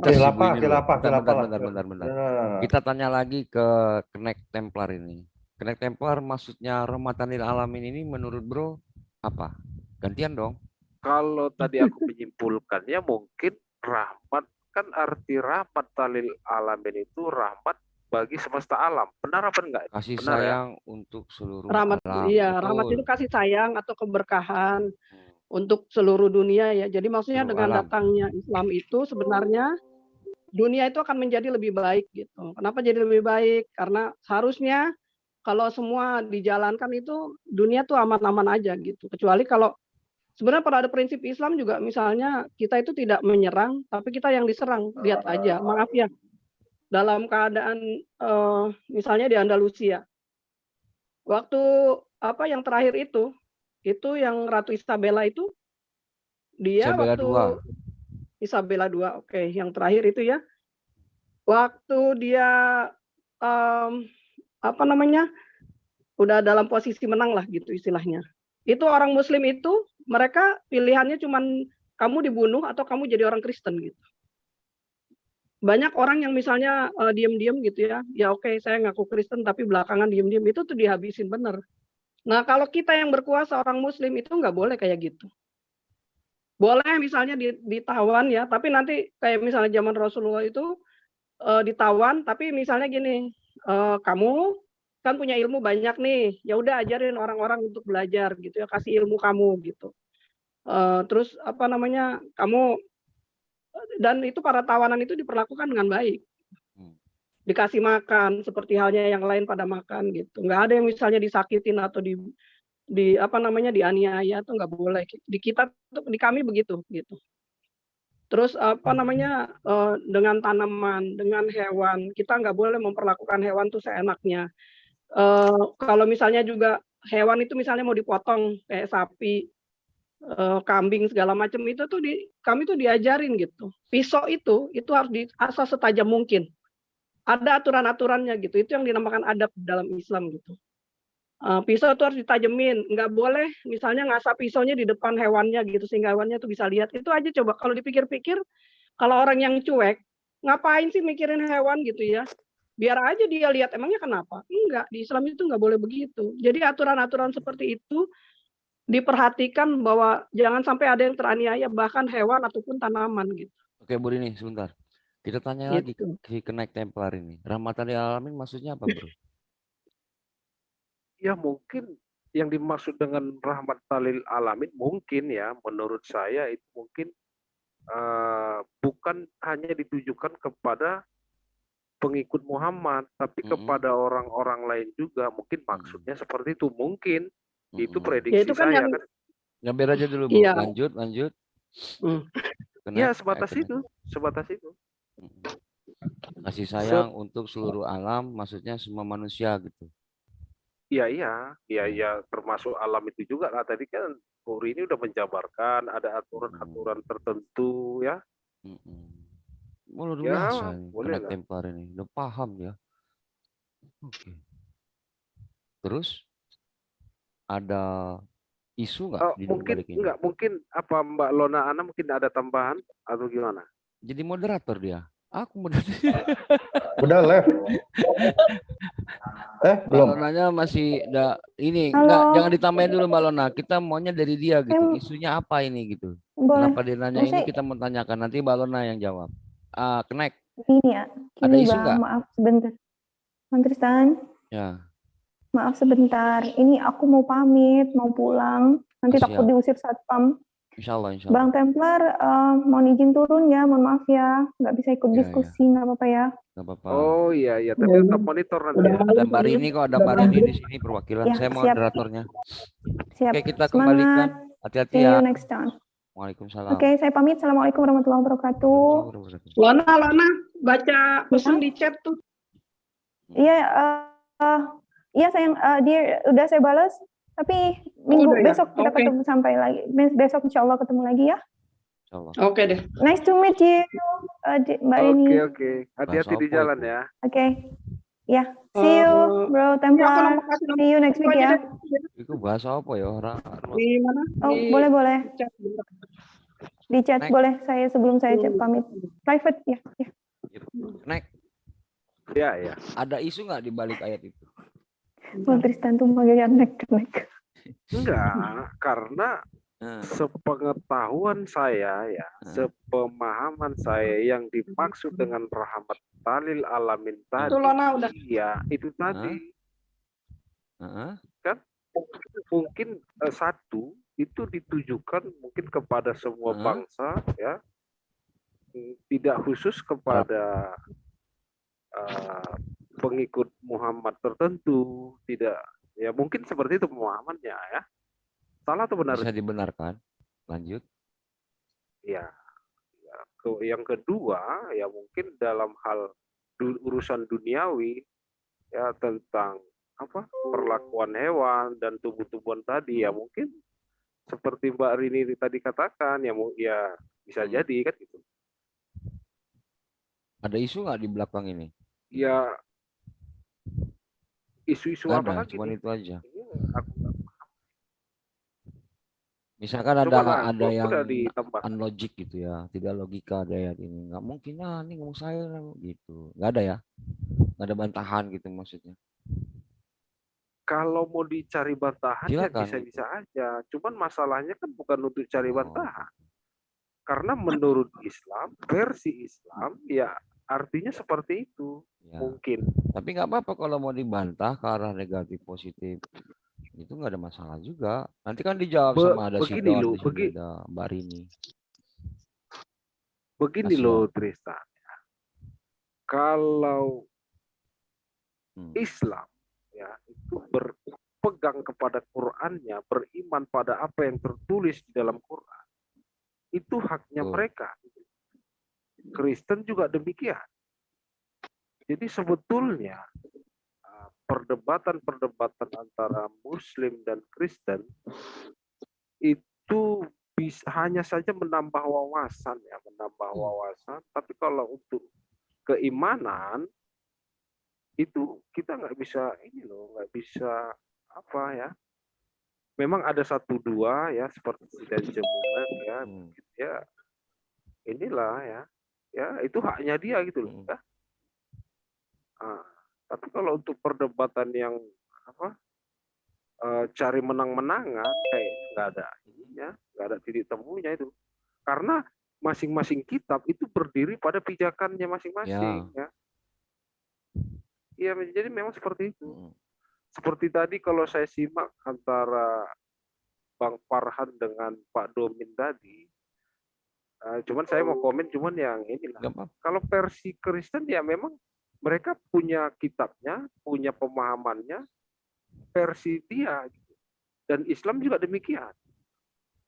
Bentar. Kita tanya lagi ke Kenek Templar ini. Kenek Templar maksudnya rahmatan lil alamin ini menurut bro apa? Gantian dong. Kalau tadi aku menyimpulkannya mungkin rahmat, kan arti rahmat lil alamin itu rahmat bagi semesta alam. Benar apa enggak? Kasih Benar, sayang untuk seluruh rahmat, alam. iya, rahmat itu kasih sayang atau keberkahan untuk seluruh dunia ya. Jadi maksudnya Seluruh dengan alam. datangnya Islam itu sebenarnya dunia itu akan menjadi lebih baik gitu. Kenapa jadi lebih baik? Karena seharusnya kalau semua dijalankan itu dunia tuh aman-aman aja gitu. Kecuali kalau sebenarnya pada prinsip Islam juga misalnya kita itu tidak menyerang, tapi kita yang diserang. Lihat aja, maaf ya. Dalam keadaan misalnya di Andalusia. Waktu yang terakhir itu yang Ratu Isabella itu dia Isabella waktu II. Isabella II, oke, yang terakhir itu ya. Waktu dia udah dalam posisi menang lah gitu istilahnya. Itu orang Muslim itu mereka pilihannya cuman kamu dibunuh atau kamu jadi orang Kristen gitu. Banyak orang yang misalnya diam-diam gitu ya, oke, saya ngaku Kristen tapi belakangan diam-diam, itu tuh dihabisin bener. Nah kalau kita yang berkuasa orang Muslim itu nggak boleh kayak gitu. Boleh misalnya ditawan ya, tapi nanti kayak misalnya zaman Rasulullah itu ditawan, tapi misalnya gini, kamu kan punya ilmu banyak nih, ya udah ajarin orang-orang untuk belajar gitu ya, kasih ilmu kamu gitu. Terus kamu, dan itu para tawanan itu diperlakukan dengan baik, dikasih makan seperti halnya yang lain pada makan gitu. Nggak ada yang misalnya disakitin atau dianiaya, itu nggak boleh. Di kami begitu gitu. Terus dengan tanaman, dengan hewan, kita nggak boleh memperlakukan hewan tuh seenaknya. Kalau misalnya juga hewan itu misalnya mau dipotong kayak sapi, kambing segala macam, itu tuh kami tuh diajarin gitu. Pisau itu harus diasah setajam mungkin. Ada aturan-aturannya gitu. Itu yang dinamakan adab dalam Islam gitu. Pisau itu harus ditajemin, nggak boleh misalnya ngasah pisaunya di depan hewannya gitu sehingga hewannya tuh bisa lihat. Itu aja coba kalau dipikir-pikir, kalau orang yang cuek, ngapain sih mikirin hewan gitu ya? Biar aja dia lihat, emangnya kenapa? Enggak, di Islam itu nggak boleh begitu. Jadi aturan-aturan seperti itu diperhatikan bahwa jangan sampai ada yang teraniaya bahkan hewan ataupun tanaman gitu. Oke Bu Rini, sebentar. Kita tanya lagi ke Kenek Templar ini. Rahmatan lil alamin maksudnya apa bro? Ya mungkin yang dimaksud dengan rahmat talil alamin mungkin ya, menurut saya itu mungkin bukan hanya ditujukan kepada pengikut Muhammad, tapi kepada orang-orang lain juga. Mungkin maksudnya seperti itu, mungkin itu Ya prediksi itu kan saya yang kan. Ngambil aja dulu, Bu. iya. Lanjut. Ya Connect, sebatas connect. itu, sebatas itu. Kasih sayang untuk seluruh alam, maksudnya semua manusia gitu. Iya, termasuk alam itu juga. Nah, tadi kan Puri ini udah menjabarkan ada aturan-aturan tertentu ya. Oh, luar Ya, biasa ini, boleh Connect lah. Templar ini. Udah paham ya. Oke. Terus ada isu nggak di Mungkin balik ini? enggak, mungkin apa Mbak Lona Ana mungkin ada tambahan atau gimana? Jadi moderator dia. Aku moderator. Udah left. Belum. Mbak Lonanya masih ini Halo. enggak, jangan ditambahin dulu Mbak Lona. Kita maunya dari dia gitu. Isunya apa ini gitu. Boleh. Kenapa dia nanya ini kita mau tanyakan, nanti Mbak Lona yang jawab. Connect. Gini ya. Ada isu Bang, nggak? maaf sebentar. Bang Tristan. Ya. Maaf sebentar. Ini aku mau pamit, mau pulang. Nanti Siap. takut diusir satpam. Insya Allah. Bang Templar, mohon izin turun ya, mohon maaf ya, nggak bisa ikut diskusi, nggak apa-apa ya. Nggak apa-apa. Oh iya, tapi tetap monitor nanti ya. Ada Mbak Rini kok, ada Mbak Rini di sini perwakilan. Ya, Saya siap. moderatornya. Siap. Oke, kita Semangat. kembalikan. Hati-hati See ya. you next time. Waalaikumsalam. Oke, saya pamit. Assalamualaikum warahmatullahi wabarakatuh. Lona, baca pesan di chat tuh. Iya, iya sayang, dia udah saya balas. Tapi minggu Udah ya? besok kita Oke. ketemu sampai lagi. Besok insya Allah ketemu lagi ya. Oke deh. Nice to meet you, Mbak Rini. Oke. Hati-hati di jalan ya. Oke. Ya, see you, Bro Templar. See you next week ya. Itu bahasa apa ya orang? Di mana? Oh, boleh. Di chat boleh. Saya sebelum saya pamit. Private ya. Next. Ya. Ada isu nggak di balik ayat itu? Bang Tristan tuh manggilnya nek. Enggak, karena sepengetahuan saya ya, sepemahaman saya yang dimaksud dengan rahmat talil alamin tadi. Itu Lona udah. Iya, itu tadi. Kan mungkin satu itu ditujukan mungkin kepada semua bangsa ya. Tidak khusus kepada pengikut Muhammad tertentu, tidak ya mungkin seperti itu pemahamannya ya. Salah atau benar? Bisa dibenarkan. Lanjut. Ya. Yang kedua ya mungkin dalam hal urusan duniawi ya tentang apa perlakuan hewan dan tumbuh-tumbuhan tadi ya mungkin seperti Mbak Rini tadi katakan ya bisa jadi kan gitu. Ada isu nggak di belakang ini? Ya isu-isu apa lagi? Cuma itu aja. Aku nggak paham. Misalkan Coba ada yang udah ditambah. unlogic gitu ya, tidak logika ada ayat ini. Nggak mungkin ini ngomong saya gitu. Nggak ada ya? Nggak ada bantahan gitu maksudnya. Kalau mau dicari bantahan ya Silakan. bisa-bisa aja. Cuman masalahnya kan bukan untuk cari bantahan. Karena menurut Islam, versi Islam ya artinya seperti itu. Ya. Mungkin. Tapi nggak apa-apa kalau mau dibantah ke arah negatif positif. Itu nggak ada masalah juga. Nanti kan dijawab sama ada begini Sidon, loh, ada Mbak Rini. Begini loh Tristan. Kalau Islam ya itu berpegang kepada Qurannya, beriman pada apa yang tertulis di dalam Quran, itu haknya mereka. Kristen juga demikian. Jadi sebetulnya perdebatan antara Muslim dan Kristen itu hanya saja menambah wawasan ya, Tapi kalau untuk keimanan itu kita nggak bisa nggak bisa apa ya. Memang ada satu dua ya seperti dan jemuran ya, inilah ya itu haknya dia gitu loh. Ya. Tapi kalau untuk perdebatan yang cari menang-menangan kayak nggak ada nggak ada titik temunya itu. Karena masing-masing kitab itu berdiri pada pijakannya masing-masing ya. Iya, jadi memang seperti itu. seperti tadi kalau saya simak antara Bang Farhan dengan Pak Domin tadi, cuman saya mau komen cuman yang inilah. Kalau versi Kristen ya memang mereka punya kitabnya, punya pemahamannya, versi dia. Dan Islam juga demikian.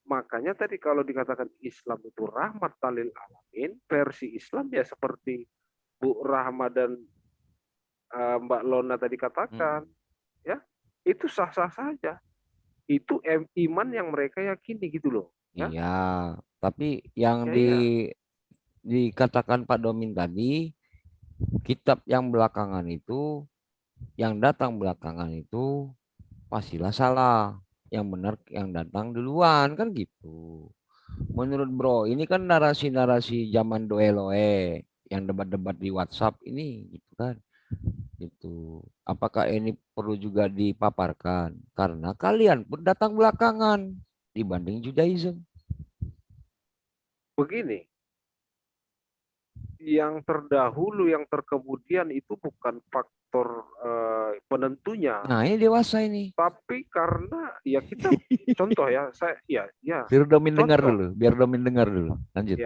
Makanya tadi kalau dikatakan Islam itu rahmat lil alamin, versi Islam ya seperti Bu Rahma dan Mbak Lona tadi katakan, ya itu sah-sah saja. Itu iman yang mereka yakini gitu loh. Ya? Iya, tapi yang dikatakan Pak Domin tadi, kitab yang belakangan itu, yang datang belakangan itu pastilah salah. Yang benar yang datang duluan kan gitu. Menurut Bro, ini kan narasi-narasi zaman Doeloe yang debat-debat di WhatsApp ini gitu kan. Itu apakah ini perlu juga dipaparkan karena kalian pun datang belakangan dibanding Judaism. Begini, yang terdahulu yang terkemudian itu bukan faktor penentunya. Nah, ini dewasa ini. Tapi karena ya kita contoh ya, saya ya biar Domin dengar dulu, lanjut.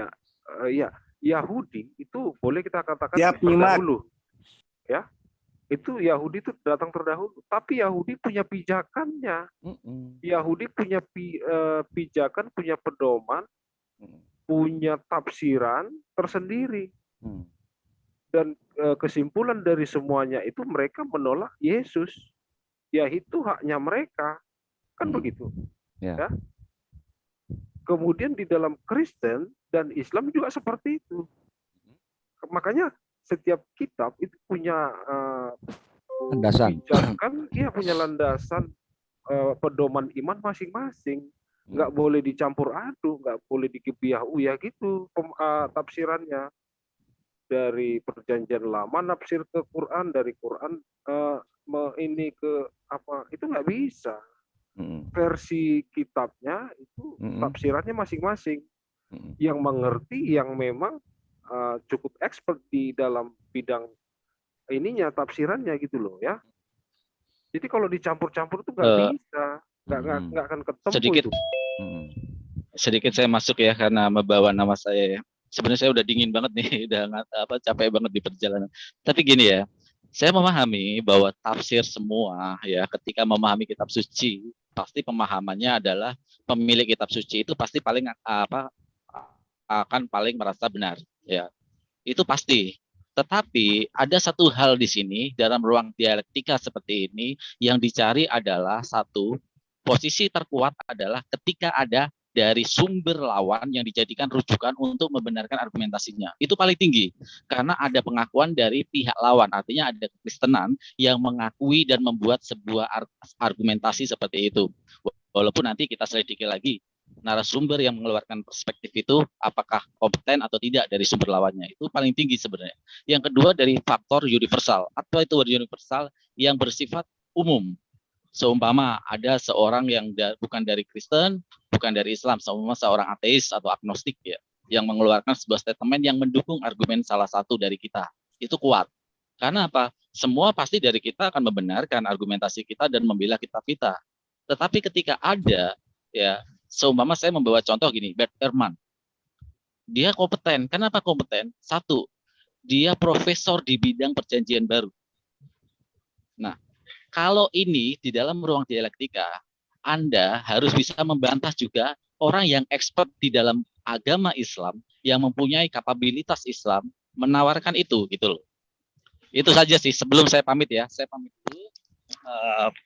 Ya Yahudi itu boleh kita katakan terdahulu. Ya. Itu Yahudi itu datang terdahulu, tapi Yahudi punya pijakannya. Yahudi punya pijakan, punya pedoman, punya tafsiran tersendiri. Dan kesimpulan dari semuanya itu mereka menolak Yesus. Ya itu haknya mereka. Kan begitu. Ya. Kemudian di dalam Kristen dan Islam juga seperti itu. Makanya setiap kitab itu punya landasan, punya landasan pedoman iman masing-masing. Nggak boleh dicampur aduk, nggak boleh digebiah uyah gitu tafsirannya. Dari perjanjian lama nafsir ke Quran, dari Quran ini ke apa, itu nggak bisa. Versi kitabnya itu tafsirannya masing-masing. Yang mengerti, yang memang cukup expert di dalam bidang ininya tafsirannya gitu loh ya. Jadi kalau dicampur-campur itu nggak bisa, nggak akan ketemu sedikit itu. Sedikit saya masuk ya karena membawa nama saya ya. Sebenarnya saya udah dingin banget nih, udah capek banget di perjalanan. Tapi gini ya, saya memahami bahwa tafsir semua ya ketika memahami kitab suci pasti pemahamannya adalah pemilik kitab suci itu pasti paling akan paling merasa benar ya. Itu pasti. Tetapi ada satu hal di sini dalam ruang dialektika seperti ini yang dicari adalah satu, posisi terkuat adalah ketika ada dari sumber lawan yang dijadikan rujukan untuk membenarkan argumentasinya. Itu paling tinggi karena ada pengakuan dari pihak lawan, artinya ada kekristenan yang mengakui dan membuat sebuah argumentasi seperti itu. Walaupun nanti kita selidiki lagi narasumber yang mengeluarkan perspektif itu apakah kompeten atau tidak dari sumber lawannya, itu paling tinggi sebenarnya. Yang kedua dari faktor universal. Apa itu universal? Yang bersifat umum. Seumpama ada seorang yang bukan dari Kristen, bukan dari Islam, seumpama seorang ateis atau agnostik ya, yang mengeluarkan sebuah statement yang mendukung argumen salah satu dari kita, itu kuat. Karena apa? Semua pasti dari kita akan membenarkan argumentasi kita dan membela kitab kita. Tetapi ketika ada ya, seumpama saya membawa contoh gini, Bert Ehrman, dia kompeten. Kenapa kompeten? Satu, dia profesor di bidang perjanjian baru. Nah, kalau ini di dalam ruang dialektika, Anda harus bisa membantah juga orang yang expert di dalam agama Islam, yang mempunyai kapabilitas Islam, menawarkan itu, gitu loh. Itu saja sih, sebelum saya pamit ya. Saya pamit dulu.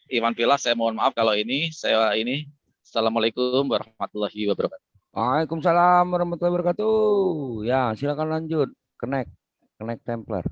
Iwan Pilas, saya mohon maaf kalau saya ini. Assalamualaikum warahmatullahi wabarakatuh. Waalaikumsalam warahmatullahi wabarakatuh. Ya, silakan lanjut. Connect Templar.